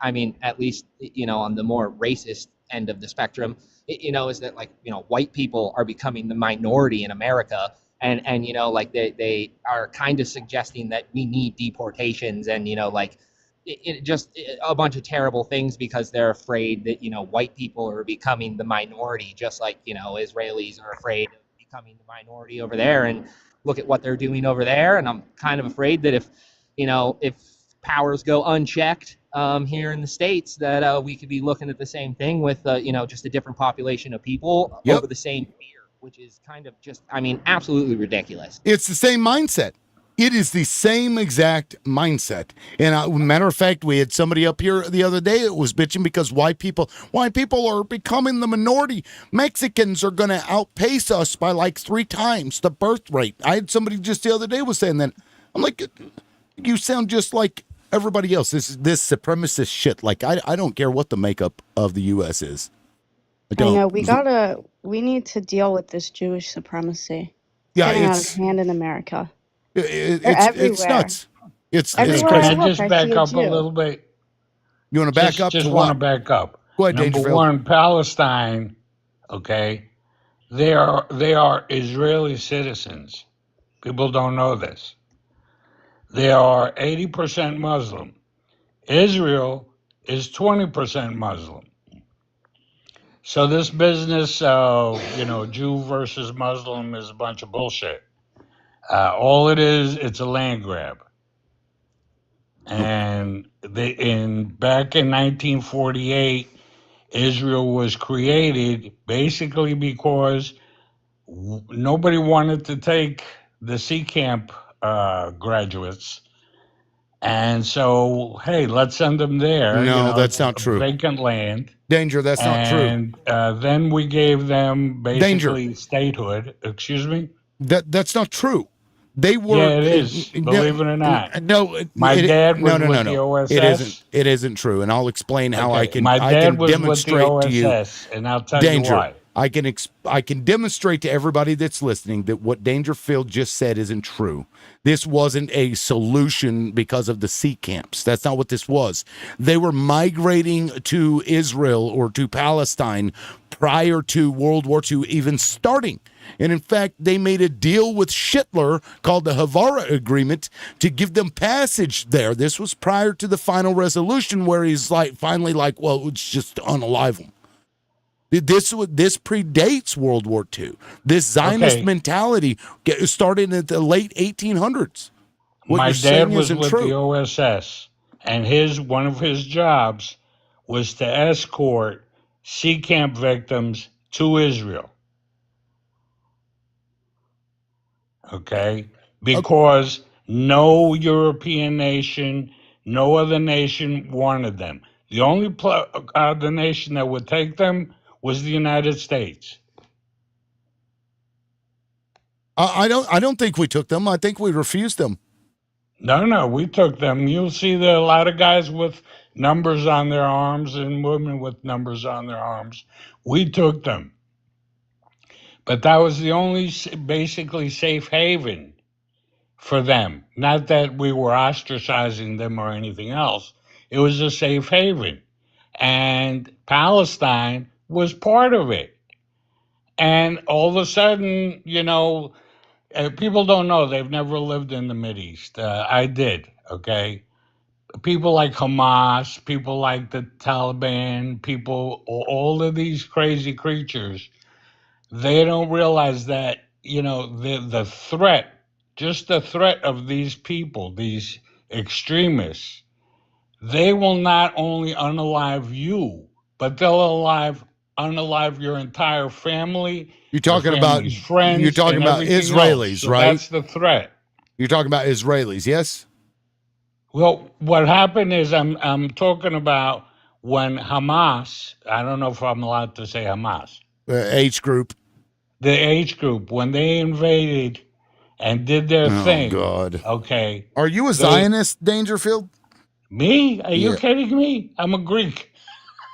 I mean, at least, on the more racist end of the spectrum, is that like, white people are becoming the minority in America. And like they are kind of suggesting that we need deportations and, like, a bunch of terrible things because they're afraid that white people are becoming the minority, just like Israelis are afraid of becoming the minority over there. And look at what they're doing over there. And I'm kind of afraid that if powers go unchecked here in the States, that we could be looking at the same thing with just a different population of people over the same fear, which is kind of just, absolutely ridiculous. It's the same mindset. It is the same exact mindset. And matter of fact, we had somebody up here the other day that was bitching because white people are becoming the minority. Mexicans are going to outpace us by like 3 times the birth rate. I had somebody just the other day was saying that. I'm like, you sound just like everybody else. This supremacist shit. Like, I don't care what the makeup of the U.S. is. I know we need to deal with this Jewish supremacy. Yeah, getting out of hand in America. It's nuts. It's Everywhere crazy. Can I just back up a little bit? You want to back up Just to want to what? back up. Go ahead, Number Dangerfield. one, Palestine, okay, they are Israeli citizens. People don't know this. They are 80% Muslim. Israel is 20% Muslim. So this business of, Jew versus Muslim is a bunch of bullshit. All it is, it's a land grab. And back in 1948, Israel was created basically because nobody wanted to take the Sea Camp graduates. And so, hey, let's send them there. No, that's not true. Vacant land. Danger, that's not true. And then we gave them basically statehood. Excuse me? That's not true. They were. Yeah, it is. Believe it or not. No, my dad was with the OSS. It isn't true, and I'll explain how I can. My dad was demonstrate with the to you. OSS, and I'll tell you why. I can demonstrate to everybody that's listening that what Dangerfield just said isn't true. This wasn't a solution because of the sea camps. That's not what this was. They were migrating to Israel or to Palestine prior to World War II even starting. And in fact, they made a deal with Hitler called the Havara Agreement to give them passage there. This was prior to the final resolution where he's finally like, well, it's just unalive them. This predates World War II. This Zionist mentality started in the late 1800s. My dad was with the OSS, and one of his jobs was to escort Sea Camp victims to Israel. Okay? Because no European nation, no other nation wanted them. The only other nation that would take them was the United States. I don't think we took them. I think we refused them. No, we took them. You'll see there are a lot of guys with numbers on their arms and women with numbers on their arms. We took them. But that was the only basically safe haven for them. Not that we were ostracizing them or anything else. It was a safe haven. And Palestine was part of it. And all of a sudden, people don't know. They've never lived in the Mideast. I did, okay? People like Hamas, people like the Taliban, all of these crazy creatures, they don't realize that, the threat, just the threat of these people, these extremists, they will not only unalive you, but they'll unalive your entire family. You're talking about friends. You're talking about Israelis, so right? That's the threat. You're talking about Israelis, yes? Well, what happened is I'm talking about when Hamas. I don't know if I'm allowed to say Hamas. H group. The H group, when they invaded and did their thing. Oh God. Okay. Are you a Zionist, Dangerfield? Me? Are you kidding me? I'm a Greek.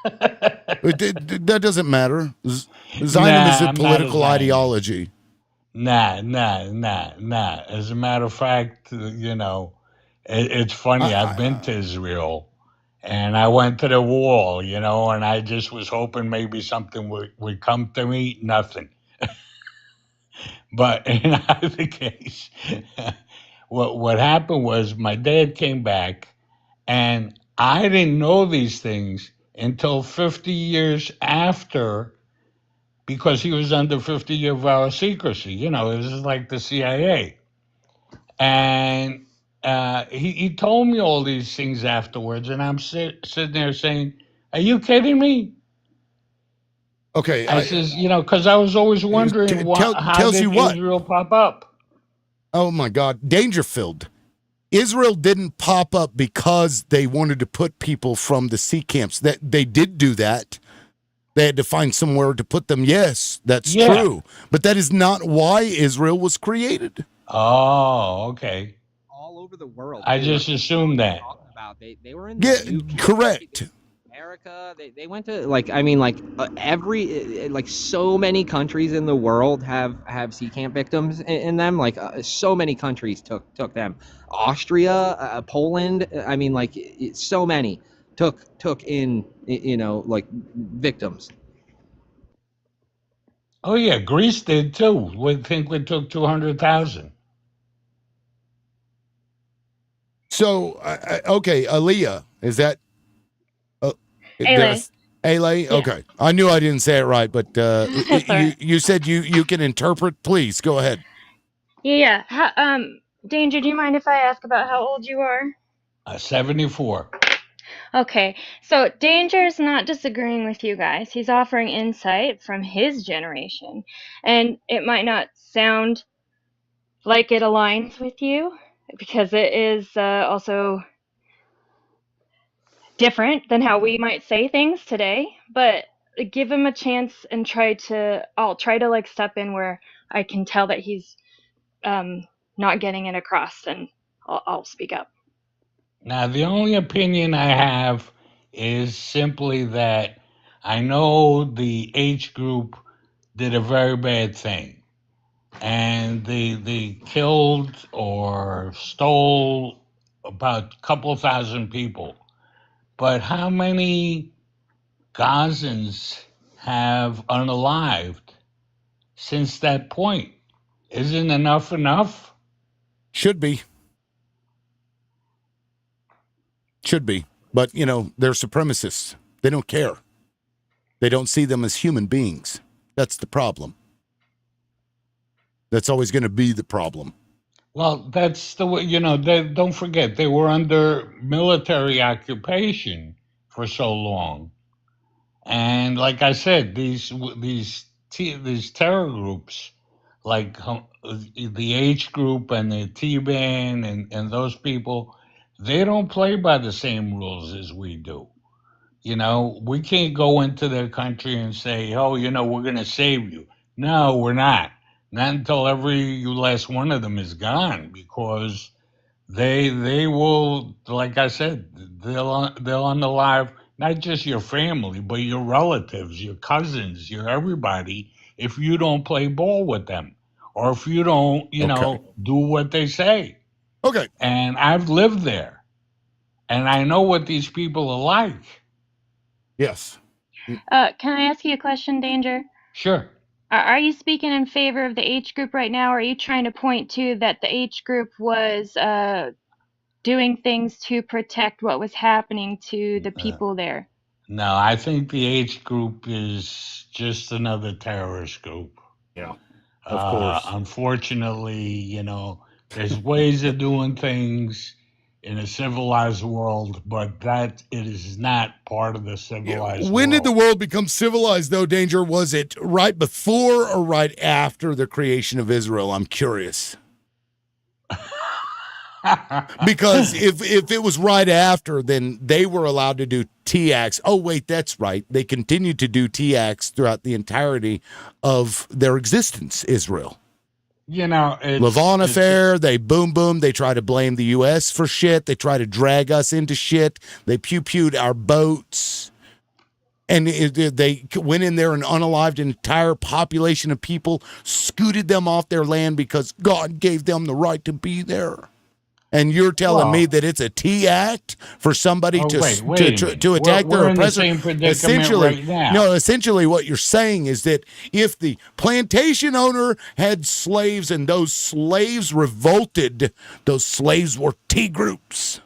That doesn't matter. Zionism is a political ideology. Nah. As a matter of fact, it's funny. I've been to Israel, and I went to the wall, and I just was hoping maybe something would come to me. Nothing. But in either case, what happened was my dad came back, and I didn't know these things until 50 years after, because he was under 50-year vow of secrecy. You know, it was like the CIA. And he told me all these things afterwards, and I'm sitting there saying, "Are you kidding me?" Okay, I says, because I was always wondering how tells did you what? Israel pop up? Oh my God, Dangerfield. Israel didn't pop up because they wanted to put people from the sea camps. That they did do that. They had to find somewhere to put them. Yes, that's true. But that is not why Israel was created. Oh, okay. All over the world. I too. just assumed that. Talking about they were in the Yeah, UK, correct. America. They went to every so many countries in the world have sea camp victims in them. So many countries took them. Austria, Poland. So many took in victims. Oh yeah, Greece did too. We think we took 200,000. So, okay, Aaliyah, is that? Ailey. Ailey? Yeah. Okay. I knew I didn't say it right, but That's all right. you said you can interpret. Please go ahead. Yeah. Danger, do you mind if I ask about how old you are? 74. Okay. So Danger's not disagreeing with you guys. He's offering insight from his generation. And it might not sound like it aligns with you because it is also different than how we might say things today, but give him a chance and I'll try to like step in where I can tell that he's not getting it across, and I'll speak up. Now, the only opinion I have is simply that I know the H group did a very bad thing, and they killed or stole about a couple thousand people. But how many Gazans have unalived since that point? Isn't enough? Should be. But, they're supremacists. They don't care. They don't see them as human beings. That's the problem. That's always going to be the problem. Well, that's the way, don't forget, they were under military occupation for so long. And like I said, these terror groups, like the H group and the T-Ban and those people, they don't play by the same rules as we do. We can't go into their country and say, oh, we're going to save you. No, we're not. Not until every last one of them is gone, because they will, like I said, they'll unalive not just your family, but your relatives, your cousins, your everybody, if you don't play ball with them, or if you don't, do what they say. Okay. And I've lived there, and I know what these people are like. Yes. Can I ask you a question, Danger? Sure. Are you speaking in favor of the H group right now, or are you trying to point to that the H group was doing things to protect what was happening to the people there? No, I think the H group is just another terrorist group. Yeah, of course. Unfortunately, there's ways of doing things in a civilized world, but that it is not part of the civilized world. When did the world become civilized, though, Danger? Was it right before or right after the creation of Israel? I'm curious. Because if it was right after, then they were allowed to do T-acts. Oh, wait, that's right. They continued to do T-acts throughout the entirety of their existence, Israel. Lavon affair, they boom, they try to blame the U.S. for shit. They try to drag us into shit. They pew-pewed our boats. And they went in there and unalived an entire population of people, scooted them off their land because God gave them the right to be there. And you're telling me that it's a T-act for somebody to attack their oppressor? Essentially what you're saying is that if the plantation owner had slaves and those slaves revolted, those slaves were T groups.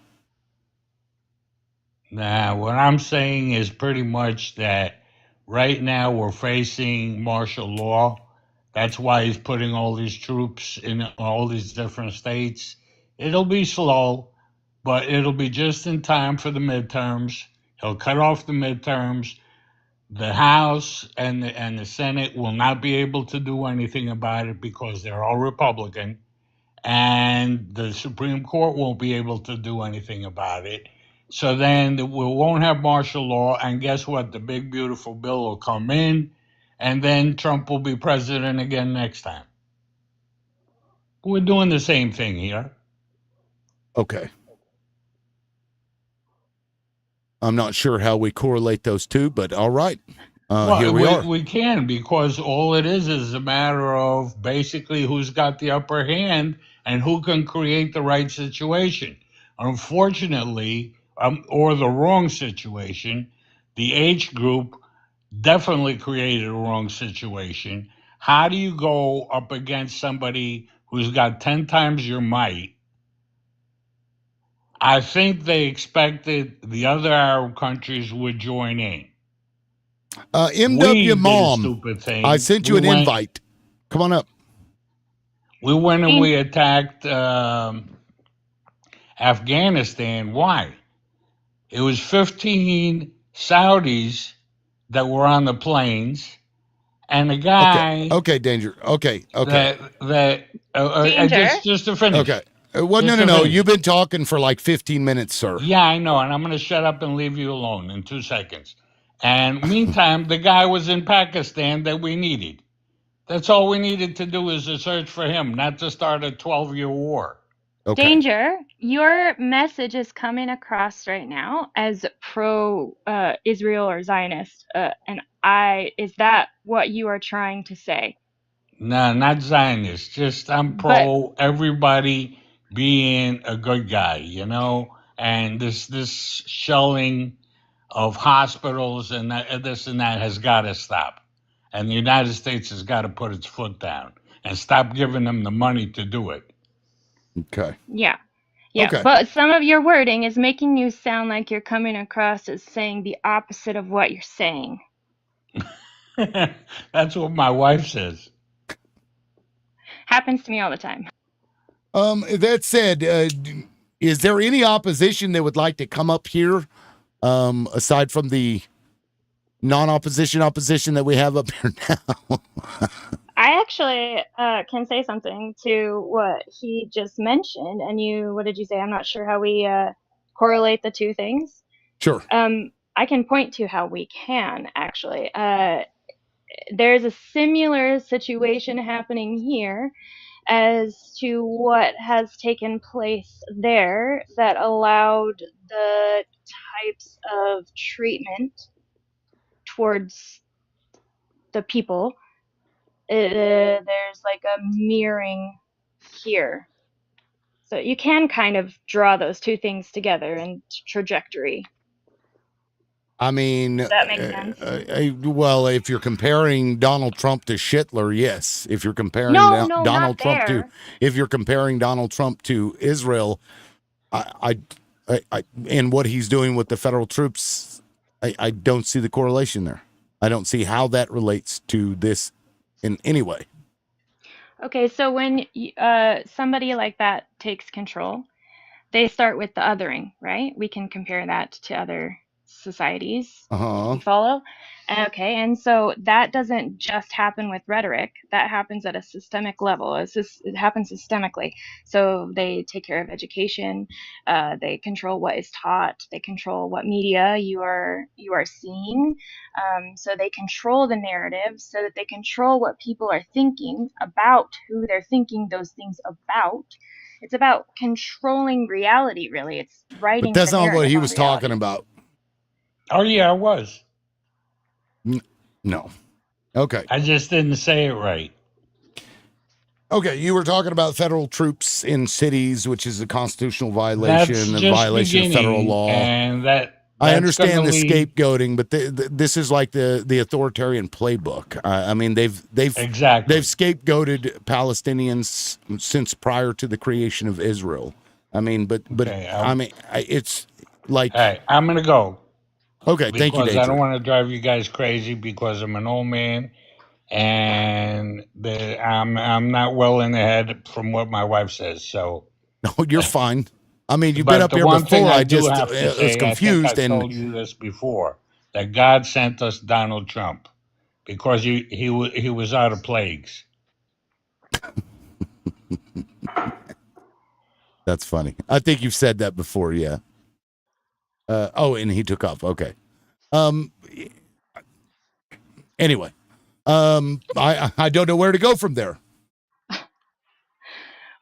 Nah, what I'm saying is pretty much that right now we're facing martial law. That's why he's putting all these troops in all these different states. It'll be slow, but it'll be just in time for the midterms. He'll cut off the midterms. The House and the Senate will not be able to do anything about it because they're all Republican, and the Supreme Court won't be able to do anything about it. So then we won't have martial law, and guess what? The big beautiful bill will come in, and then Trump will be president again next time. We're doing the same thing here. Okay. I'm not sure how we correlate those two, but all right. Here we are. We can, because all it is a matter of basically who's got the upper hand and who can create the right situation. Unfortunately, or the wrong situation, the H group definitely created a wrong situation. How do you go up against somebody who's got 10 times your might? I think they expected the other Arab countries would join in. MW Mom, I sent you an invite. Come on up. We went and we attacked Afghanistan. Why? It was 15 Saudis that were on the planes, and the guy. Okay, Danger. Okay. Danger. Just to finish. Okay. Well, no. You've been talking for like 15 minutes, sir. Yeah, I know, and I'm going to shut up and leave you alone in 2 seconds. And meantime, the guy was in Pakistan that we needed. That's all we needed to do is to search for him, not to start a 12-year war. Okay. Danger, your message is coming across right now as pro Israel or Zionist, and is that what you are trying to say? No, not Zionist. Just I'm pro everybody being a good guy, you know, and this shelling of hospitals and this and that has got to stop. And the United States has got to put its foot down and stop giving them the money to do it. Okay. Yeah. Okay. But some of your wording is making you sound like you're coming across as saying the opposite of what you're saying. That's what my wife says. Happens to me all the time. That said, is there any opposition that would like to come up here, aside from the non-opposition opposition that we have up here now? I actually can say something to what he just mentioned. And what did you say? I'm not sure how we correlate the two things. Sure. I can point to how we can, actually. There's a similar situation happening here as to what has taken place there that allowed the types of treatment towards the people. There's like a mirroring here. So you can kind of draw those two things together in trajectory. I mean, Does that make sense? Well, if you're comparing Donald Trump to Hitler, yes. If you're comparing Donald Trump if you're comparing Donald Trump to Israel, I and what he's doing with the federal troops, I don't see the correlation there. I don't see how that relates to this in any way. Okay, so when somebody like that takes control, they start with the othering, right? We can compare that to other societies. You follow? Okay, and so that doesn't just happen with rhetoric. That happens at a systemic level. It happens systemically. So they take care of education. They control what is taught. They control what media you are seeing. So they control the narrative so that they control what people are thinking about who they're thinking those things about. It's about controlling reality, really. It's writing. But that's not what he was reality. talking about. Oh, yeah, I was. No. Okay. I just didn't say it right. Okay, you were talking about federal troops in cities, which is a constitutional violation, a violation of federal law. And I understand the scapegoating, but this is like the authoritarian playbook. I mean, they've scapegoated Palestinians since prior to the creation of Israel. I mean, but Okay, I mean, Like, Hey, I'm gonna go okay, thank you, because I don't Danger. want to drive you guys crazy because I'm an old man and I'm not well in the head from what my wife says. So, No, you're fine. I mean, you've been but up the here one thing before. I I do just have to was say, I think confused, I've and told you this before, that God sent us Donald Trump because he was out of plagues. that's funny. I think you've said that before. Yeah. Oh, and he took off. Okay. Um. Anyway, I don't know where to go from there.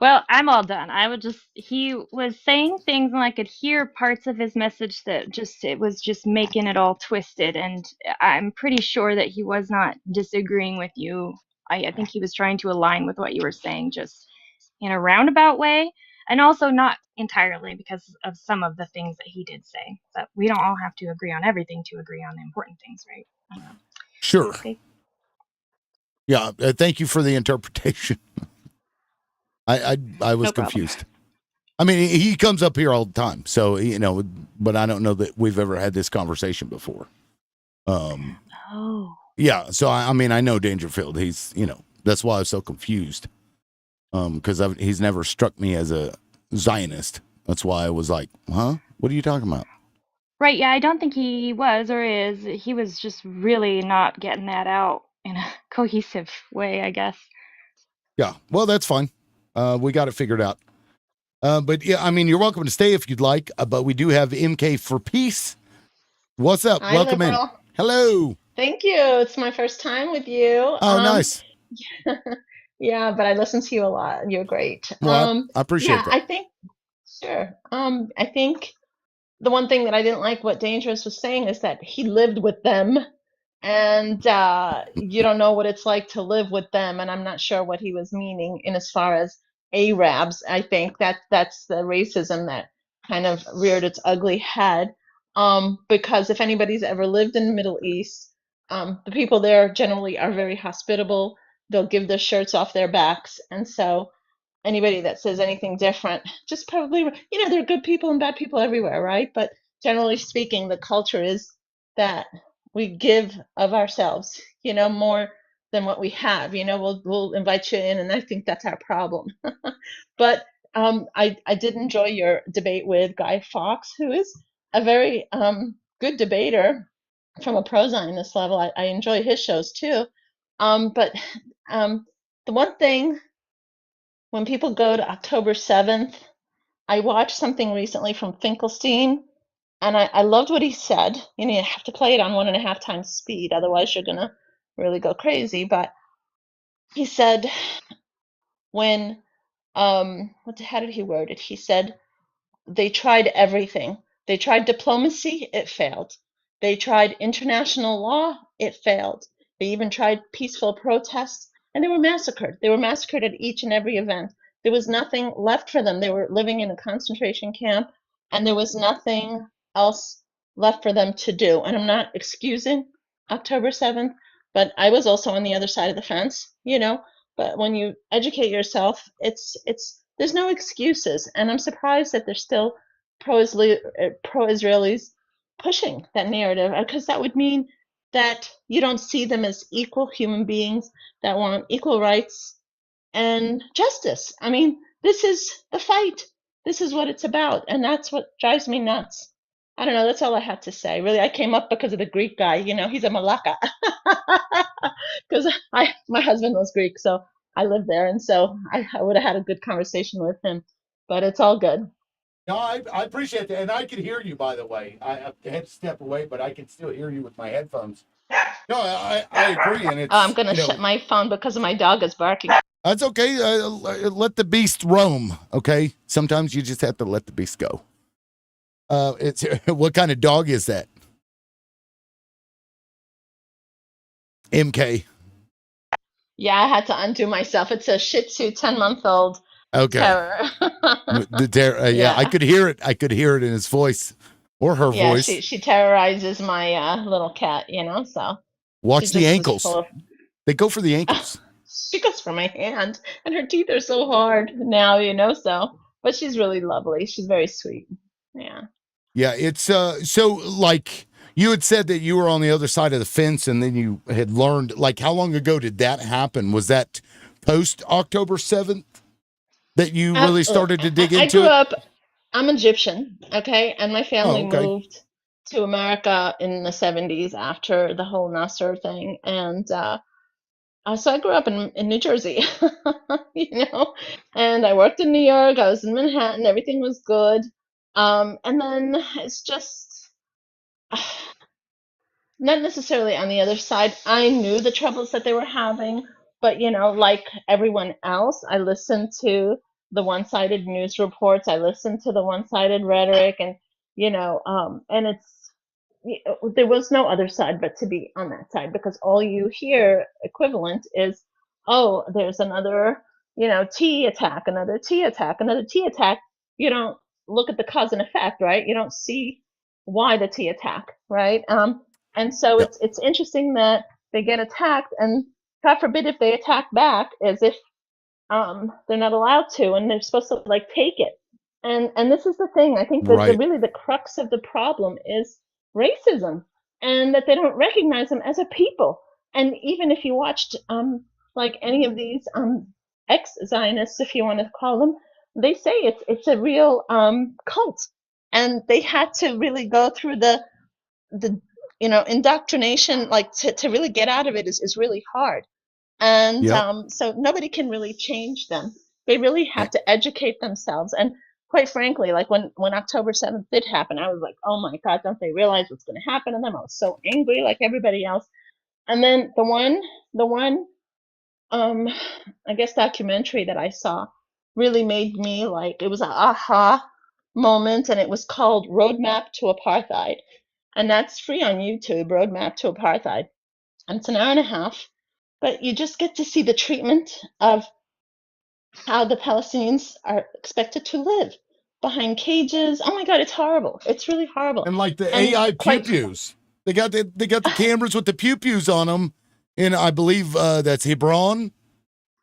Well, I'm all done. He was saying things and I could hear parts of his message that it was just making it all twisted. And I'm pretty sure that he was not disagreeing with you. I think he was trying to align with what you were saying, just in a roundabout way. And also not entirely because of some of the things that he did say. But we don't all have to agree on everything to agree on the important things, right? I don't know. Sure. Okay. Yeah. Thank you for the interpretation. I was No problem. confused. I mean, he comes up here all the time, so but I don't know that we've ever had this conversation before. Oh. Yeah. So I mean, I know Dangerfield. He's that's why I was so confused. Because he's never struck me as a Zionist. That's why I was like, huh? What are you talking about? Right, yeah, I don't think he was or is. He was just really not getting that out in a cohesive way, I guess. Yeah. Well, that's fine. We got it figured out. But yeah, I mean, you're welcome to stay if you'd like. But we do have MK for Peace. What's up? Hi, Welcome in. Liberal. Hello. Thank you. It's my first time with you. Oh, nice. Yeah, but I listen to you a lot. You're great. Well, I appreciate Yeah, that. I think sure. I think the one thing that I didn't like what Dangerous was saying is that he lived with them, and you don't know what it's like to live with them. And I'm not sure what he was meaning in as far as Arabs. I think that's the racism that kind of reared its ugly head. Because if anybody's ever lived in the Middle East, the people there generally are very hospitable. They'll give their shirts off their backs, and so anybody that says anything different, just probably, there are good people and bad people everywhere, right? But generally speaking, the culture is that we give of ourselves, more than what we have. We'll invite you in, and I think that's our problem. But I did enjoy your debate with Guy Fawkes, who is a very good debater from a pro-Zionist level. I enjoy his shows too. But the one thing, when people go to October 7th, I watched something recently from Finkelstein, and I loved what he said. You have to play it on 1.5 times speed, otherwise you're gonna really go crazy. But he said, when how did he word it? He said, they tried everything. They tried diplomacy, it failed. They tried international law, it failed. They even tried peaceful protests, and they were massacred. They were massacred at each and every event. There was nothing left for them. They were living in a concentration camp, and there was nothing else left for them to do. And I'm not excusing October 7th, but I was also on the other side of the fence. But when you educate yourself, there's no excuses, and I'm surprised that there's still pro-Israelis pushing that narrative, because that would mean that you don't see them as equal human beings that want equal rights and justice. I mean, this is the fight. This is what it's about, and that's what drives me nuts. I don't know. That's all I had to say. Really, I came up because of the Greek guy. He's a Malaka. Because my husband was Greek, so I lived there, and so I would have had a good conversation with him. But it's all good. No, I appreciate that, and I can hear you. By the way, I had to step away, but I can still hear you with my headphones. No, I agree, and it's. I'm gonna shut my phone because my dog is barking. That's okay. Let the beast roam. Okay, sometimes you just have to let the beast go. It's what kind of dog is that? MK. Yeah, I had to undo myself. It's a Shih Tzu 10-month-old Okay. terror. Yeah, I could hear it. I could hear it in his voice or her Yeah, voice. she terrorizes my little cat, so Watch she the just was ankles. full of. They go for the ankles. She goes for my hand, and her teeth are so hard now, so. But she's really lovely. She's very sweet. Yeah. Yeah, it's so like you had said that you were on the other side of the fence and then you had learned, like, how long ago did that happen? Was that post October 7th that you really started to dig I into grew it? up, I'm Egyptian, okay, and my Oh, family okay. moved to America in the 70s after the whole Nasser thing, and so I grew up in New Jersey, you know, and I worked in New York. I was in Manhattan. Everything was good, and then it's just not necessarily on the other side. I knew the troubles that they were having, but you know, like everyone else, I listened to the one-sided news reports. I listened to the one-sided rhetoric, and you know, and there was no other side but to be on that side, because all you hear equivalent is, oh, there's another, you know, T attack, another T attack, another T attack. You don't look at the cause and effect, right? You don't see why the T attack, right? And so Yeah. it's interesting that they get attacked, and God forbid if they attack back, as if they're not allowed to, and they're supposed to like take it. And this is the thing. I think that Right. really the crux of the problem is racism, and that they don't recognize them as a people. And even if you watched like any of these ex-Zionists, if you want to call them, they say it's a real cult, and they had to really go through the you know, indoctrination, like to really get out of it is really hard. And Yep. so nobody can really change them. They really Eh, have to educate themselves. And quite frankly, like when October 7th did happen, I was like, oh my God, don't they realize what's going to happen to them? I was so angry, like everybody else. And then the one, I guess documentary that I saw really made me like, it was an aha moment, and it was called Roadmap to Apartheid. And that's free on YouTube, Roadmap to Apartheid. And it's an hour and a half, but you just get to see the treatment of how the Palestinians are expected to live behind cages. Oh my God, it's horrible. It's really horrible. And like the And AI pew quite, pews, they got the cameras with the pew pews on them, and I believe that's Hebron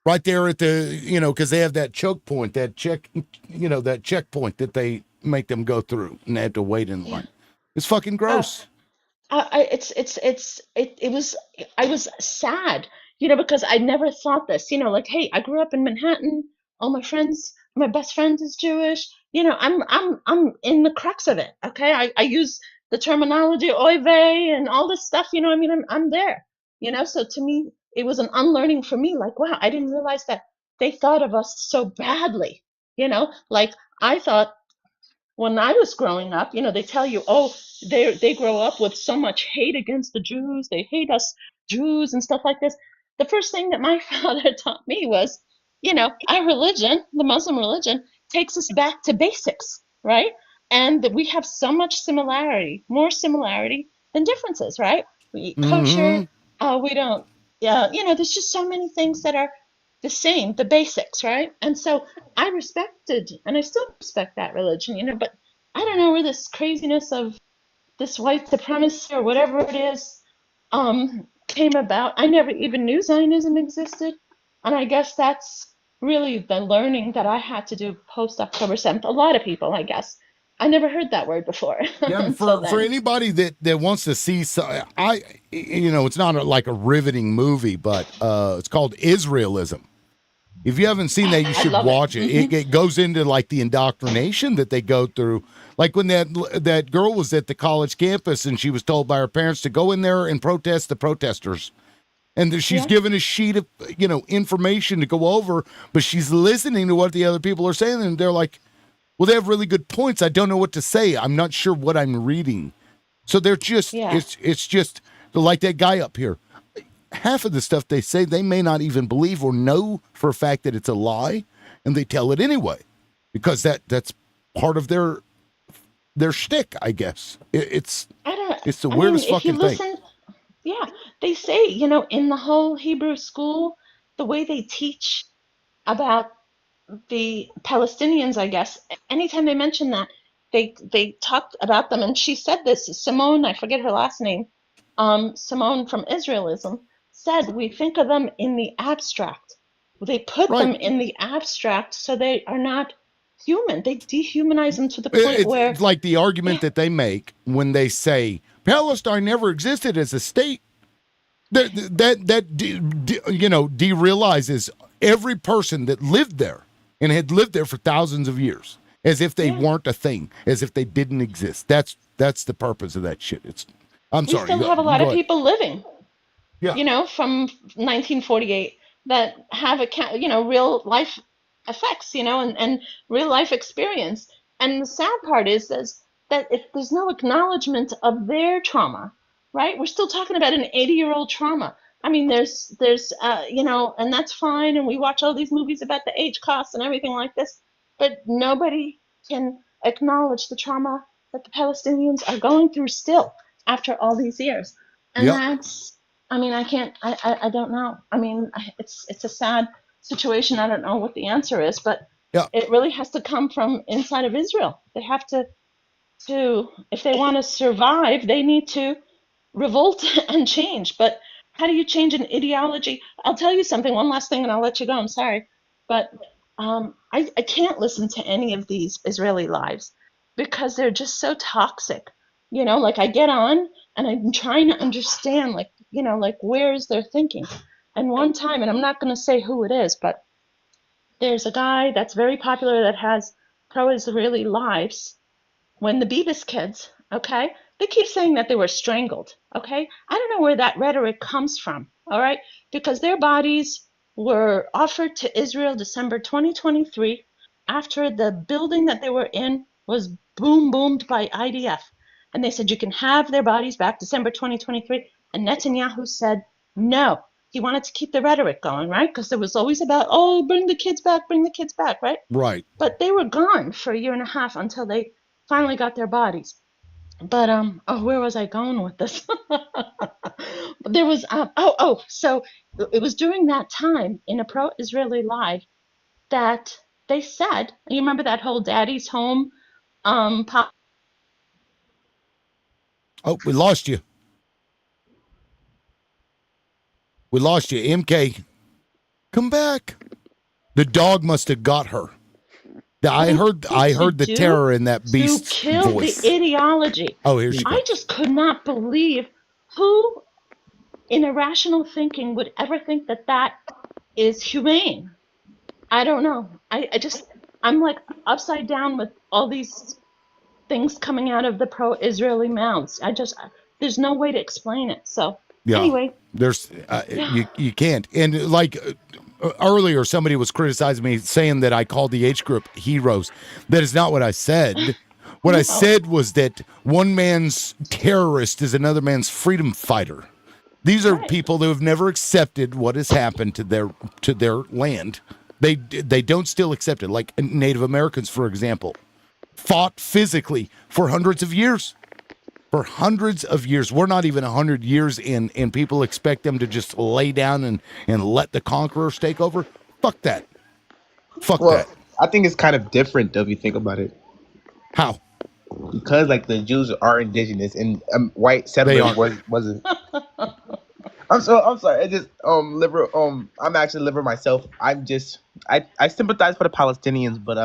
right there at the, you know, because they have that choke point, that that checkpoint that they make them go through, and they have to wait in yeah. line. It's fucking gross. It was, I was sad, you know, because I never thought this, you know, like, hey, I grew up in Manhattan. All my friends, my best friend is Jewish. You know, I'm in the crux of it. Okay, I use the terminology oy vey and all this stuff. You know, I mean, I'm there. You know, so to me, it was an unlearning for me. Like, wow, I didn't realize that they thought of us so badly. You know, like I thought when I was growing up, you know, they tell you, oh, they grow up with so much hate against the Jews. They hate us Jews and stuff like this. The first thing that my father taught me was, you know, our religion, the Muslim religion, takes us back to basics, right? And that we have so much similarity, more similarity than differences, right? We eat Mm-hmm. kosher. We don't, yeah, you know, there's just so many things that are the same, the basics, right? And so I respected, and I still respect that religion, you know, but I don't know where this craziness of this white supremacy or whatever it is came about. I never even knew Zionism existed. And I guess that's really the learning that I had to do post October 7th. A lot of people, I guess. I never heard that word before Yeah, and until for then. anybody that wants to see, it's not like a riveting movie, but it's called Israelism. If you haven't seen that, you I should love it. watch it. It goes into like the indoctrination that they go through. Like when that girl was at the college campus and she was told by her parents to go in there and protest the protesters. And she's Yeah. given a sheet of, information to go over, but she's listening to what the other people are saying. And they're like, well, they have really good points. I don't know what to say. I'm not sure what I'm reading. So they're just, Yeah. it's just like that guy up here. Half of the stuff they say they may not even believe or know for a fact that it's a lie, and they tell it anyway because that's part of their shtick, I guess. I don't, It's the I mean, weirdest if you fucking thing. listen, yeah, they say, you know, in the whole Hebrew school, the way they teach about the Palestinians, I guess, anytime they mention that, they talked about them. And she said this, Simone, I forget her last name, Simone from Israelism, said we think of them in the abstract. They put them Right. in the abstract so they are not human. They dehumanize them to the point where It's like the argument that they make when they say Palestine never existed as a state. Derealizes every person that lived there and had lived there for thousands of years, as if they weren't a thing, as if they didn't exist. That's the purpose of that shit. I'm we sorry. still have a lot of people living, Yeah. from 1948 that have real life effects, and real life experience. And the sad part is that if there's no acknowledgement of their trauma, right? We're still talking about an 80-year-old trauma. I mean, there's and that's fine. And we watch all these movies about the age costs and everything like this, but nobody can acknowledge the trauma that the Palestinians are going through still after all these years. And that's, I mean, I don't know. I mean, it's a sad situation. I don't know what the answer is, but it really has to come from inside of Israel. They have to if they want to survive, they need to revolt and change. But how do you change an ideology? I'll tell you something, one last thing, and I'll let you go. I'm sorry. But I can't listen to any of these Israeli lives because they're just so toxic. Like I get on and I'm trying to understand, like where is their thinking? And one time, and I'm not going to say who it is, but there's a guy that's very popular that has pro-Israeli lives. When the Beavis kids, okay, they keep saying that they were strangled, okay? I don't know where that rhetoric comes from, all right? Because their bodies were offered to Israel December 2023 after the building that they were in was boomed by IDF. And they said you can have their bodies back December 2023. And Netanyahu said no. He wanted to keep the rhetoric going, right? Because there was always about, oh, bring the kids back, right? Right. But they were gone for a year and a half until they finally got their bodies. But where was I going with this? There was so it was during that time in a pro-Israeli live that they said, you remember that whole Daddy's Home pop? Oh, we lost you. We lost you. MK, come back. The dog must have got her. I heard the terror in that beast's kill voice. The ideology. Oh, here she I goes. just could not believe who in irrational thinking would ever think that is humane. I don't know. I'm like upside down with all these things coming out of the pro-Israeli mouths. There's no way to explain it. So anyway, there's you can't. And like earlier, somebody was criticizing me saying that I called the H group heroes. That is not what I said. What I said was that one man's terrorist is another man's freedom fighter. These are people who have never accepted what has happened to their land. They don't still accept it. Like Native Americans, for example, fought physically for hundreds of years. For hundreds of years. We're not even 100 years in, and people expect them to just lay down and let the conquerors take over. Fuck that. Fuck that. I think it's kind of different though if you think about it. How? Because like the Jews are indigenous and white settlers wasn't. I'm sorry. I just liberal. I'm actually liberal myself. I sympathize for the Palestinians, but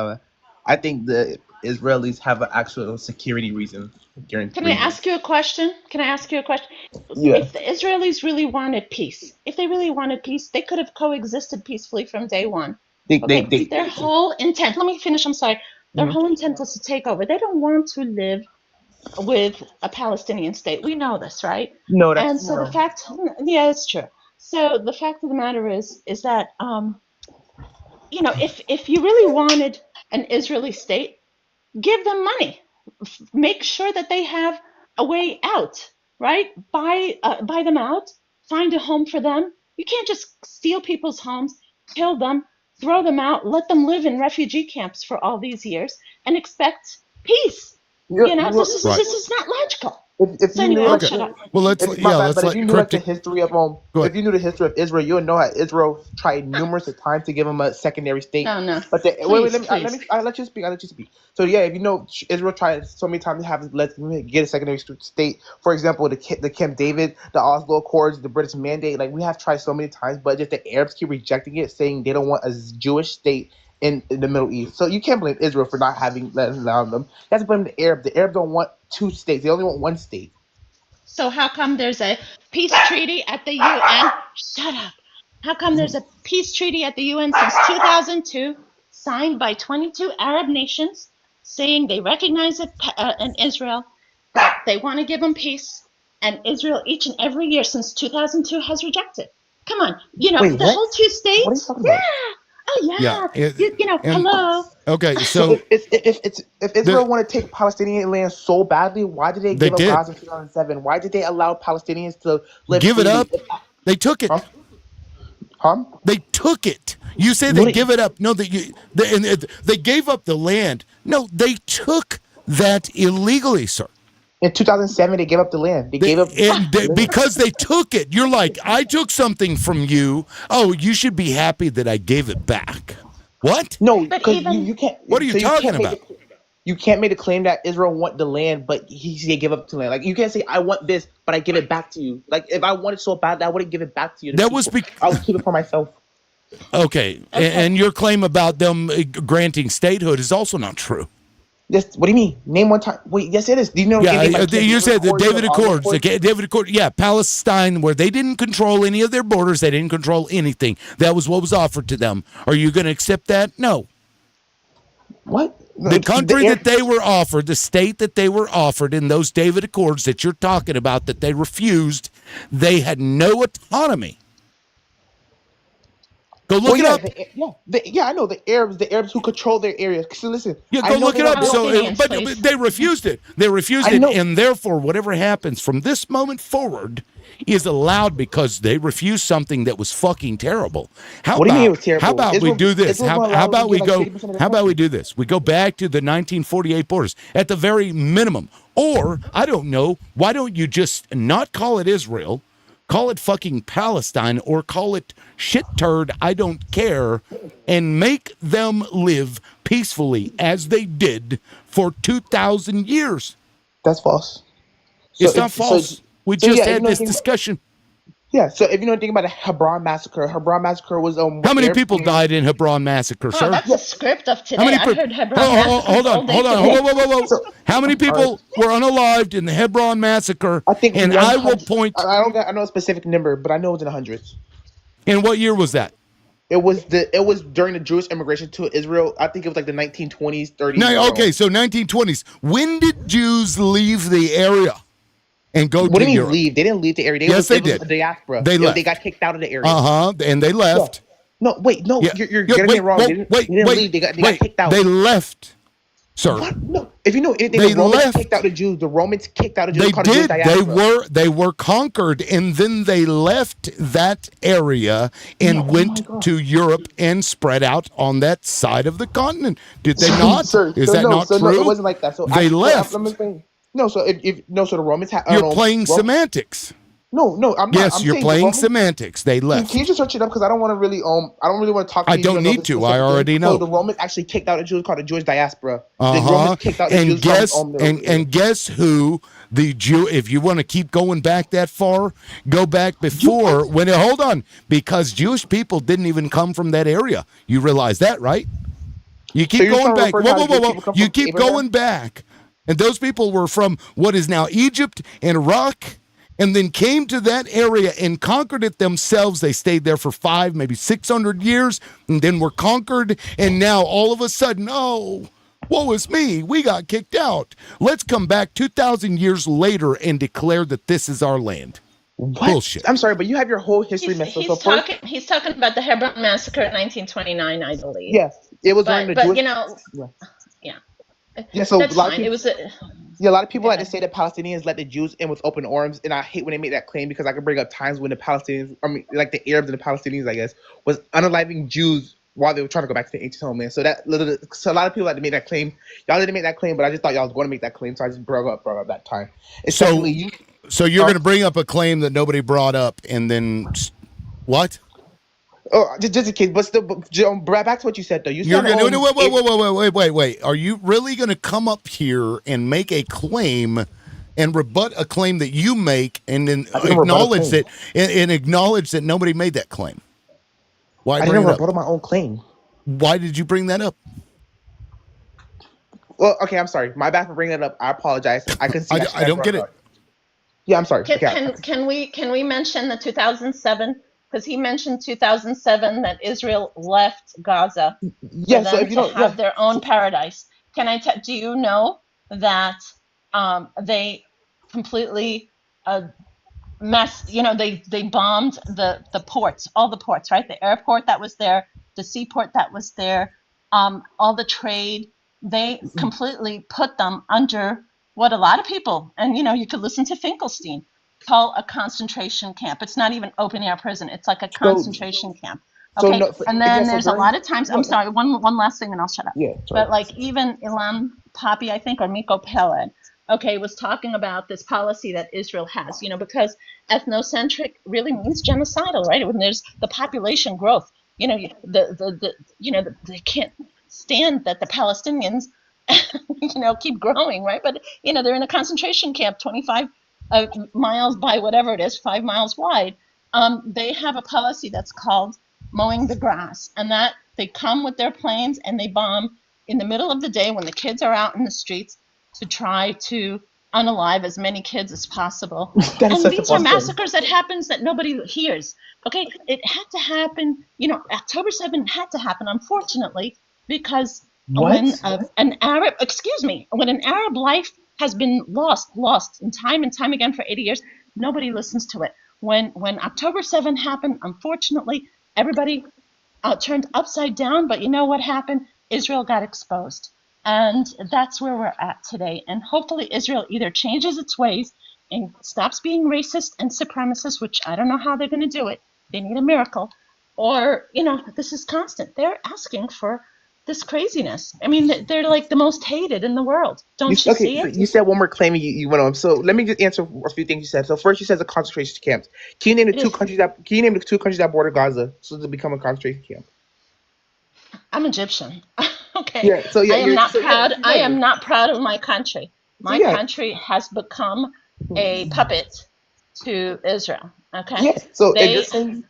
I think the Israelis have an actual security reason. Can I ask you a question? Yeah. If the Israelis really wanted peace, they could have coexisted peacefully from day one. Their whole intent. Let me finish. I'm sorry. Their whole intent was to take over. They don't want to live with a Palestinian state. We know this, right? No, that's and so the fact. Yeah, it's true. So the fact of the matter is that if you really wanted an Israeli state, give them money. Make sure that they have a way out, right? Buy them out, find a home for them. You can't just steal people's homes, kill them, throw them out, let them live in refugee camps for all these years and expect peace. This is not logical. If you knew the history of if you knew the history of Israel, you would know how Israel tried numerous times to give them a secondary state. No. But I'll let you speak. So yeah, if you know Israel tried so many times to get a secondary state. For example, the Camp David, the Oslo Accords, the British Mandate. Like we have tried so many times, but just the Arabs keep rejecting it, saying they don't want a Jewish state in the Middle East. So you can't blame Israel for not having allowed them. You have to blame the Arab. The Arabs don't want 2 states. They only want 1 state. So how come there's a peace treaty at the UN? Shut up. How come there's a peace treaty at the UN since 2002, signed by 22 Arab nations, saying they recognize in Israel, that they want to give them peace, and Israel each and every year since 2002 has rejected? Come on, Wait, the what? whole 2 states? What are you talking Yeah. about? Oh yeah. Yeah, and- Hello. Okay, So so if Israel want to take Palestinian land so badly, why did they They give did. up Gaza in 2007? Why did they allow Palestinians to live give it freely? up. They took it. Huh? They took it. You say No, they they- give it up. No, they gave up the land. No, they took that illegally, sir. In 2007, they gave up the land. They gave up Because they took it. You're like, I took something from you. Oh, you should be happy that I gave it back. What? No, But because even- you can't. What are you so talking can't make about? You can't make the claim that Israel want the land, but they give up the land. Like you can't say I want this, but I give it back to you. Like if I want it so bad, I wouldn't give it back to you. That was I would keep it for myself. Okay. And your claim about them granting statehood is also not true. Yes. What do you mean? Name one time. Wait. Yes, it is. Do you know? Yeah, they gave you said the David Accords. Accords. Okay, David Accords. Yeah, Palestine, where they didn't control any of their borders, they didn't control anything. That was what was offered to them. Are you going to accept that? No. What? The country that they were offered, the state that they were offered in those David Accords that you're talking about, that they refused, they had no autonomy. Go look it up. I know the Arabs who control their areas. So listen, Yeah, I go know look they it up. don't- So, but they refused it. They refused I it, know. and therefore, whatever happens from this moment forward is allowed because they refused something that was fucking terrible. How What do you about, mean it was terrible? How about Israel- we do this? Israel won't How allow about we them to go? get, like, 30% of the How about country. we do this? We go back to the 1948 borders at the very minimum, or I don't know. Why don't you just not call it Israel? Call it fucking Palestine or call it shit turd, I don't care, and make them live peacefully as they did for 2,000 years. That's false. It's not false. We just yeah, had you know, this think- discussion. Yeah. So if you know anything about the Hebron massacre, was How many people died in Hebron massacre, Oh, sir? that's the script of today. How many I people? heard Hebron Hold massacres all on, day hold on, today. whoa. How many people were unalived in the Hebron massacre? I think and I will point. I know a specific number, but I know it was in the hundreds. And what year was that? It was during the Jewish immigration to Israel. I think it was like the 1920s, 30s. No, okay, so 1920s. When did Jews leave the area and go What to do you mean Europe? leave? They didn't leave the area. Yes, they was did. The diaspora. They left. They got kicked out of the area. And they left. No, wait, no, Yeah. you're Yeah, getting it wrong. whoa, They didn't wait, leave. They got kicked out. They left, sir. What? No. If you know anything, They the Romans left. kicked out the Jews. The Romans kicked out the Jews. They called the Jewish did. diaspora. They were conquered, and then they left that area and went to Europe and spread out on that side of the continent. Did they not? Is that not true? No, it wasn't like that. So They left. So the Romans had. You're playing semantics. No, I'm not. Yes, I'm you're saying the playing Romans- semantics. They left. Can you just search it up? Because I don't want to really want to talk to I you. don't You know need the to. I specific already thing. know. So the Romans actually kicked out the Jews called the Jewish diaspora. The Uh-huh. Romans kicked out the And Jews guess from their- and guess who the Jew? If you want to keep going back that far, go back before when. Hold on, because Jewish people didn't even come from that area. You realize that, right? You keep So you're going trying to back. refer to how Whoa. Jewish people come You from keep Abraham? going back, and those people were from what is now Egypt and Iraq. And then came to that area and conquered it themselves. They stayed there for 500, maybe 600 years, and then were conquered. And now all of a sudden, oh, woe is me, we got kicked out. Let's come back 2,000 years later and declare that this is our land. What? Bullshit. I'm sorry, but you have your whole history messed up. So first, He's talking about the Hebron massacre in 1929, I believe. yes, it was during the But Jewish. you know, Yeah. yeah, Yeah, so that's a lot of fine. people- It was Yeah, a lot of people like to say that Palestinians let the Jews in with open arms, and I hate when they make that claim because I can bring up times when the Palestinians, like the Arabs and the Palestinians, I guess, was unaliving Jews while they were trying to go back to the ancient homeland. So so a lot of people like to make that claim. Y'all didn't make that claim, but I just thought y'all was going to make that claim, so I just brought up that time. Especially So you're going to bring up a claim that nobody brought up, and then what? Oh, just in case, but still, back to what you said though. You're going to wait. Are you really going to come up here and make a claim and rebut a claim that you make, and then acknowledge that nobody made that claim? Why I bring never it up? rebutted my own claim. Why did you bring that up? Well, okay, I'm sorry. My bad for bringing it up. I apologize. I can see. I don't get it. Yeah, I'm sorry. Can we mention the 2007? Because he mentioned 2007 that Israel left Gaza Yeah, for so them if you to don't, have their own paradise. Do you know that they completely they bombed the ports, all the ports, right? The airport that was there, the seaport that was there, all the trade. They completely put them under what a lot of people, and you could listen to Finkelstein, call a concentration camp. It's not even open air prison. It's like a concentration camp. So Okay, no, and yeah, then so there's a during, lot of times. no, I'm sorry. One last thing, and I'll shut up. yeah, sorry. But like even Ilan Pappy, I think, or Miko Peled, okay, was talking about this policy that Israel has. Because ethnocentric really means genocidal, right? When there's the population growth, they can't stand that the Palestinians, keep growing, right? But they're in a concentration camp, 25 miles by whatever it is, 5 miles wide. They have a policy that's called mowing the grass, and that they come with their planes and they bomb in the middle of the day when the kids are out in the streets to try to unalive as many kids as possible. And these are massacres that happens that nobody hears. Okay, it had to happen. October 7th had to happen, unfortunately, because when an Arab life has been lost in time and time again for 80 years, nobody listens to it. When October 7th happened, unfortunately, everybody turned upside down. But you know what happened? Israel got exposed. And that's where we're at today. And hopefully Israel either changes its ways and stops being racist and supremacist, which I don't know how they're going to do it. They need a miracle. Or, this is constant. They're asking for this craziness. I mean, they're like the most hated in the world. Don't you see it? You said one more claim and you went on. So let me just answer a few things you said. So first, you said the concentration camps. Can you name the two countries that border Gaza so to become a concentration camp? I'm Egyptian. Okay. Yeah. So yeah, I am not proud. I am not proud of my country. My country has become a puppet to Israel. Okay. Yeah. So they don't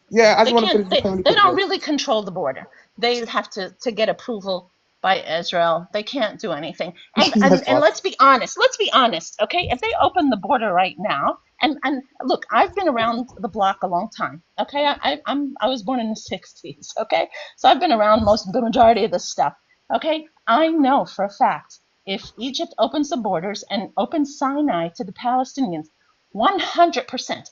really control the border. They have to get approval by Israel. They can't do anything. And let's be honest. Let's be honest. Okay. If they open the border right now, and look, I've been around the block a long time. Okay. I was born in the 60s. Okay. So I've been around the majority of this stuff. Okay. I know for a fact if Egypt opens the borders and opens Sinai to the Palestinians, 100%,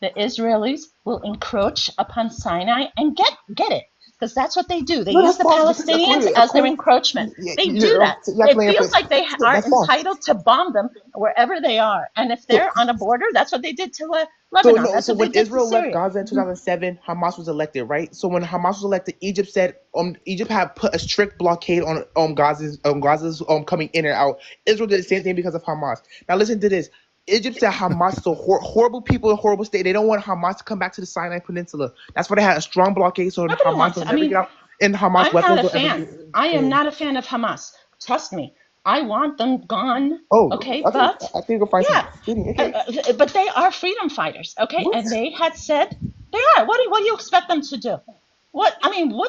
the Israelis will encroach upon Sinai and get it. Because that's what they do. They use the Palestinians as their encroachment. They do that. It feels like they are entitled to bomb them wherever they are. And if they're on a border, that's what they did to Lebanon. So when Israel left Gaza in 2007, Hamas was elected, right? So when Hamas was elected, Egypt said Egypt had put a strict blockade on Gaza's coming in and out. Israel did the same thing because of Hamas. Now listen to this. Egypt said Hamas is a horrible people in a horrible state. They don't want Hamas to come back to the Sinai Peninsula. That's why they had a strong blockade so Hamas will never get out. And Hamas weapons will ever be. I am not a fan of Hamas. Trust me. I want them gone. Oh, okay, but I think you'll find but they are freedom fighters, okay? What? And they had said they are. What do you expect them to do? What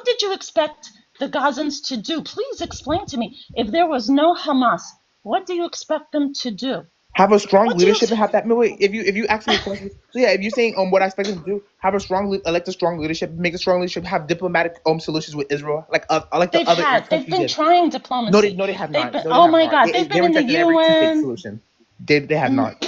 did you expect the Gazans to do? Please explain to me. If there was no Hamas, what do you expect them to do? Have a strong leadership and have that. Wait, if you ask me a question, so yeah, if you're saying what I expect them to do, have a strong leadership, make a strong leadership, have diplomatic solutions with Israel, they've been trying diplomacy. No, they have not. Oh my God, they've been in the UN. Solution. They have not.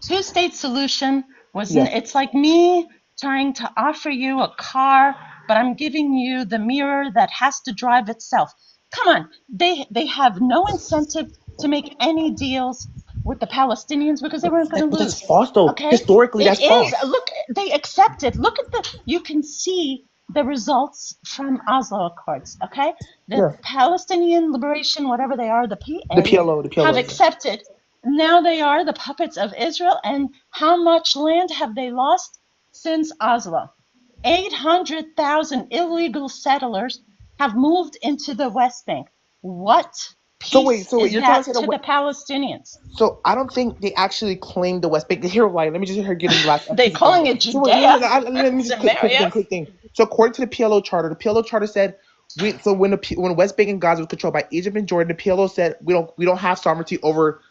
Two-state solution was it's like me trying to offer you a car, but I'm giving you the mirror that has to drive itself. Come on, they have no incentive to make any deals with the Palestinians because they weren't going to lose. That's false, though. Okay? Historically, that's false. Look, they accepted. Look at you can see the results from Oslo Accords. Okay, the Palestinian Liberation, whatever they are, the PLO have accepted. Now they are the puppets of Israel. And how much land have they lost since Oslo? 800,000 illegal settlers have moved into the West Bank. What So wait, peace so wait, is you're trying that to say to the the Palestinians? So I don't think they actually claimed the West Bank. Here, like, let me just hear get in the last They piece of thing. calling it So wait, no, Judea, let me just Samaria. quick thing. So according to the PLO charter, said so when when West Bank and Gaza was controlled by Egypt and Jordan, the PLO said we don't have sovereignty over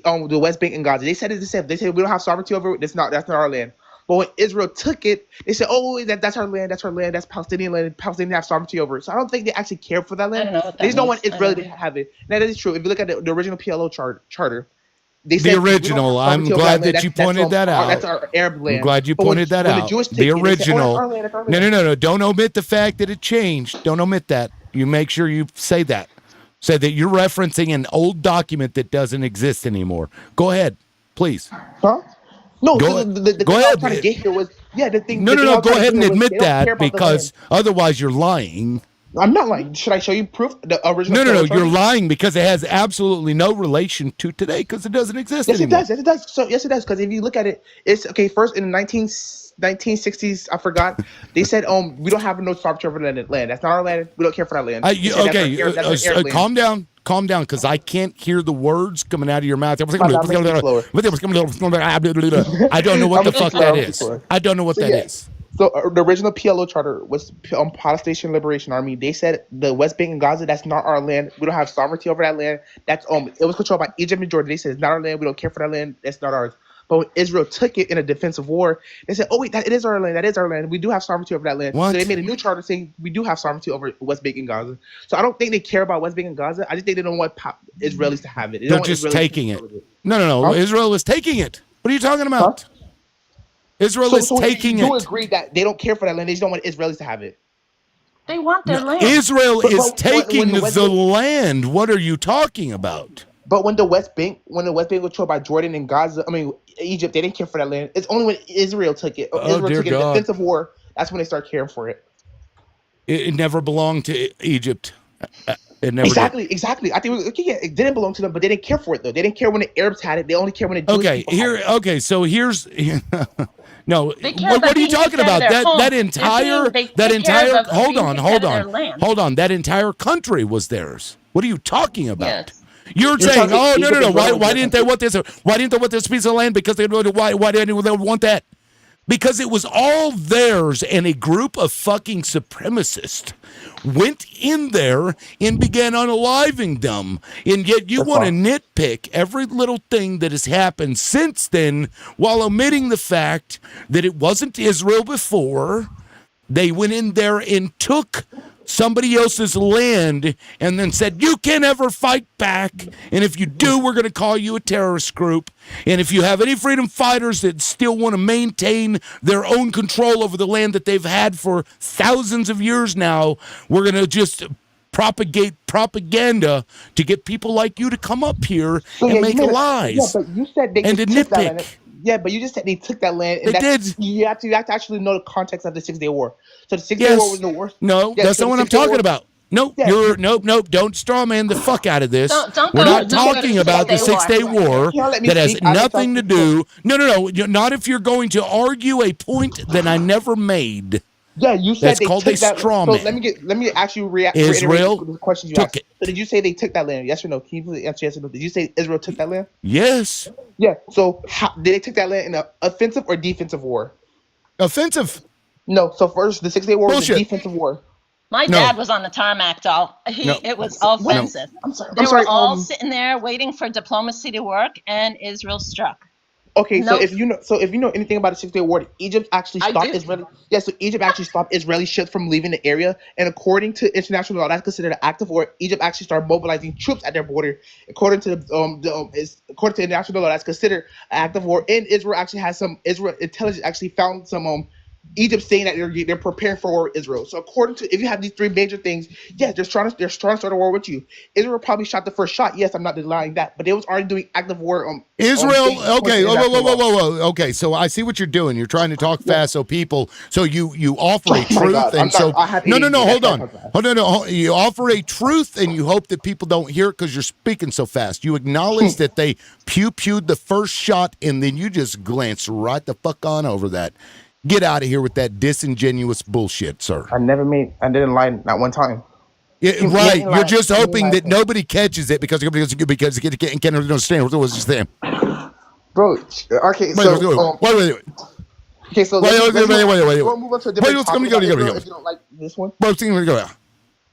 the West Bank and Gaza. They said they said we don't have sovereignty over it. That's not our land. But when Israel took it, they said, "Oh, that's our land. That's our land. That's Palestinian land. Palestinians have sovereignty over it." So I don't think they actually care for that I land. don't know what They that just don't means. want Israel to have it. Now, that is true. If you look at the original PLO charter, they The said we don't have original. I'm sovereignty over glad land. that you pointed that That's out. our Arab I'm land. glad you But when pointed that the out. Jewish The take it, they say, "Oh, that's original. our land. That's our No, land." no. Don't omit the fact that it changed. Don't omit that. You make sure you say that. Say that you're referencing an old document that doesn't exist anymore. Go ahead, please. Huh? No, Go, the go thing I was trying to ahead. get here was the thing. No, The no, thing I no. was Go trying to ahead get and here was they admit don't care that about the land. because otherwise you're lying. I'm not lying. Should I show you proof? The original. No, PLO you're charter? lying because it has absolutely no relation to today because it doesn't exist Yes, it anymore. does. Yes, it does. So yes, it does. Because if you look at it, it's okay. First, in the 1960s, I forgot. They said, we don't have no sovereignty over the land. That's not our land. We don't care for that land. They said, Okay, that's our Arab land. calm down, because I can't hear the words coming out of your mouth. I I'm gonna slower. don't know what the I'm fuck slower. that I'm is. slower. I don't know what So that yeah. is. So the original PLO charter was Palestinian Liberation Army. They said the West Bank and Gaza, that's not our land. We don't have sovereignty over that land. That's it was controlled by Egypt and Jordan. They said it's not our land. We don't care for that land. That's not ours. But when Israel took it in a defensive war, they said, "Oh wait, it is our land. That is our land. We do have sovereignty over that land." What? So they made a new charter saying we do have sovereignty over West Bank and Gaza. So I don't think they care about West Bank and Gaza. I just think they don't want Israelis to have it. They They're don't want just Israelis taking to it. control it. No. Huh? Israel is taking it. What are you talking about? Israel is taking you it. agree that they don't care for that land. They just don't want Israelis to have it. They want their land. Israel But- is but taking when the the West Bank- land. What are you talking about? But when the West Bank was controlled by Jordan and Gaza, Egypt, they didn't care for that land. It's only when Israel took it. Oh, Israel dear took it in God. defensive war. That's when they start caring for it. It never belonged to Egypt. It never Exactly. I think it didn't belong to them, but they didn't care for it though. They didn't care when the Arabs had it. They only care when the Jewish Okay, people had it. okay, so here's no. They care What about are you being talking kicked out about? of their home. That They take care of hold being on, kicked out of their land. hold on. That entire country was theirs. What are you talking about? Yes. You're saying, talking oh no. Egypt and Why Jordan. didn't they want this? Why didn't they want this piece of land? Because why didn't they want that? Because it was all theirs, and a group of fucking supremacists went in there and began unaliving them. And yet you want to nitpick every little thing that has happened since then while omitting the fact that it wasn't Israel before. They went in there and took somebody else's land and then said, you can't ever fight back. And if you do, we're going to call you a terrorist group. And if you have any freedom fighters that still want to maintain their own control over the land that they've had for thousands of years now, we're going to just propagate propaganda to get people like you to come up here and make lies. Yeah, but you said they and just to took that land. nitpick. Yeah, but you just said they took that land. And They that's, did. You have to actually know the context of the 6 Day War. So the 6 Day War was the worst. No, Yeah, that's so not the what I'm 6 Day talking War- about. Nope, Yeah. nope. Don't straw man the fuck out of this. Don't We're go- not don't go to talking the about the 6 Day 6 Day War. You can't let me That has speak. I didn't nothing to talk- do. No. Not if you're going to argue a point that I never made. Yeah, you said That's they called took a that. straw So man. let me actually Israel reiterate the questions you took asked. it. So did you say they took that land? Yes or no? Can you please answer yes or no? Did you say Israel took that land? Yes. Yeah. So how, did they take that land in an offensive or defensive war? Offensive. No. So first, the 6 Day War was Bullshit. a defensive war. My No. dad was on the tarmac, doll. No. It was offensive. I'm sorry. They I'm sorry. were all sitting there waiting for diplomacy to work, and Israel struck. Okay, Nope. so if you know anything about the 6 Day War, Egypt actually I stopped do. Israeli. Yeah, so Egypt actually stopped Israeli ships from leaving the area, and according to international law, that's considered an act of war. Egypt actually started mobilizing troops at their border. According to according to international law, that's considered an act of war. And Israel actually has some Israel intelligence actually found some Egypt saying that they're preparing for war with Israel. So according to if you have these three major things, yes, they're trying to start a war with you. Israel probably shot the first shot. Yes, I'm not denying that, but they was already doing active war. Israel, okay, whoa. Okay, so I see what you're doing. You're trying to talk fast, so you offer a Oh my truth, God, and I'm so not- I have no, ADD, hold that's on, why I talk fast. you offer a truth, and you hope that people don't hear it because you're speaking so fast. You acknowledge that they pewed the first shot, and then you just glance right the fuck on over that. Get out of here with that disingenuous bullshit, sir. I didn't lie not one time. Right. You're just hoping that nobody catches it because it can't understand what was just saying. Bro, okay, so Wait. Okay, so wait. We'll move on to a different topic about Israel if you don't like this one.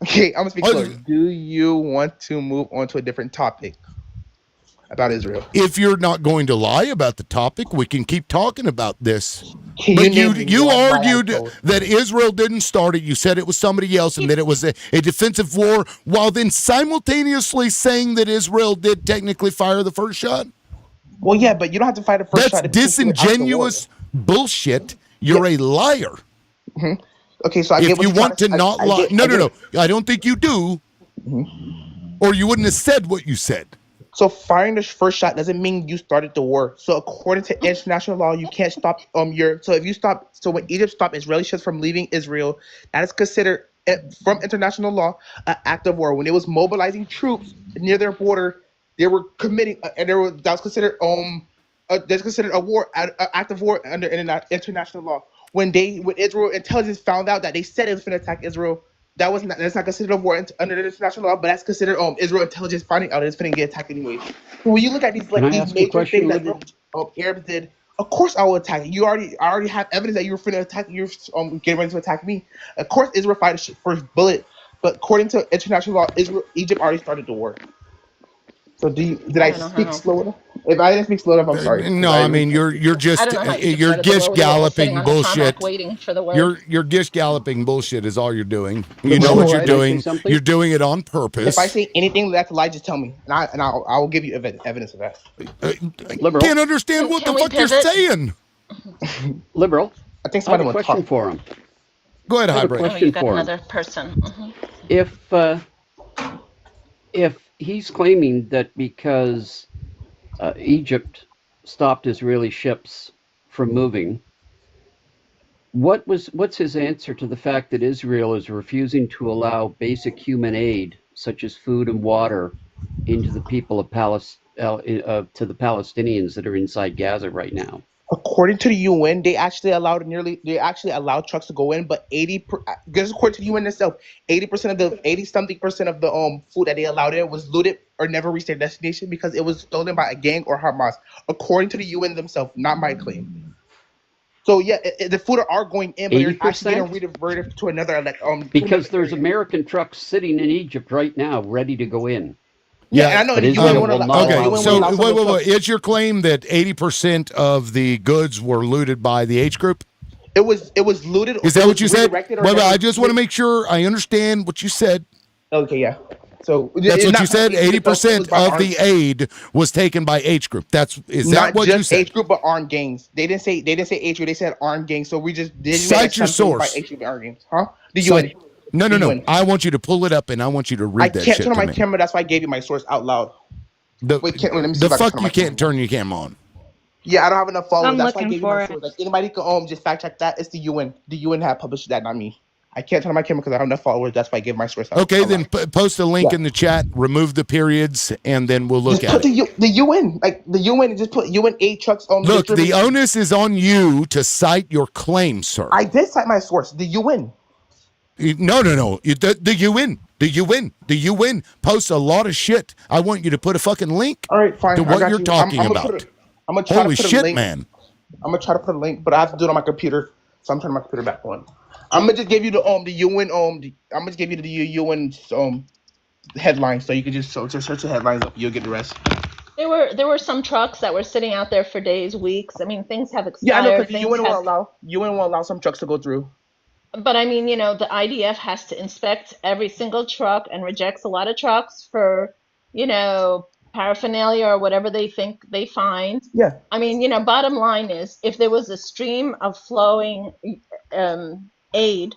Okay, I'm gonna speak slowly. Do you want to move on to a different topic about Israel? If you're not going to lie about the topic, we can keep talking about this. Can But you you argued that Israel didn't start it. You said it was somebody else and that it was a defensive war, while then simultaneously saying that Israel did technically fire the first shot. Well, yeah, but you don't have to fire the first shot. That's disingenuous bullshit. You're a liar. Mm-hmm. Okay, so if you want to not lie, no, I don't think you do, or you wouldn't have said what you said. So firing the first shot doesn't mean you started the war. So according to international law, you can't stop when Egypt stopped Israeli ships from leaving Israel, that is considered from international law an act of war. When it was mobilizing troops near their border, they were committing that was considered a war, an act of war under international law. When Israel intelligence found out that they said it was going to attack Israel, that's not considered a war under the international law, but that's considered Israel intelligence finding out it's going to get attacked anyway. So when you look at these major things that Arabs did, of course I will attack. I already have evidence that you were going to attack. You're getting ready to attack me. Of course Israel fired the first bullet, but according to international law, Egypt already started the war. So did I speak slow enough? If I didn't speak slow enough, I'm sorry. No, I mean you're just you're gish galloping bullshit. Waiting for the word. You're gish galloping bullshit is all you're doing. You know what you're doing. You're doing it on purpose. If I say anything that's a lie, just tell me, and I will give you evidence of that. Liberal. Can't understand what the fuck you're saying. Liberal. I think I have somebody a question for him. Go ahead, Hybrid. You got another person. If he's claiming that because Egypt stopped Israeli ships from moving, what's his answer to the fact that Israel is refusing to allow basic human aid, such as food and water, into the people of to the Palestinians that are inside Gaza right now? According to the UN, they actually allowed trucks to go in, but because according to the UN itself, 80% of the food that they allowed in was looted or never reached their destination because it was stolen by a gang or Hamas. According to the UN themselves, not my claim. So yeah, the food are going in, but they're actually getting rediverted to another because there's American trucks sitting in Egypt right now, ready to go in. Yeah, and I know the UN will not. Okay, so wait. Is your claim that 80% of the goods were looted by the H group? It was looted. Is that what you said? Wait, I just want to make sure I understand what you said. Okay, yeah. So that's what you said. 80% of the aid was taken by H group. Is that what you said? H group, but armed gangs. They didn't say H group. They said armed gangs. So we just cite your source. By H group armed gangs, huh? The UN. No. I want you to pull it up and I want you to read that shit. I can't turn on my camera. That's why I gave you my source out loud. Let me see you can't turn your camera on. Yeah, I don't have enough followers. That's why I looking gave you my source. Like, anybody can just fact check that. It's the UN. The UN have published that, not me. I can't turn on my camera because I have enough followers. That's why I gave my source out. Okay, then post a link in the chat. Remove the periods, and then we'll look at it. The UN, the UN, just put UN aid trucks on. Look, the onus is on you to cite your claim, sir. I did cite my source. The UN. No. The UN posts a lot of shit. I want you to put a fucking link. All right, fine. To what you're talking about. I'm gonna try Holy to put shit, a link. man! I'm gonna try to put a link, but I have to do it on my computer, so I'm turning my computer back on. I'm gonna just give you the UN I'm gonna give you the UN headlines, so you can just search the headlines up. You'll get the rest. There were some trucks that were sitting out there for days, weeks. I mean, things have expired. Yeah, I know, because the UN will allow some trucks to go through. But I mean, the IDF has to inspect every single truck and rejects a lot of trucks for, paraphernalia or whatever they think they find. Yeah. I mean, bottom line is, if there was a stream of flowing aid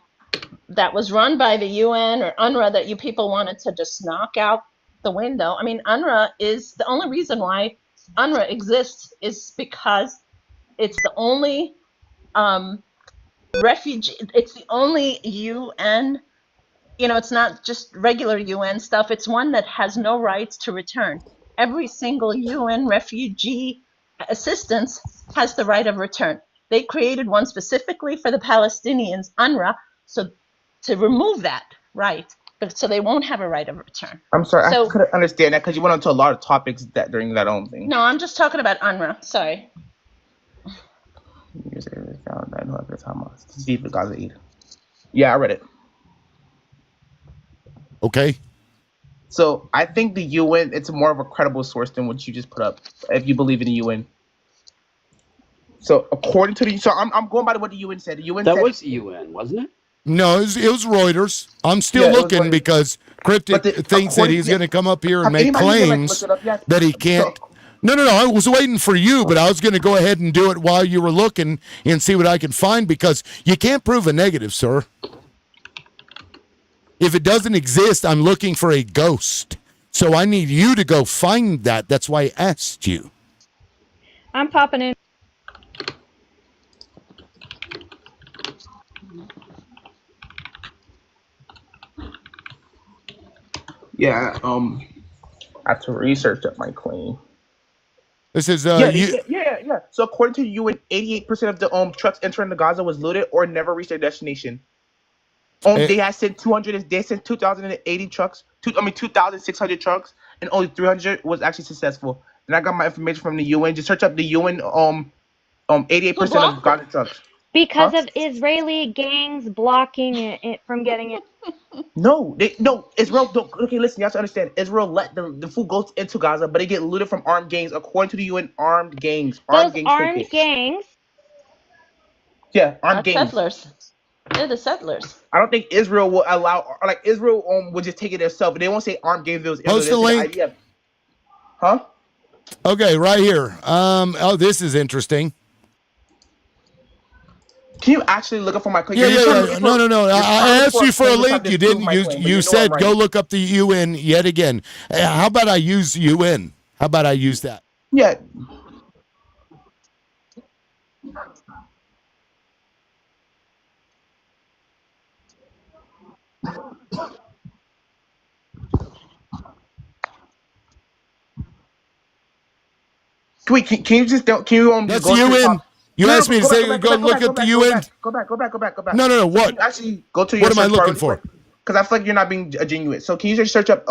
that was run by the UN or UNRWA that you people wanted to just knock out the window. I mean, UNRWA is the only reason why UNRWA exists is because it's the only refugee. It's the only UN. It's not just regular UN stuff. It's one that has no rights to return. Every single UN refugee assistance has the right of return. They created one specifically for the Palestinians, UNRWA, so to remove that right. so they won't have a right of return. I'm sorry, So- I couldn't understand that because you went into a lot of topics that during that own thing. No, I'm just talking about UNRWA. Sorry. Yeah, I read it. Okay. So I think the UN, it's more of a credible source than what you just put up, if you believe in the UN. So according to so I'm going by what the UN said. The UN That said was the UN, wasn't it? No, it was Reuters. I'm still Yeah, it was looking Reuters. because Cryptic But thinks that according- he's going to come up here and Have make anybody even, claims looked it up yet? that he can't. So- No. I was waiting for you, but I was going to go ahead and do it while you were looking and see what I can find because you can't prove a negative, sir. If it doesn't exist, I'm looking for a ghost. So I need you to go find that. That's why I asked you. I'm popping in. Yeah, I have to research up my claim. This is Yeah. So according to the UN, 88% of the trucks entering the Gaza was looted or never reached their destination. They had sent 200. They sent 2,080 trucks. 2,600 trucks, and only 300 was actually successful. And I got my information from the UN. Just search up the UN. 88% of Gaza trucks. Because Huh? of Israeli gangs blocking it from getting it. No. Israel don't. Okay, listen. You have to understand. Israel let the food go into Gaza, but they get looted from armed gangs. According to the UN, armed gangs. Those take armed it. gangs. Yeah, armed gangs. Settlers. They're the settlers. I don't think Israel will allow, like Israel will just take it themselves. They won't say armed gangs. It was Israel. Post the They say link. IDF. Huh? Okay, right here. This is interesting. Can you actually look up for my claim? Yeah. No. You're I asked you for a look up link. this You proof didn't. my You claim, but you know said I'm go right. look up the UN yet again. How about I use UN? How about I use that? Yeah. Wait, can you just can you That's just go to the UN. top? You No, asked me to go say back, go look back, at the back, UN. Go back. No. Can What? you actually go to your What am I search bar looking really for? Because I feel like you're not being genuine. So can you just search up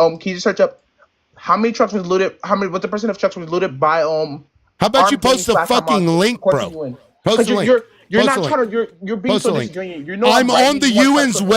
how many trucks was looted? What the percent of trucks was looted by How about you armed post gangs the / fucking Hamas, link, according to bro? UN? Post 'Cause the link. You're Post not the trying link. to you're being Post so the link. disingenuous. You know I'm right on the using one UN's side for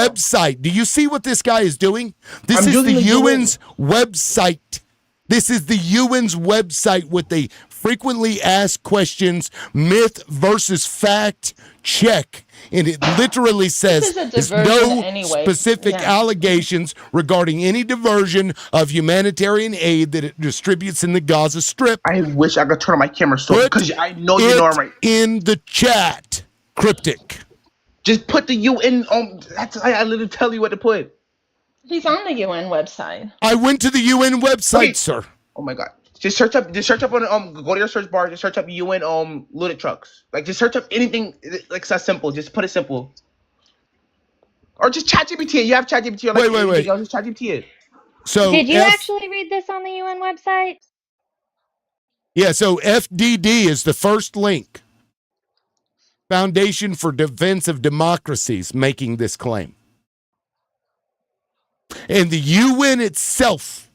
website. Do you see what this guy is doing? This I'm is using the the UN. UN's website. This is the UN's website with the frequently asked questions, myth versus fact check. And it literally says is a there's diversion no anyway. specific Yeah. allegations regarding any diversion of humanitarian aid that it distributes in the Gaza Strip. I wish I could turn on my camera so Put because I know you know I'm right. in the chat, Cryptic. Just put the UN on. I literally tell you what to put. He's on the UN website. I went to the UN website, Wait. sir. Oh my god. Just search up on go to your search bar, just search up UN looted trucks. Like just search up anything like so simple. Just put it simple. Or just ChatGPT it. You have ChatGPT or like Wait. Just ChatGPT it. So Did you actually read this on the UN website? Yeah, so FDD is the first link. Foundation for Defense of Democracies making this claim. And the UN itself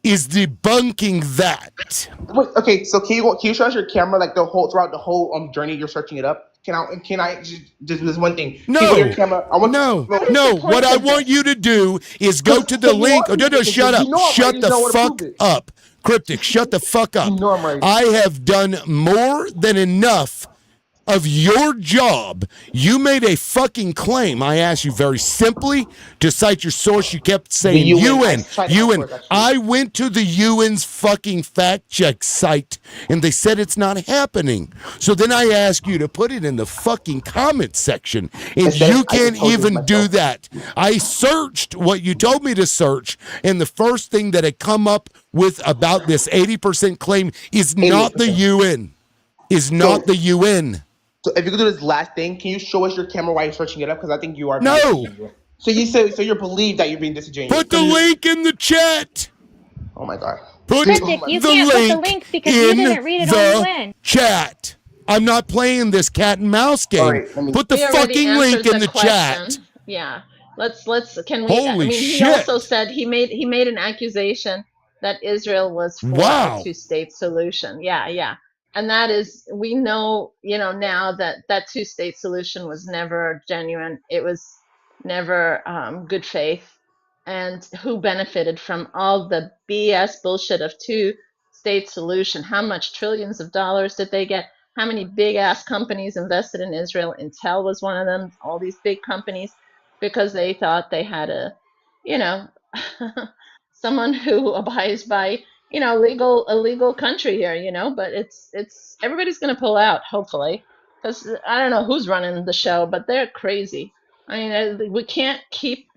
is debunking that. Wait, okay, so can you show us your camera like throughout the whole journey you're searching it up? Can I just this one thing? Can you go to your camera? I want No. no. What I want you to do is go to the link. Oh, no, shut up. Shut the fuck up. Cryptic, shut the fuck up. know I'm right. I have done more than enough of your job. You made a fucking claim. I asked you very simply to cite your source. You kept saying UN. I went to the UN's fucking fact check site and they said it's not happening. So then I asked you to put it in the fucking comment section and you can't even do that. I searched what you told me to search and the first thing that had come up with about this 80% claim is not the UN. Is not the UN. So if you could do this last thing, can you show us your camera while you're searching it up? Because I think you are. No. So you believe that you're being disingenuous. Put the link in the chat. Oh my god. Put Cryptic, you can't put the link because you didn't read it on UN. Chat. I'm not playing this cat and mouse game. All right, Put the We already fucking link answered in the chat. question. Yeah. Can we? I Holy mean, he also shit. said he made an accusation that Israel was for a Wow. two-state solution. Yeah, yeah. And that is, we know, now that two-state solution was never genuine. It was never good faith. And who benefited from all the BS bullshit of two-state solution? How much trillions of dollars did they get? How many big ass companies invested in Israel? Intel was one of them. All these big companies, because they thought they had you know, someone who abides by, a legal country here, but it's everybody's going to pull out, hopefully, because I don't know who's running the show, but they're crazy. I mean, we can't keep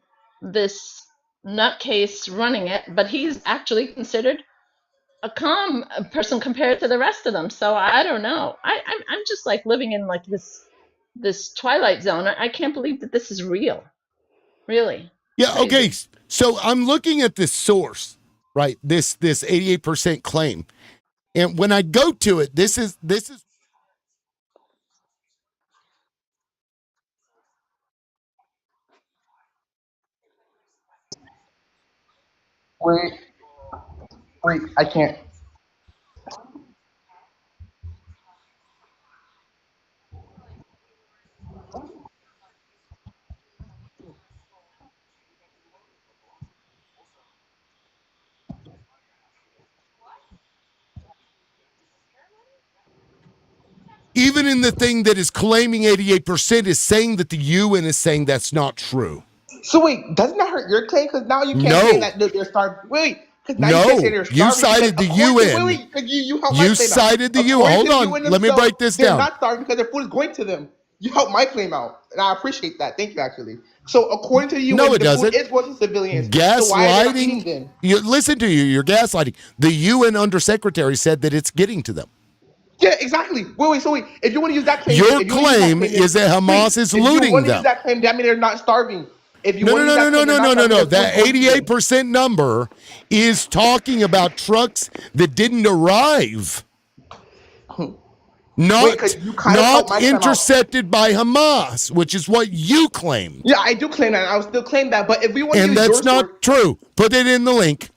this nutcase running it, but he's actually considered a calm person compared to the rest of them. So I don't know. I'm just like living in like this twilight zone. I can't believe that this is real. Really. Yeah, Crazy. okay. So I'm looking at this source, right? This 88% claim. And when I go to it, this is Wait, I can't. even in the thing that is claiming 88% is saying that the UN is saying that's not true. So wait, doesn't that hurt your claim? Because now you can't say No. that they're starving. Wait, because now you can't say No, they're you starving. cited the because according to- UN. Wait, 'cause you helped my You claim out. cited the UN. According Hold to the on. UN Let me themselves, break this they're down. not starving because their food is going to them. You helped my claim out, and I appreciate that. Thank you, actually. So according to the UN, No, it the doesn't. food is going to civilians. So why are they not eating Gaslighting. then? Listen to you. You're gaslighting. The UN undersecretary said that it's getting to them. Yeah, exactly. So wait. If you want to use that claim, Your if you want to use that claim claim, is that Hamas is if you looting want to them. use that claim, that means they're not starving. If you No, want no, to use no, that no, claim, no, they're no, not no, no. starving. Their That food's going to them. 88% number is talking about trucks that didn't arrive. Not, 'cause you kind of helped my claim out. intercepted by Hamas, which is what you claimed. Yeah, I do claim that. I would still claim that. But if we want to And use that's your not true. Put it in the link.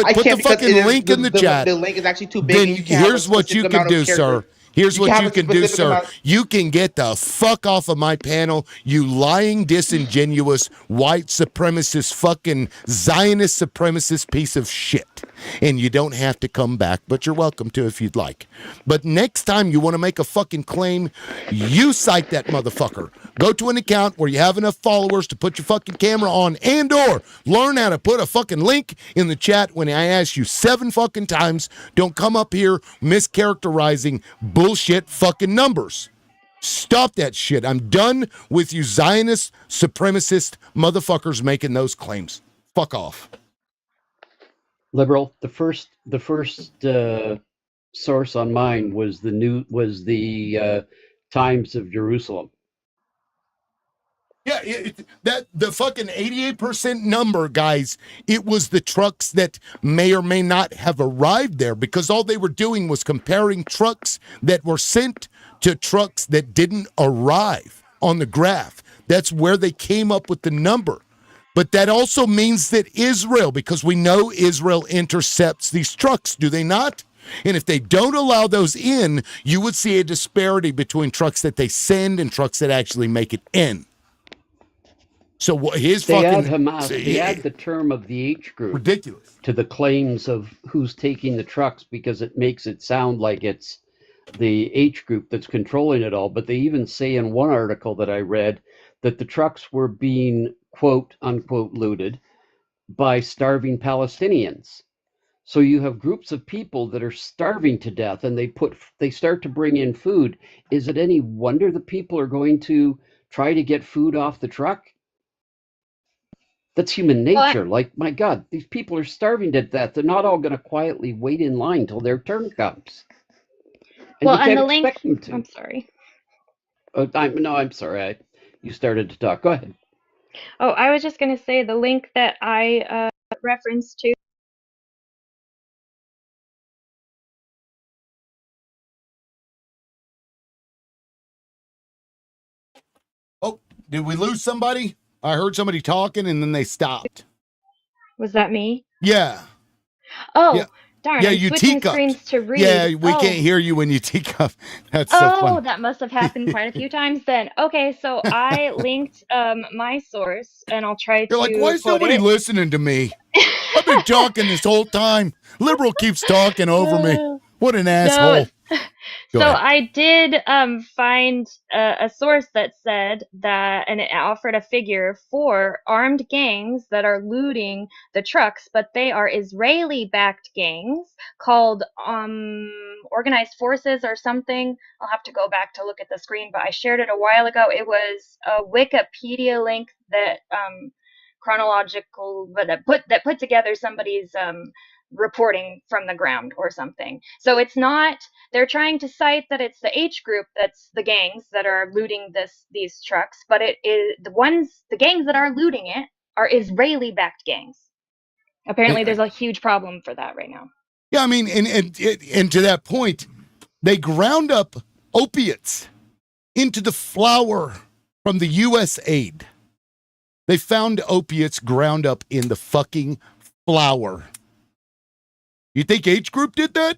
I Put can't the because fucking link in the chat. The link is actually too big. Then And you can't have a here's what you specific can amount of do, sir. characters. Here's You what can't you have a can do, specific sir. amount. You can get the fuck off of my panel, you lying, disingenuous, white supremacist, fucking Zionist supremacist piece of shit. And you don't have to come back, but you're welcome to if you'd like. But next time you want to make a fucking claim, you cite that motherfucker. Go to an account where you have enough followers to put your fucking camera on and or learn how to put a fucking link in the chat when I ask you 7 fucking times. Don't come up here mischaracterizing bullshit fucking numbers. Stop that shit. I'm done with you Zionist supremacist motherfuckers making those claims. Fuck off. Liberal. The first source on mine was the Times of Jerusalem. Yeah, that the fucking 88% number, guys, it was the trucks that may or may not have arrived there because all they were doing was comparing trucks that were sent to trucks that didn't arrive on the graph. That's where they came up with the number. But that also means that Israel, because we know Israel intercepts these trucks, do they not? And if they don't allow those in, you would see a disparity between trucks that they send and trucks that actually make it in. So what his They fucking add Hamas. They add the term of the H group ridiculous to the claims of who's taking the trucks because it makes it sound like it's the H group that's controlling it all. But they even say in one article that I read that the trucks were being quote unquote looted by starving Palestinians. So you have groups of people that are starving to death and they start to bring in food. Is it any wonder the people are going to try to get food off the truck? That's human nature. Like, my God, these people are starving to death. They're not all going to quietly wait in line till their turn comes. And Well, you can't and the link. expect them to. I'm sorry. I'm sorry. You started to talk. Go ahead. Oh, I was just going to say the link that I referenced to. Oh, did we lose somebody? I heard somebody talking and then they stopped. Was that me? Yeah. Oh, Yeah. darn. Yeah, I'm you switching teacupped. screens to read. Yeah, we Oh. can't hear you when you teacup. That's so Oh, funny. that must have happened quite a few times then. Okay, so I linked my source, and I'll try You're like, to why is quote nobody it. listening to me? I've been talking this whole time. Liberal keeps talking over me. What an asshole. Go So ahead. I did find a source that said that, and it offered a figure for armed gangs that are looting the trucks, but they are Israeli-backed gangs called Organized Forces or something. I'll have to go back to look at the screen, but I shared it a while ago. It was a Wikipedia link that chronological, but that put together somebody's reporting from the ground or something. So it's not, they're trying to cite that it's the H group that's the gangs that are looting these trucks, but it is the gangs that are looting it are Israeli backed gangs. Apparently there's a huge problem for that right now. Yeah, I mean, and to that point, they ground up opiates into the flour from the U.S. aid. They found opiates ground up in the fucking flour. You think H Group did that?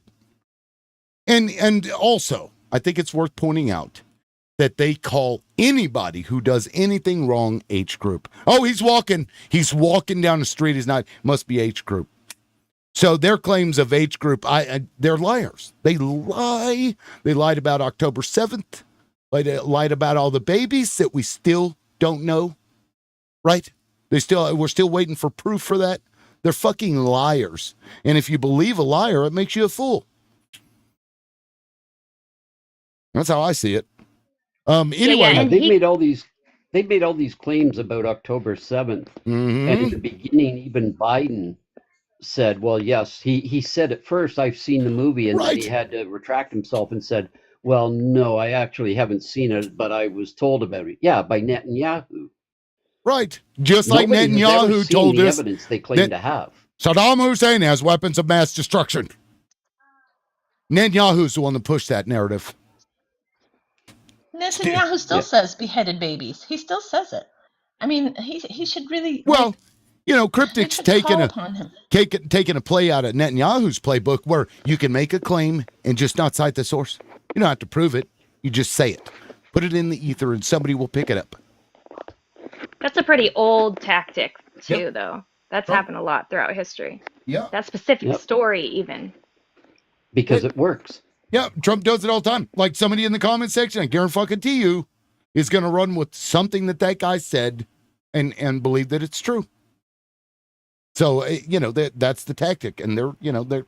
And also, I think it's worth pointing out that they call anybody who does anything wrong H Group. Oh, he's walking down the street. He's not, must be H Group. So their claims of H Group, they're liars. They lie. They lied about October 7th. Lied about all the babies that we still don't know. Right? We're still waiting for proof for that. They're fucking liars. And if you believe a liar, it makes you a fool. That's how I see it. Anyway, they've made all these claims about October 7th. Mm-hmm. And in the beginning, even Biden said, well, yes, he said at first, I've seen the movie, and then he had to retract himself and said, well, no, I actually haven't seen it, but I was told about it. Yeah, by Netanyahu. Right. Just like Netanyahu told the us evidence they claim to have. Saddam Hussein has weapons of mass destruction. Netanyahu's the one that pushed that narrative. Netanyahu still says beheaded babies. He still says it. I mean, he should really. Well, you know, Cryptic's taking a play out of Netanyahu's playbook where you can make a claim and just not cite the source. You don't have to prove it. You just say it. Put it in the ether and somebody will pick it up. That's a pretty old tactic too, though. That's happened a lot throughout history. Yeah. That specific story even. Because it works. Yeah, Trump does it all the time. Like somebody in the comment section, I guarantee you, is going to run with something that guy said and believe that it's true. So, you know, that's the tactic. And they're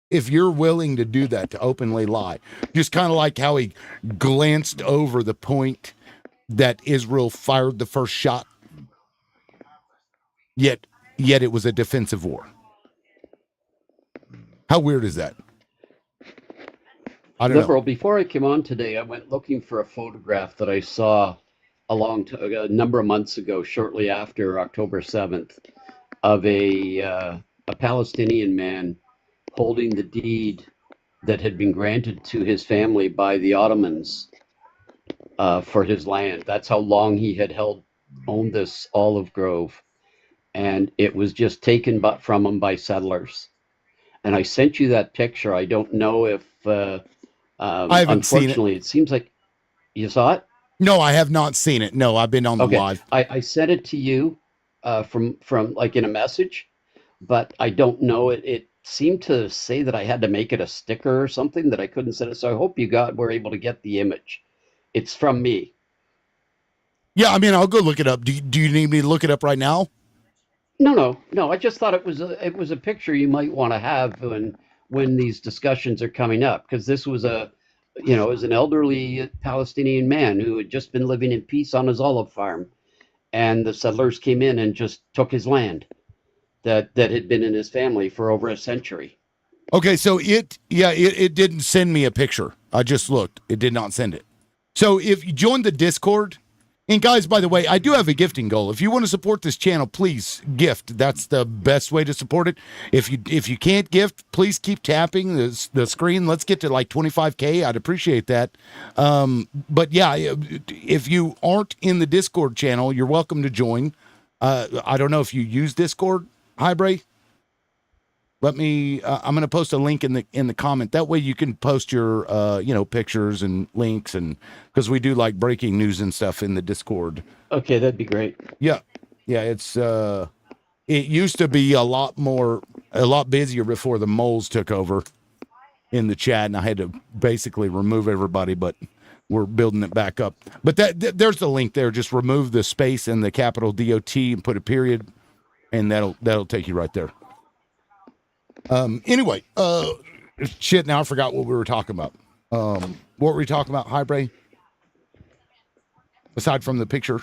if you're willing to do that, to openly lie, just kind of like how he glanced over the point that Israel fired the first shot, yet it was a defensive war. How weird is that? I don't Liberal, know. before I came on today, I went looking for a photograph that I saw a number of months ago, shortly after October 7th, of a Palestinian man holding the deed that had been granted to his family by the Ottomans for his land. That's how long he had owned this olive grove. And it was just taken from him by settlers. And I sent you that picture. I don't know if, I haven't seen it. Unfortunately, it seems like you saw it. No, I have not seen it. No, I've been on the live. I sent it to you from like in a message, but I don't know. It seemed to say that I had to make it a sticker or something that I couldn't send it. So I hope you were able to get the image. It's from me. Yeah, I mean, I'll go look it up. Do you need me to look it up right now? No. I just thought it was a picture you might want to have when these discussions are coming up, because this was it was an elderly Palestinian man who had just been living in peace on his olive farm, and the settlers came in and just took his land that had been in his family for over a century. Okay, so it didn't send me a picture. I just looked. It did not send it. So if you join the Discord, And guys, by the way, I do have a gifting goal. If you want to support this channel, please gift. That's the best way to support it. If you can't gift, please keep tapping the screen. Let's get to like 25K. I'd appreciate that. But yeah, if you aren't in the Discord channel, you're welcome to join. I don't know if you use Discord, Hybray. Let me. I'm going to post a link in the comment. That way you can post your pictures and links, and because we do like breaking news and stuff in the Discord. Okay, that'd be great. Yeah. It's it used to be a lot busier before the moles took over in the chat, and I had to basically remove everybody, but we're building it back up. But there's the link there. Just remove the space and the capital DOT and put a period, and that'll take you right there. Anyway, shit, now I forgot what we were talking about. What were we talking about, Hybray? Aside from the picture.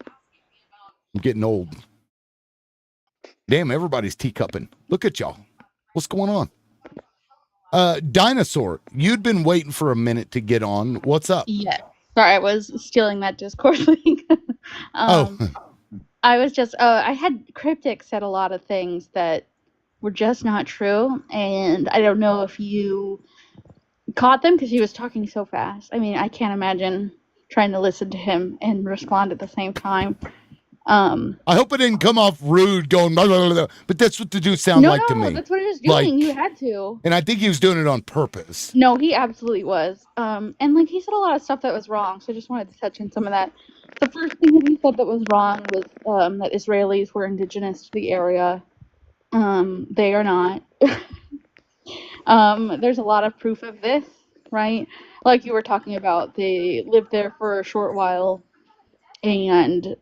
I'm getting old. Damn, everybody's teacupping. Look at y'all. What's going on? Dinosaur, you'd been waiting for a minute to get on. What's up? Yeah. Sorry, I was stealing that Discord link. I was just, I had Cryptic said a lot of things that were just not true, and I don't know if you caught them because he was talking so fast. I mean, I can't imagine trying to listen to him and respond at the same time. I hope it didn't come off rude, going blah, blah, blah, blah, but that's what the dude sounded like to me. That's what he was doing. You had to. And I think he was doing it on purpose. No, he absolutely was. And like he said a lot of stuff that was wrong, so I just wanted to touch on some of that. The first thing that he said that was wrong was that Israelis were indigenous to the area. They are not. There's a lot of proof of this, right? Like you were talking about, they lived there for a short while, and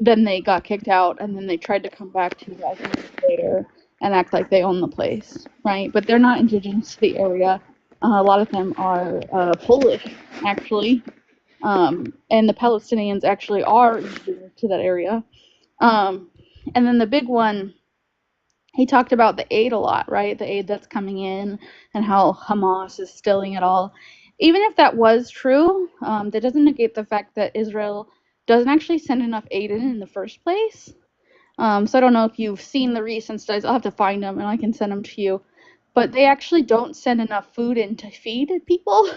then they got kicked out, and then they tried to come back 2,000 years later and act like they own the place, right? But they're not indigenous to the area. A lot of them are Polish, actually, and the Palestinians actually are indigenous to that area. And then the big one, he talked about the aid a lot, right? The aid that's coming in and how Hamas is stealing it all. Even if that was true, that doesn't negate the fact that Israel doesn't actually send enough aid in the first place. So I don't know if you've seen the recent studies. I'll have to find them and I can send them to you. But they actually don't send enough food in to feed people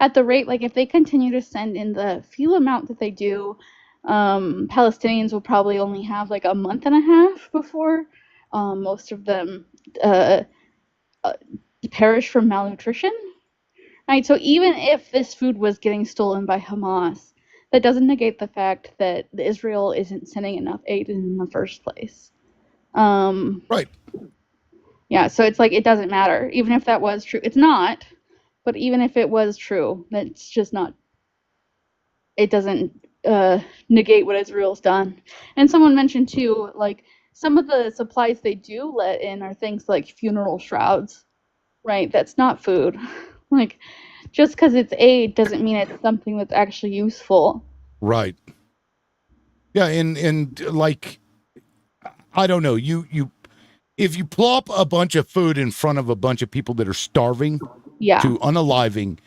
at the rate. Like if they continue to send in the few amount that they do, Palestinians will probably only have like a month and a half before most of them perish from malnutrition. Right. So even if this food was getting stolen by Hamas, that doesn't negate the fact that Israel isn't sending enough aid in the first place. Right. Yeah, so it's like it doesn't matter. Even if that was true. It's not, but even if it was true, that's just not, it doesn't negate what Israel's done. And someone mentioned too, like, some of the supplies they do let in are things like funeral shrouds, right? That's not food. Like, just because it's aid doesn't mean it's something that's actually useful. Right. Yeah, and like, I don't know, you if you plop a bunch of food in front of a bunch of people that are starving to unaliving,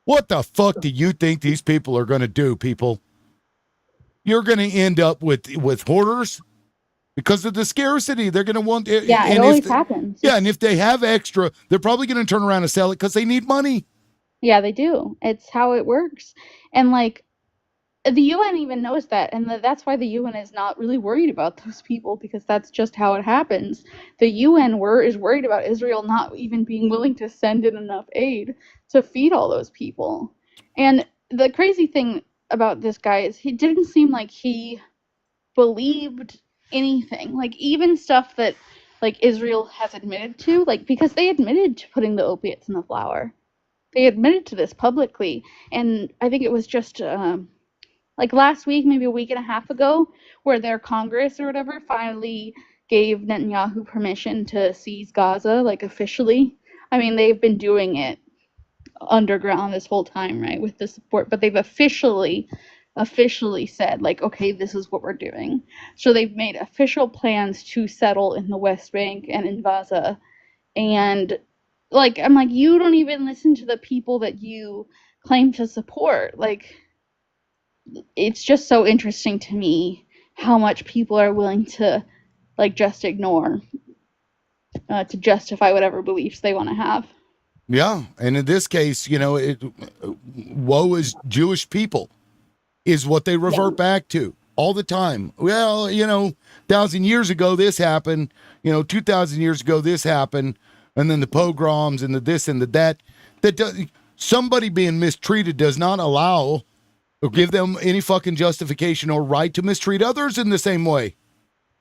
what the fuck do you think these people are going to do, people? You're going to end up with hoarders because of the scarcity. They're going to want it. Yeah, it always happens. Yeah, and if they have extra, they're probably going to turn around and sell it because they need money. Yeah, they do. It's how it works. And like the UN even knows that, and that's why the UN is not really worried about those people, because that's just how it happens. The UN is worried about Israel not even being willing to send in enough aid to feed all those people. And the crazy thing about this guy is he didn't seem like he believed anything. Like even stuff that like Israel has admitted to, like because they admitted to putting the opiates in the flour. They admitted to this publicly, and I think it was just like last week, maybe a week and a half ago, where their Congress or whatever finally gave Netanyahu permission to seize Gaza, like officially. I mean, they've been doing it underground this whole time, right, with the support, but they've officially said, like, okay, this is what we're doing. So they've made official plans to settle in the West Bank and in Gaza, and like, I'm like, you don't even listen to the people that you claim to support. Like, it's just so interesting to me how much people are willing to like just ignore to justify whatever beliefs they want to have. Yeah, and in this case, woe is Jewish people is what they revert back to all the time. Well, 1,000 years ago this happened, 2,000 years ago this happened, and then the pogroms and the this and the that. Somebody being mistreated does not allow or give them any fucking justification or right to mistreat others in the same way.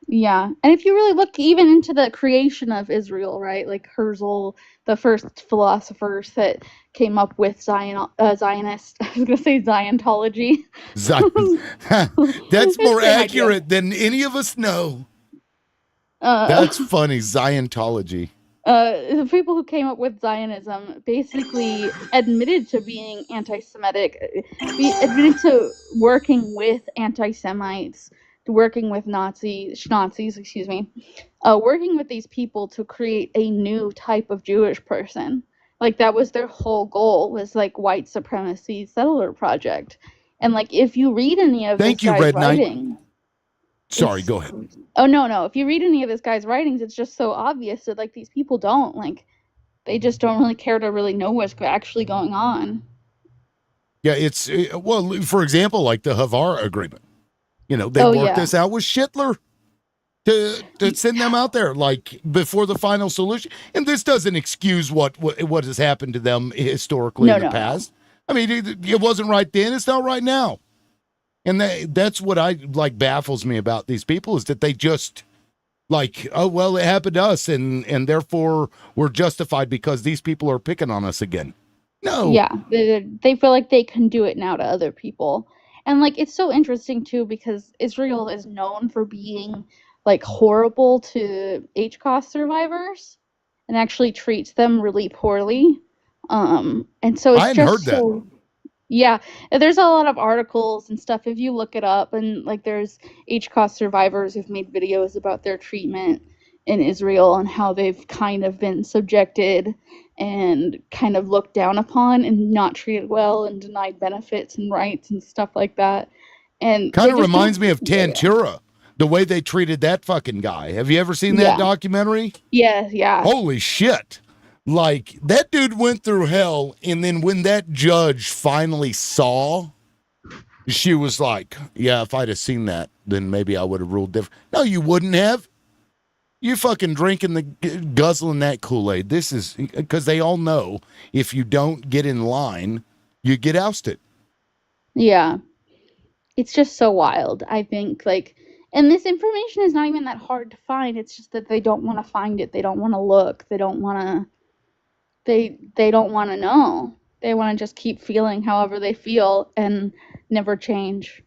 Yeah, and if you really look even into the creation of Israel, right, like Herzl, the first philosophers that came up with Zionist, I was going to say Ziontology. That's more accurate than any of us know. That's funny, Ziontology. The people who came up with Zionism basically admitted to being anti-Semitic, admitted to working with anti-Semites, to working with Nazis, working with these people to create a new type of Jewish person. Like that was their whole goal, was like white supremacy settler project. And like if you read any of this guy's writing, sorry, go ahead. Oh no! If you read any of this guy's writings, it's just so obvious that like these people don't they just don't really care to really know what's actually going on. Yeah, it's for example, like the Havar Agreement. They worked this out with Hitler to send them out there like before the final solution. And this doesn't excuse what has happened to them historically in the past. I mean, it wasn't right then; it's not right now. And that's what baffles me about these people is that they just oh, well, it happened to us and therefore we're justified because these people are picking on us again. No. Yeah. They feel like they can do it now to other people. And like, it's so interesting too, because Israel is known for being like horrible to HCOS survivors and actually treats them really poorly. And so it's I hadn't heard that. Yeah, there's a lot of articles and stuff if you look it up, and like there's HCOS survivors who've made videos about their treatment in Israel and how they've kind of been subjected and kind of looked down upon and not treated well and denied benefits and rights and stuff like that. And kind of reminds me of Tantura, the way they treated that fucking guy. Have you ever seen that documentary? Yeah. Holy shit. Like, that dude went through hell, and then when that judge finally saw, she was like, yeah, if I'd have seen that, then maybe I would have ruled different. No, you wouldn't have. You fucking guzzling that Kool-Aid. This is, because they all know if you don't get in line, you get ousted. Yeah. It's just so wild, I think, and this information is not even that hard to find. It's just that they don't want to find it. They don't want to look. They don't want to... They don't want to know. They want to just keep feeling however they feel and never change.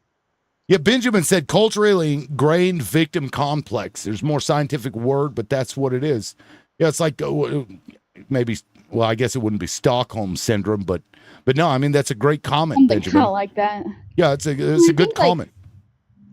Yeah, Benjamin said culturally ingrained victim complex. There's more scientific word, but that's what it is. Yeah, it's like maybe. Well, I guess it wouldn't be Stockholm syndrome, but no. I mean, that's a great comment, Something Benjamin. kind of like that. Yeah, it's a good comment.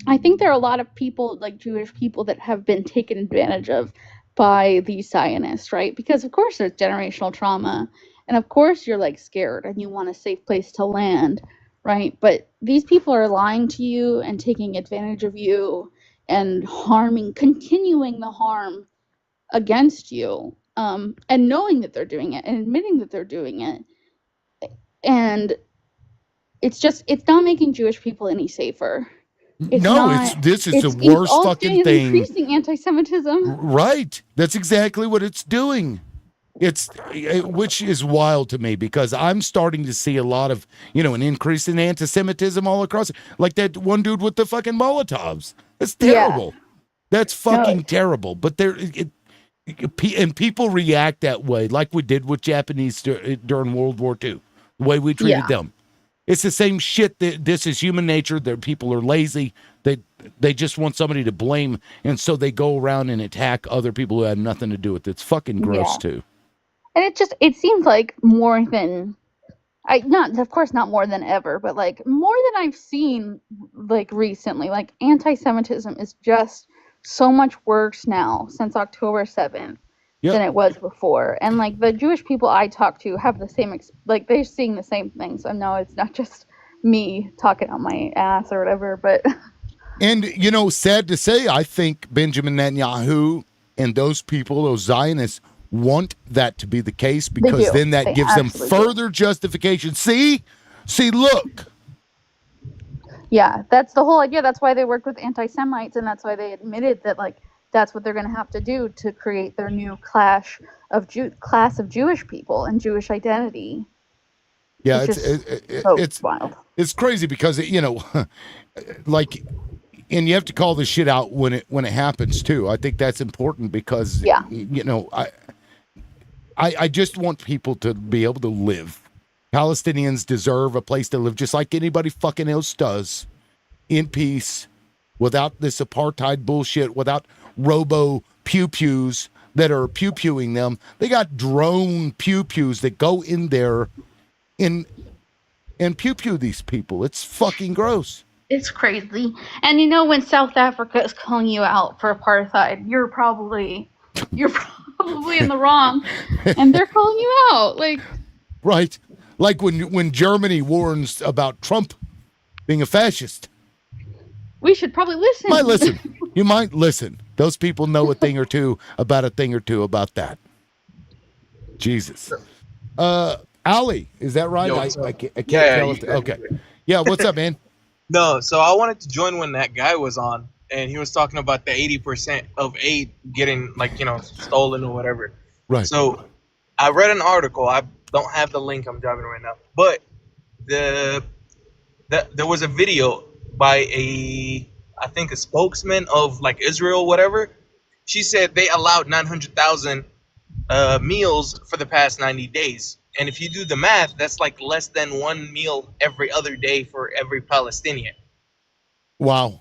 I think there are a lot of people, like Jewish people, that have been taken advantage of by these Zionists, right? Because of course there's generational trauma, and of course you're scared and you want a safe place to land, right? But these people are lying to you and taking advantage of you and continuing the harm against you, and knowing that they're doing it and admitting that they're doing it. And it's not making Jewish people any safer. This is the worst fucking thing. Increasing anti-Semitism. Right. That's exactly what it's doing. Which is wild to me because I'm starting to see a lot of, an increase in anti-Semitism all across. Like that one dude with the fucking Molotovs. That's terrible. Yeah. That's fucking terrible. But and people react that way, like we did with Japanese during World War II. The way we treated them. It's the same shit. This is human nature. People are lazy. They just want somebody to blame, and so they go around and attack other people who had nothing to do with it. It's fucking gross too. And it seems like more than of course not more than ever, but more than I've seen recently. Anti-Semitism is just so much worse now since October 7th. Yep. Than it was before. And the Jewish people I talk to have the same they're seeing the same things. So no, it's not just me talking on my ass or whatever, but And, sad to say, I think Benjamin Netanyahu and those people, those Zionists, want that to be the case because do. then that They gives them absolutely further justification. See, look. yeah, that's the whole idea. That's why they worked with anti-Semites, and that's why they admitted that that's what they're going to have to do to create their new class of Jewish people and Jewish identity. Yeah, It's wild. It's crazy because like, and you have to call this shit out when it happens too. I think that's important because I just want people to be able to live. Palestinians deserve a place to live just like anybody fucking else does, in peace, without this apartheid bullshit, without robo pew-pews that are pew-pewing them. They got drone pew-pews that go in there and pew-pew these people. It's fucking gross. It's crazy. And when South Africa is calling you out for apartheid, you're probably in the wrong, and they're calling you out. Right. Like when Germany warns about Trump being a fascist. We should probably listen. You might listen. Those people know a thing or two about that. Jesus. Ali, is that right? Yo, I can't tell. Okay. Yeah, what's up, man? No, so I wanted to join when that guy was on, and he was talking about the 80% of aid getting stolen or whatever. Right. So I read an article. I don't have the link. I'm driving right now, but there was a video by I think a spokesman of Israel, whatever. She said they allowed 900,000 meals for the past 90 days. And if you do the math, that's less than one meal every other day for every Palestinian. Wow.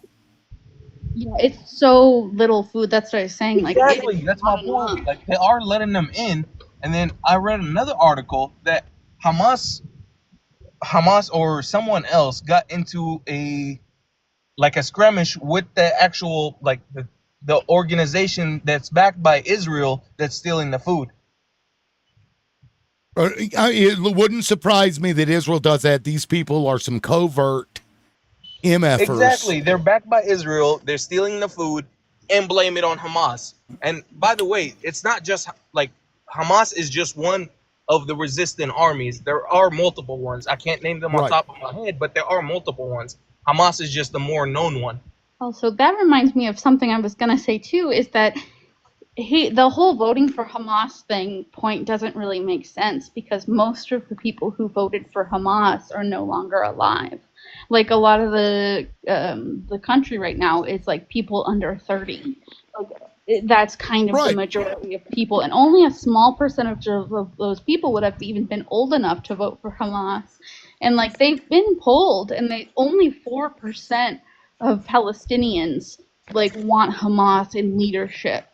Yeah, it's so little food. That's what I was saying. Exactly. That's my point. They are letting them in. And then I read another article that Hamas or someone else got into a skirmish with the actual the organization that's backed by Israel that's stealing the food. It wouldn't surprise me that Israel does that. These people are some covert MFers. Exactly. They're backed by Israel. They're stealing the food and blame it on Hamas. And by the way, it's not just Hamas is just one of the resistant armies. There are multiple ones. I can't name them on top of my head, but there are multiple ones. Hamas is just the more known one. Also, that reminds me of something I was going to say too, is that the whole voting for Hamas point doesn't really make sense because most of the people who voted for Hamas are no longer alive. A lot of the country right now is people under 30. That's kind of the majority of people, and only a small percentage of those people would have even been old enough to vote for Hamas. And they've been polled, and only 4% of Palestinians want Hamas in leadership.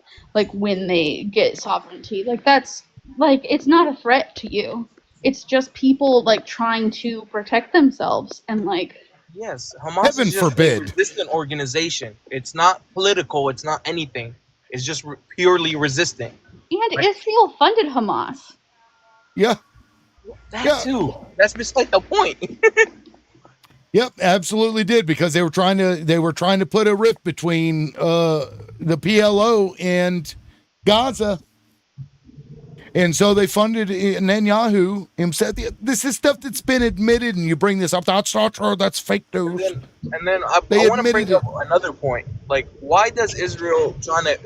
When they get sovereignty, that's it's not a threat to you. It's just people trying to protect themselves and Yes, Hamas is just a resistant organization. It's not political. It's not anything. It's just purely resistant. And Israel funded Hamas. Yeah. That too. That's beside the point. Yep, absolutely did, because they were trying to put a rift between the PLO and Gaza. And so they funded Netanyahu himself. This is stuff that's been admitted, and you bring this up. That's not true. That's fake news. And then I want to bring up another point. Why does Israel trying to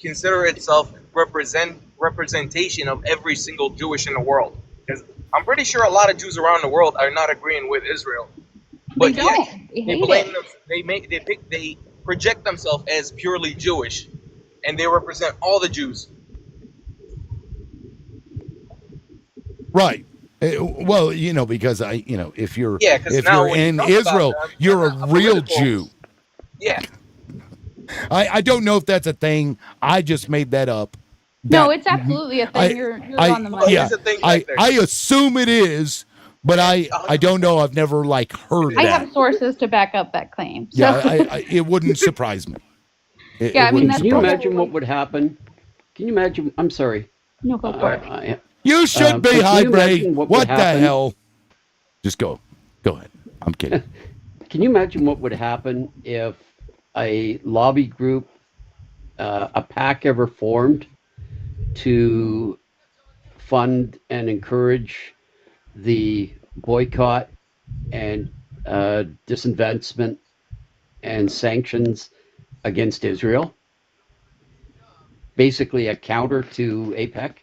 consider itself representation of every single Jewish in the world? Because I'm pretty sure a lot of Jews around the world are not agreeing with Israel. But they don't. They blame them. They project themselves as purely Jewish, and they represent all the Jews. Right. Well, because if you're now in Israel, you're a real Jew. Yeah. I don't know if that's a thing. I just made that up. No, it's absolutely a thing. You're on the money. Yeah, I assume it is, but I don't know. I've never heard that. I have sources to back up that claim. So. Yeah, it wouldn't surprise me. Can you imagine what would happen? Can you imagine? I'm sorry. No, go for it. You should be, Highbrae. What the hell? Just go. Go ahead. I'm kidding. Can you imagine what would happen if a lobby group, a PAC ever formed to fund and encourage the boycott and disinvestment and sanctions against Israel? Basically a counter to APEC?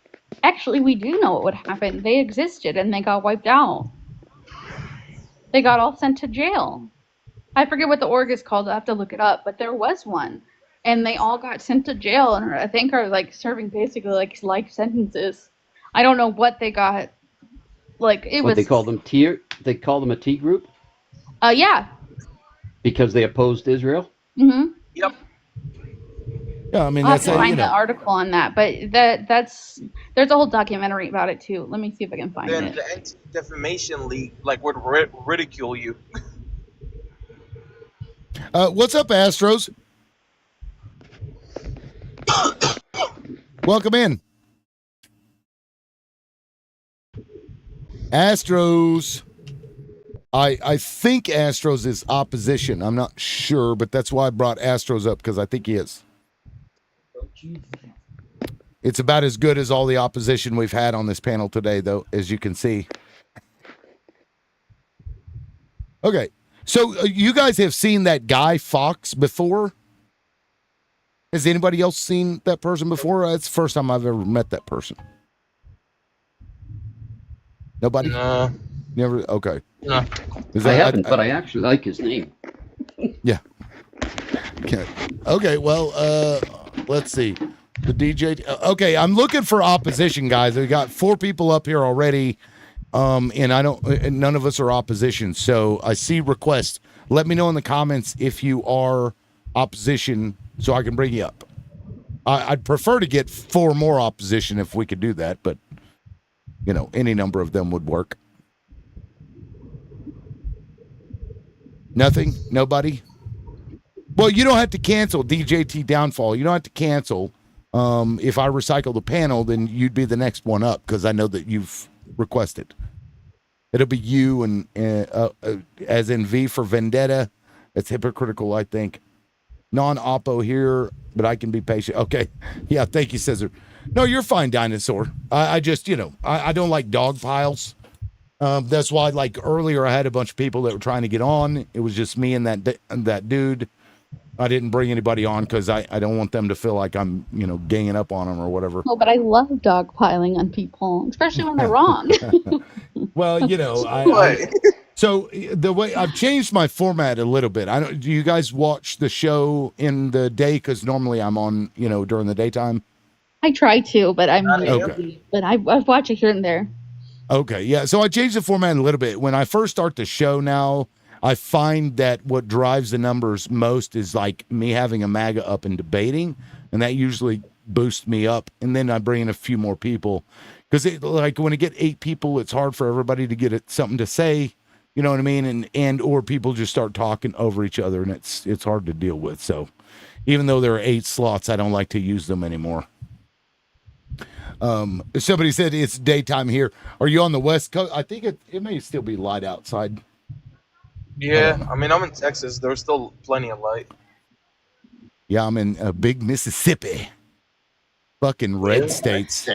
Actually, we do know what would happen. They existed and they got wiped out. They got all sent to jail. I forget what the org is called. I have to look it up, but there was one. And they all got sent to jail and I think are like serving basically like life sentences. I don't know what they got. Like it was. They call them They call them a T group Yeah. because they opposed Israel. Mm-hmm. Yep. Yeah, I mean I'll have that's to find the article on that, but that's there's a whole documentary about it too. Let me see if I can find Then it. the Anti-Defamation League would ridicule you. What's up, Astros? Welcome in. Astros. I think Astros is opposition. I'm not sure, but that's why I brought Astros up, because I think he is. It's about as good as all the opposition we've had on this panel today, though, as you can see. Okay, so you guys have seen that Guy Fawkes before? Has anybody else seen that person before? It's the first time I've ever met that person. Nobody? No. Never? Okay. No. I haven't, but I actually like his name. Yeah. Okay, well, let's see. The DJ. Okay, I'm looking for opposition, guys. We got 4 people up here already, and none of us are opposition. So I see requests. Let me know in the comments if you are opposition, so I can bring you up. I'd prefer to get 4 more opposition if we could do that, but any number of them would work. Nothing? Nobody? Well, you don't have to cancel DJT Downfall. You don't have to cancel. If I recycle the panel, then you'd be the next one up, because I know that you've requested. It'll be you and as in V for Vendetta. It's hypocritical, I think. Non-oppo here, but I can be patient. Okay. Yeah, thank you, Scissor. No, you're fine, Dinosaur. I just, I don't like dog piles. That's why, like, earlier I had a bunch of people that were trying to get on. It was just me and that dude. I didn't bring anybody on because I don't want them to feel like I'm, ganging up on them or whatever. Oh, but I love dogpiling on people, especially when they're wrong. Well, so the way I've changed my format a little bit. Do you guys watch the show in the day? Because normally I'm on, during the daytime. I try to, but I'm okay. But I watch it here and there. Okay, yeah. So I changed the format a little bit. When I first start the show now, I find that what drives the numbers most is like me having a MAGA up and debating, and that usually boosts me up. And then I bring in a few more people, because like when I get 8 people, it's hard for everybody to get something to say. You know what I mean? And or people just start talking over each other, and it's hard to deal with. So even though there are 8 slots, I don't like to use them anymore. Somebody said it's daytime here. Are you on the West Coast? I think it may still be light outside. Yeah, I mean, I'm in Texas. There's still plenty of light. Yeah, I'm in big Mississippi. Fucking red states.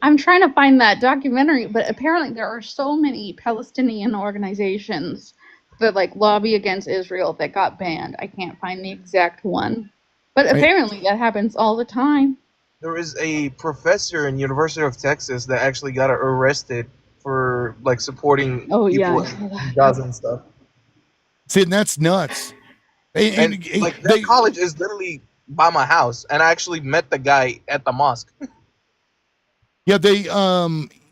I'm trying to find that documentary, but apparently there are so many Palestinian organizations that like lobby against Israel that got banned. I can't find the exact one, but apparently that happens all the time. There is a professor in University of Texas that actually got arrested for like supporting people in Gaza and stuff. See, and that's nuts. And that college is literally by my house, and I actually met the guy at the mosque. Yeah, they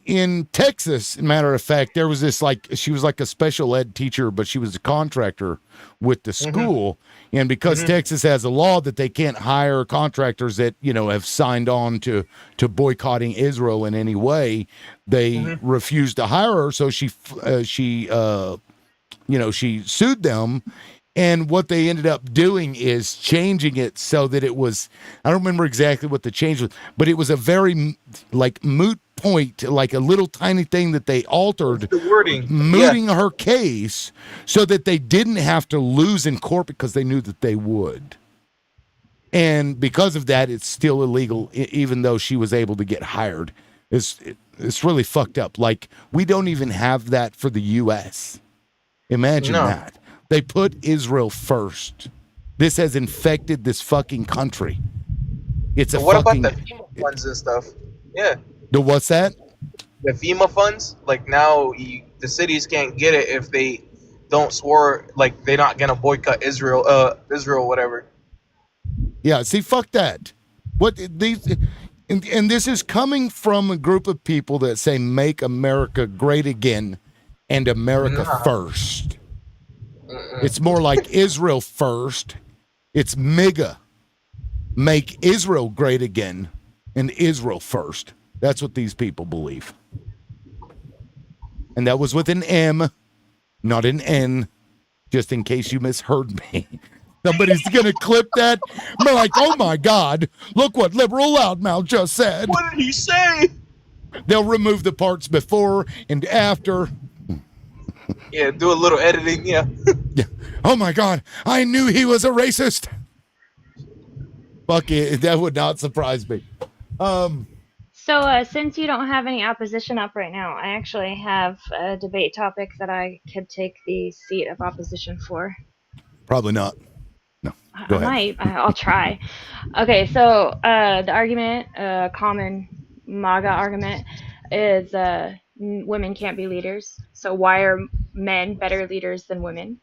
in Texas, matter of fact, there was this she was like a special ed teacher, but she was a contractor with the school. And because Texas has a law that they can't hire contractors that, have signed on to boycotting Israel in any way, they refused to hire her. So she sued them. And what they ended up doing is changing it so that it was, I don't remember exactly what the change was, but it was a very like moot point, like a little tiny thing that they altered, The wording. mooting her case so that they didn't have to lose in court because they knew that they would. And because of that, it's still illegal, even though she was able to get hired. It's really fucked up. Like, we don't even have that for the U.S. Imagine No. that. They put Israel first. This has infected this fucking country. It's a But what fucking... about the FEMA funds and stuff? Yeah, The what's that? the FEMA funds. Like now, the cities can't get it if they don't swear. Like they're not gonna boycott Israel. Israel, whatever. Yeah, see, fuck that. What these... And this is coming from a group of people that say, make America great again and America Nah. first. It's more like Israel first. It's MIGA. Make Israel great again and Israel first. That's what these people believe. And that was with an M, not an N, just in case you misheard me. Somebody's going to clip that. I'm like, oh my God, look what Liberal Loudmouth just said. What did he say? They'll remove the parts before and after. Yeah, do a little editing. Yeah. Oh my God, I knew he was a racist. Fuck it, that would not surprise me. So since you don't have any opposition up right now, I actually have a debate topic that I could take the seat of opposition for. Probably not. No, go ahead. I'll try. Okay, so the argument, common MAGA argument, is women can't be leaders. So why are men better leaders than women?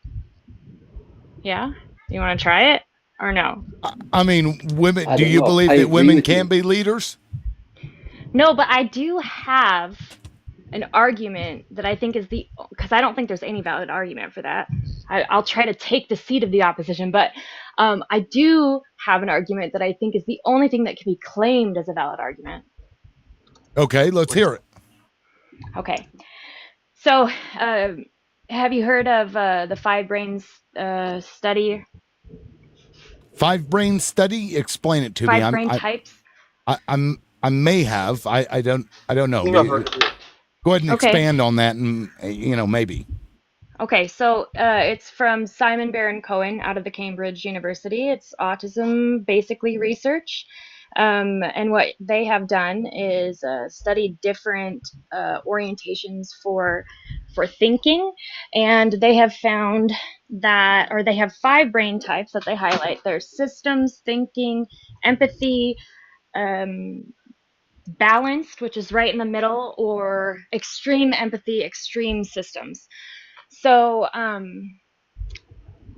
Yeah? You want to try it or no? I mean, women. I Do don't you know. believe I that agree women with you. can be leaders? No, but I do have an argument that I think is because I don't think there's any valid argument for that. I'll try to take the seat of the opposition, but I do have an argument that I think is the only thing that can be claimed as a valid argument. Okay, let's hear it. Okay. So, have you heard of the Five Brains study? Five brain study. Explain it to me. Five brain types? I may have. I don't know. I think I've heard of it. Go ahead and Okay. expand on that, and maybe. Okay, so it's from Simon Baron Cohen out of the Cambridge University. It's autism basically research. And what they have done is studied different orientations for thinking, and they have found that, or they have 5 brain types that they highlight. There's systems, thinking, empathy, balanced, which is right in the middle, or extreme empathy, extreme systems. So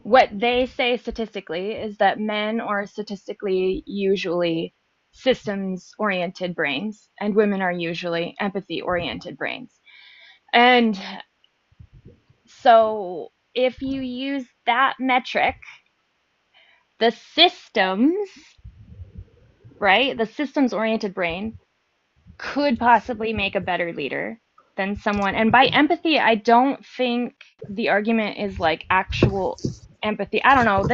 what they say statistically is that men are statistically usually systems-oriented brains, and women are usually empathy-oriented brains. And so if you use that metric, the systems, right, the systems-oriented brain could possibly make a better leader than someone. And by empathy, I don't think the argument is like actual empathy. I don't know.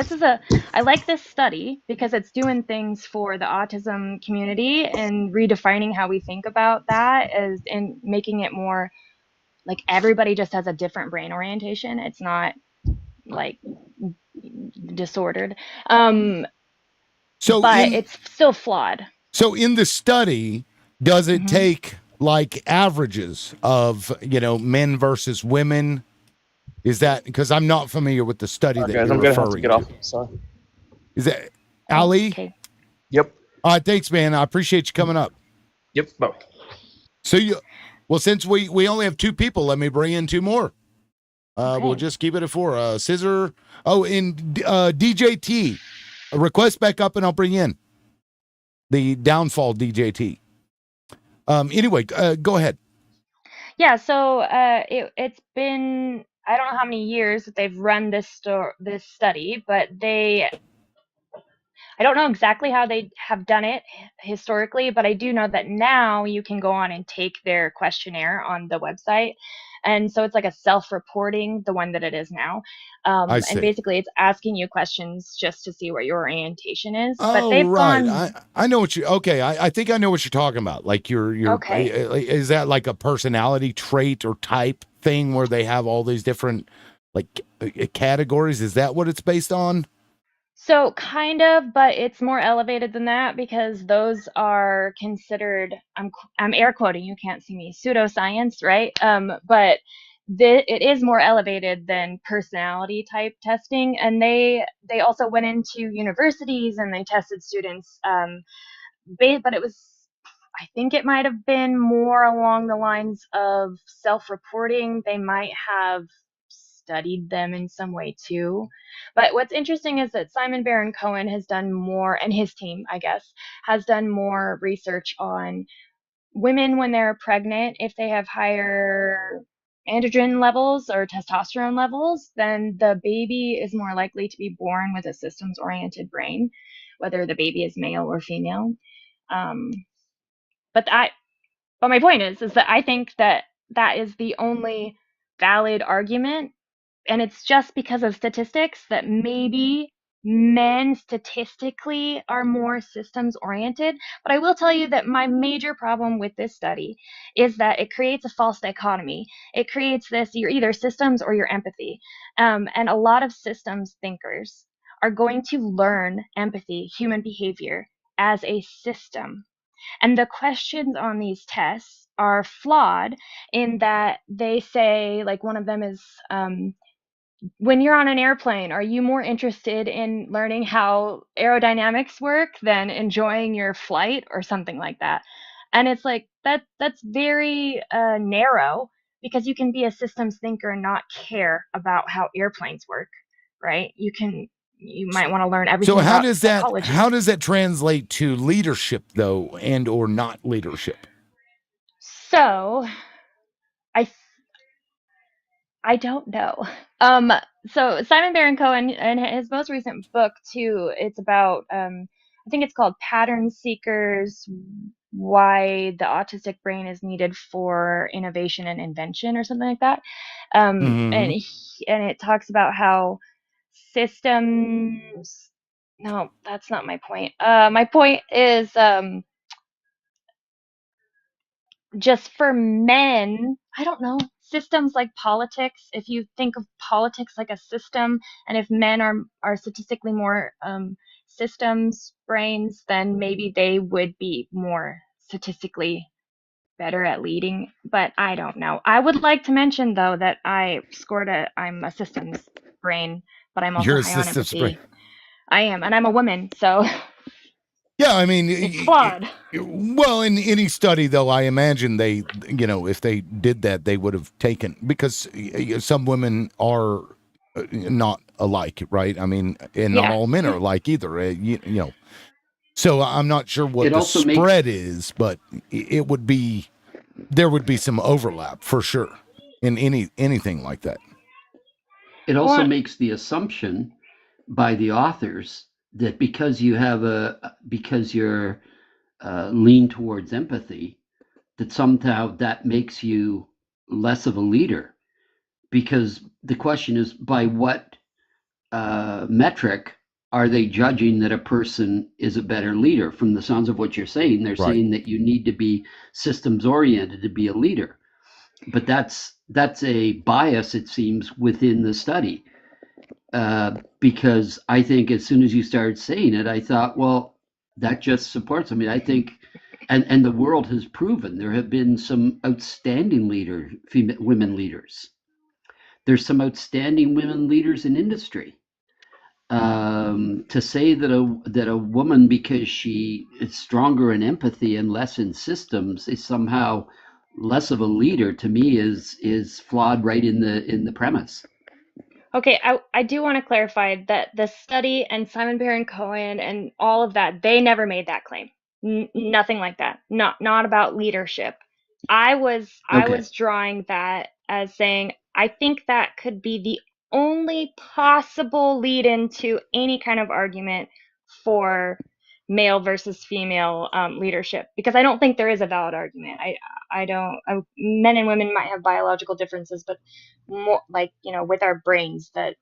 I like this study because it's doing things for the autism community and redefining how we think about that and making it more like everybody just has a different brain orientation. It's not like disordered. But it's still flawed. So in the study, does it take like averages of, men versus women? Is that, because I'm not familiar with the study that guys, you're I'm gonna have to referring get to. off. Sorry. Is that Ali? Okay. Yep. All right, thanks, man. I appreciate you coming up. Yep. Bye. So since we only have 2 people, let me bring in 2 more. We'll just keep it at 4. Scissor. Oh, and DJT. Request back up and I'll bring in the downfall DJT. Anyway, go ahead. Yeah, so it's been, I don't know how many years that they've run this study, but I don't know exactly how they have done it historically, but I do know that now you can go on and take their questionnaire on the website. And so it's like a self-reporting, the one that it is now. I And see. basically it's asking you questions just to see what your orientation is. But Oh, they've right. gone, I know what you. Okay, I think I know what you're talking about. Like okay. is that like a personality trait or type thing where they have all these different like categories? Is that what it's based on? So kind of, but it's more elevated than that because those are considered, I'm air quoting, you can't see me, pseudoscience, right? But it is more elevated than personality type testing, and they also went into universities and they tested students, but it was, I think it might have been more along the lines of self-reporting. They might have studied them in some way too. But what's interesting is that Simon Baron Cohen has done more, and his team, I guess, has done more research on women when they're pregnant. If they have higher androgen levels or testosterone levels, then the baby is more likely to be born with a systems oriented brain, whether the baby is male or female. Um, but my point is that I think that that is the only valid argument, and it's just because of statistics that maybe men statistically are more systems oriented. But I will tell you that my major problem with this study is that it creates a false dichotomy. It creates this, you're either systems or you're empathy. And a lot of systems thinkers are going to learn empathy, human behavior, as a system. And the questions on these tests are flawed in that they say, like, one of them is, when you're on an airplane, are you more interested in learning how aerodynamics work than enjoying your flight or something like that? And it's like that's very narrow, because you can be a systems thinker and not care about how airplanes work, right? You might want to learn everything So about psychology. how does that translate to leadership though, and or not leadership? So I I don't know. So Simon Baron Cohen, in his most recent book too, it's about, I think it's called Pattern Seekers: Why the Autistic Brain is Needed for Innovation and Invention, or something like that. Mhm. And it talks about how systems. No, that's not my point. My point is, just for men, I don't know, systems like politics, if you think of politics like a system, and if men are statistically more systems brains, then maybe they would be more statistically better at leading. But I don't know. I would like to mention though that I'm a systems brain, but I'm also You're a high on systems brain. empathy. I am, and I'm a woman, so Yeah, I mean, it's flawed. well, in any study, though, I imagine they, if they did that, they would have taken, because some women are not alike, right? I mean, and not Yeah. all men are alike either. So I'm not sure what It the also makes spread is, but it would be there would be some overlap for sure in anything like that. it also Well, makes the assumption by the authors that because you're lean towards empathy, that somehow that makes you less of a leader. Because the question is, by what metric are they judging that a person is a better leader? From the sounds of what you're saying, they're Right. saying that you need to be systems oriented to be a leader. But that's a bias, it seems, within the study. Because I think as soon as you started saying it, I thought, well, that just supports. I mean, I think, and the world has proven there have been some outstanding women leaders. There's some outstanding women leaders in industry. To say that a woman, because she is stronger in empathy and less in systems, is somehow less of a leader, to me is flawed right in the premise. okay, I do want to clarify that the study and Simon Baron Cohen and all of that, they never made that claim. Nothing like that. Not about leadership. I was Okay. drawing that as saying I think that could be the only possible lead into any kind of argument for male versus female leadership, because I don't think there is a valid argument. Men and women might have biological differences, but more like, with our brains, that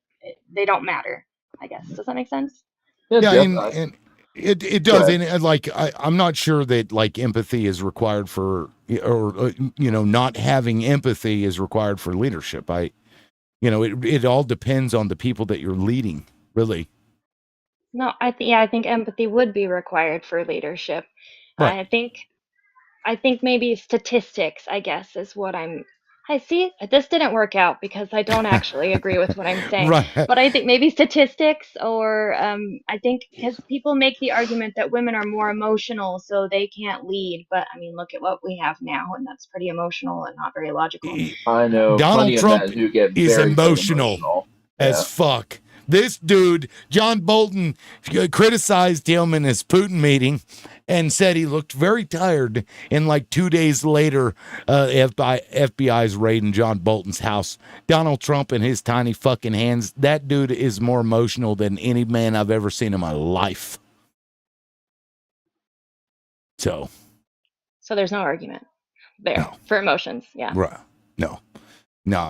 they don't matter, I guess. Does that make sense? Yeah, and it does, and like I'm not sure that like empathy is required for, or not having empathy is required for leadership. It all depends on the people that you're leading, really. No, I think empathy would be required for leadership. Right. I think maybe statistics, I guess, is what I see. This didn't work out because I don't actually agree with what I'm saying. Right. But I think maybe statistics, or I think because people make the argument that women are more emotional, so they can't lead. But I mean, look at what we have now, and that's pretty emotional and not very logical. I know Donald plenty Trump of men who get is very emotional as Yeah. fuck. This dude, John Bolton, criticized him in his Putin meeting and said he looked very tired. And like 2 days later, FBI's raiding John Bolton's house. Donald Trump and his tiny fucking hands. That dude is more emotional than any man I've ever seen in my life. So there's no argument there for emotions. Yeah. Right. No,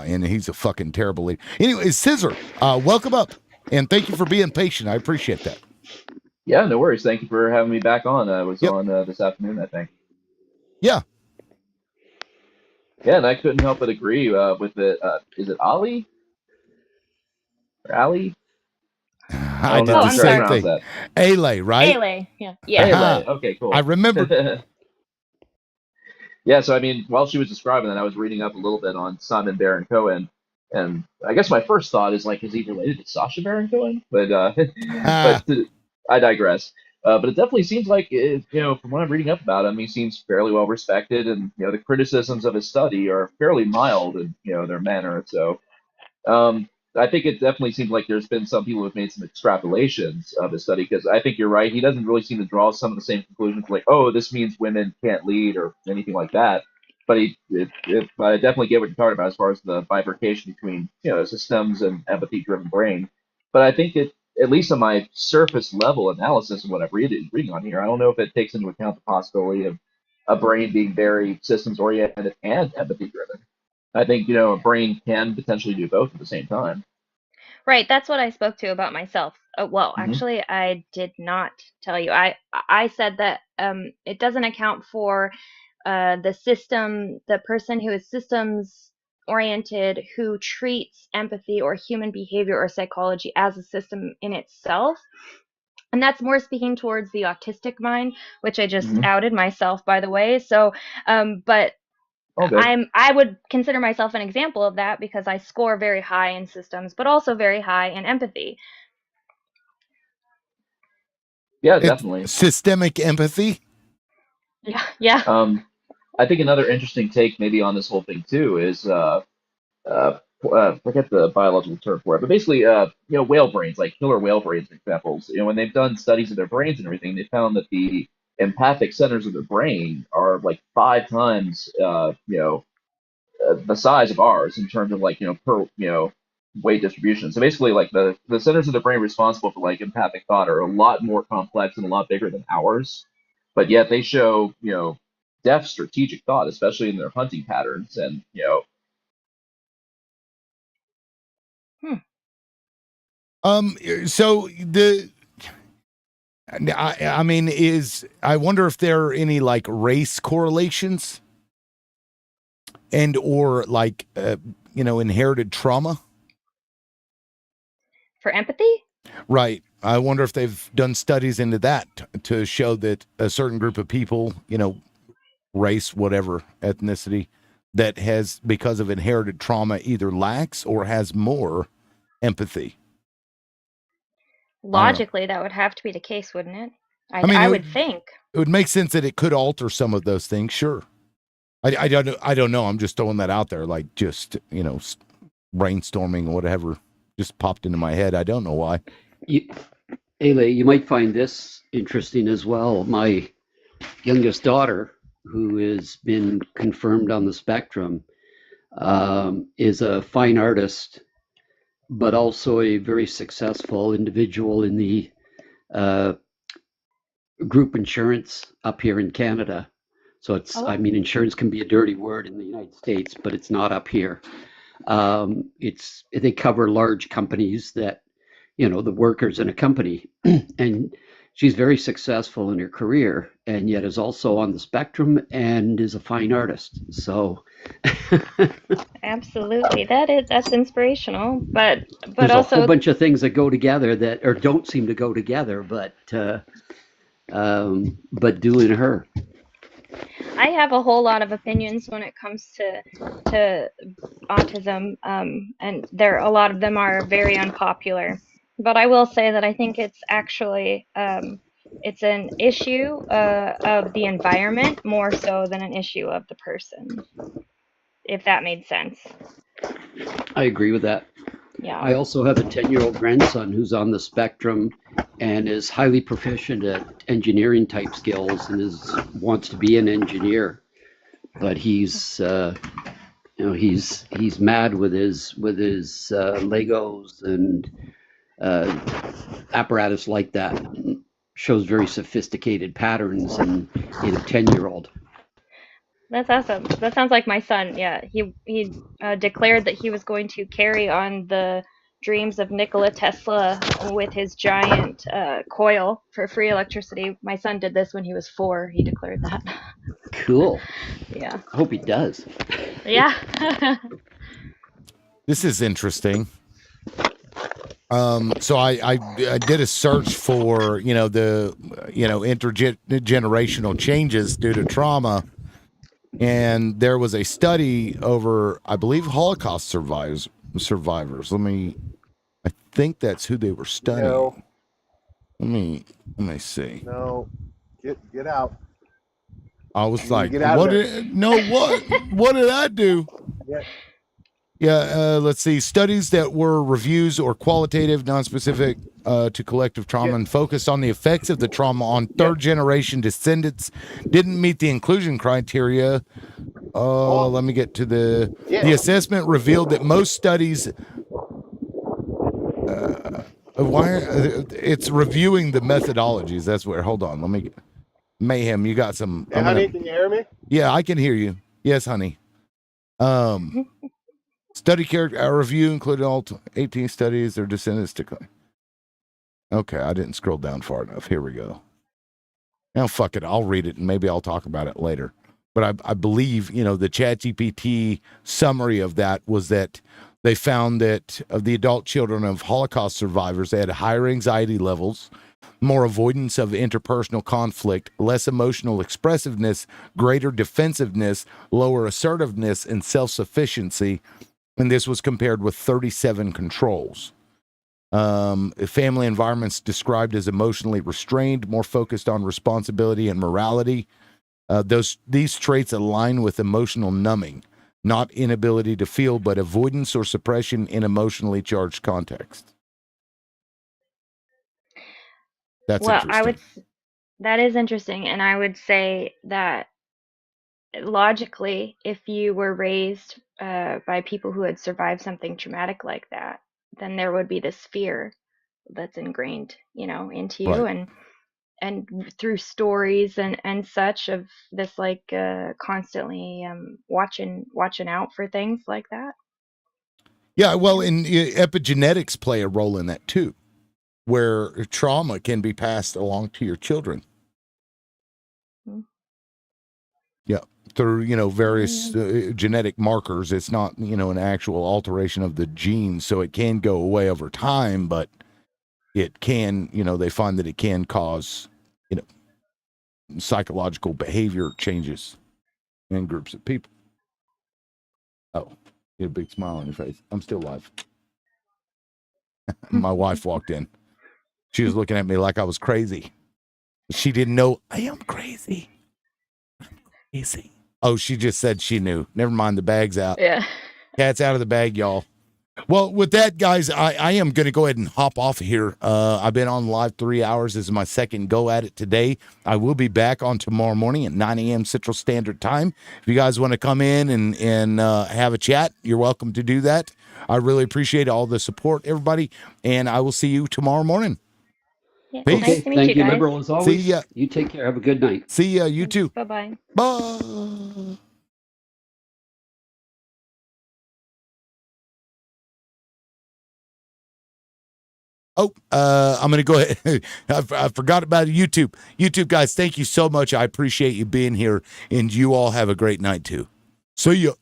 and he's a fucking terrible leader. Anyway, Scissor, welcome up. And thank you for being patient. I appreciate that. Yeah, no worries. Thank you for having me back on. I was on this afternoon, I think. Yeah. Yeah, and I couldn't help but agree with it. Is it Ali? Or Ali? I did know the if I'm same sorry. thing. Ale, right? Ale, yeah. Ale. Okay, cool. I remember. Yeah, so I mean, while she was describing that, I was reading up a little bit on Simon Baron Cohen, and I guess my first thought is like, is he related to Sacha Baron Cohen? But I digress. But it definitely seems like, from what I'm reading up about him, he seems fairly well respected, and the criticisms of his study are fairly mild in their manner. So I think it definitely seems like there's been some people who have made some extrapolations of his study, because I think you're right. He doesn't really seem to draw some of the same conclusions, like, oh, this means women can't lead or anything like that. But I definitely get what you're talking about as far as the bifurcation between systems and empathy-driven brain. But I think at least on my surface level analysis of what I'm reading on here, I don't know if it takes into account the possibility of a brain being very systems-oriented and empathy-driven. I think a brain can potentially do both at the same time. Right, that's what I spoke to about myself. Actually, I did not tell you. I said that it doesn't account for the person who is systems oriented, who treats empathy or human behavior or psychology as a system in itself. And that's more speaking towards the autistic mind, which I just outed myself, by the way. So, but I would consider myself an example of that, because I score very high in systems, but also very high in empathy. Yeah, definitely. Systemic empathy. Yeah. I think another interesting take maybe on this whole thing too is forget the biological term for it, but basically whale brains, like killer whale brains, for examples. When they've done studies of their brains and everything, they found that the empathic centers of their brain are like 5 times the size of ours in terms of per weight distribution. So basically, like the centers of the brain responsible for like empathic thought are a lot more complex and a lot bigger than ours, but yet they show deft strategic thought, especially in their hunting patterns. And So I mean, I wonder if there are any like race correlations and or like inherited trauma For empathy? Right. I wonder if they've done studies into that to show that a certain group of people, race, whatever, ethnicity, that has, because of inherited trauma, either lacks or has more empathy. Logically, that would have to be the case, wouldn't it? I would think. It would make sense that it could alter some of those things, sure. I don't know. I'm just throwing that out there, like just, brainstorming or whatever just popped into my head. I don't know why. Ale, you might find this interesting as well. My youngest daughter, who has been confirmed on the spectrum, is a fine artist, but also a very successful individual in the group insurance up here in Canada. So it's, I mean, insurance can be a dirty word in the United States, but it's not up here. They cover large companies that, the workers in a company. And she's very successful in her career, and yet is also on the spectrum and is a fine artist. So Absolutely, that's inspirational. But there's also a whole bunch of things that go together that, or don't seem to go together, but doing her. I have a whole lot of opinions when it comes to autism, and a lot of them are very unpopular. But I will say that I think it's actually it's an issue of the environment more so than an issue of the person, if that made sense. I agree with that. Yeah. I also have a 10-year-old grandson who's on the spectrum and is highly proficient at engineering type skills and wants to be an engineer, but he's mad with his Legos and apparatus like that. Shows very sophisticated patterns in a 10-year-old. That's awesome. That sounds like my son. Yeah, he declared that he was going to carry on the dreams of Nikola Tesla with his giant coil for free electricity. My son did this when he was 4. He declared that. Cool. Yeah. I hope he does. Yeah. This is interesting. So I did a search for, the, intergenerational changes due to trauma. And there was a study over, I believe, Holocaust survivors. I think that's who they were studying. No. Let me see. No. Get out. I was You like, get out what of did, no, what did I do? Yeah. Yeah, let's see. Studies that were reviews or qualitative, non-specific to collective trauma and focused on the effects of the trauma on third-generation descendants didn't meet the inclusion criteria. Let me get to the assessment revealed that most studies. It's reviewing the methodologies. That's where. Hold on. Let me. Mayhem, you got some. Hey, honey, can you hear me? Yeah, I can hear you. Yes, honey. Study character review included all 18 studies. Their descendants decline. Okay, I didn't scroll down far enough. Here we go. Now, fuck it. I'll read it and maybe I'll talk about it later. But I believe, the ChatGPT summary of that was that they found that of the adult children of Holocaust survivors, they had higher anxiety levels, more avoidance of interpersonal conflict, less emotional expressiveness, greater defensiveness, lower assertiveness, and self-sufficiency. And this was compared with 37 controls. Family environments described as emotionally restrained, more focused on responsibility and morality. These traits align with emotional numbing, not inability to feel, but avoidance or suppression in emotionally charged context. That's interesting. That is interesting, and I would say that logically, if you were raised by people who had survived something traumatic like that, then there would be this fear that's ingrained, into you, Right. and through stories and such of this constantly watching out for things like that. Yeah, well, and epigenetics play a role in that too, where trauma can be passed along to your children. Yeah, through, various genetic markers. It's not, an actual alteration of the genes, so it can go away over time, but it can, they find that it can cause, psychological behavior changes in groups of people. Oh, you had a big smile on your face. I'm still alive. My wife walked in. She was looking at me like I was crazy. She didn't know I am crazy. Crazy. Oh, she just said she knew. Never mind, the bag's out. Yeah. Cat's out of the bag, y'all. Well, with that, guys, I am going to go ahead and hop off here. I've been on live 3 hours. This is my second go at it today. I will be back on tomorrow morning at 9 a.m. Central Standard Time. If you guys want to come in and have a chat, you're welcome to do that. I really appreciate all the support, everybody, and I will see you tomorrow morning. Yeah, Peace. nice to meet Thank you you, guys. Liberal, as See always. ya. You take care. Have a good night. See ya. You too. Bye-bye. Bye. Oh, I'm going to go ahead. I forgot about YouTube. YouTube guys, thank you so much. I appreciate you being here, and you all have a great night too. See ya.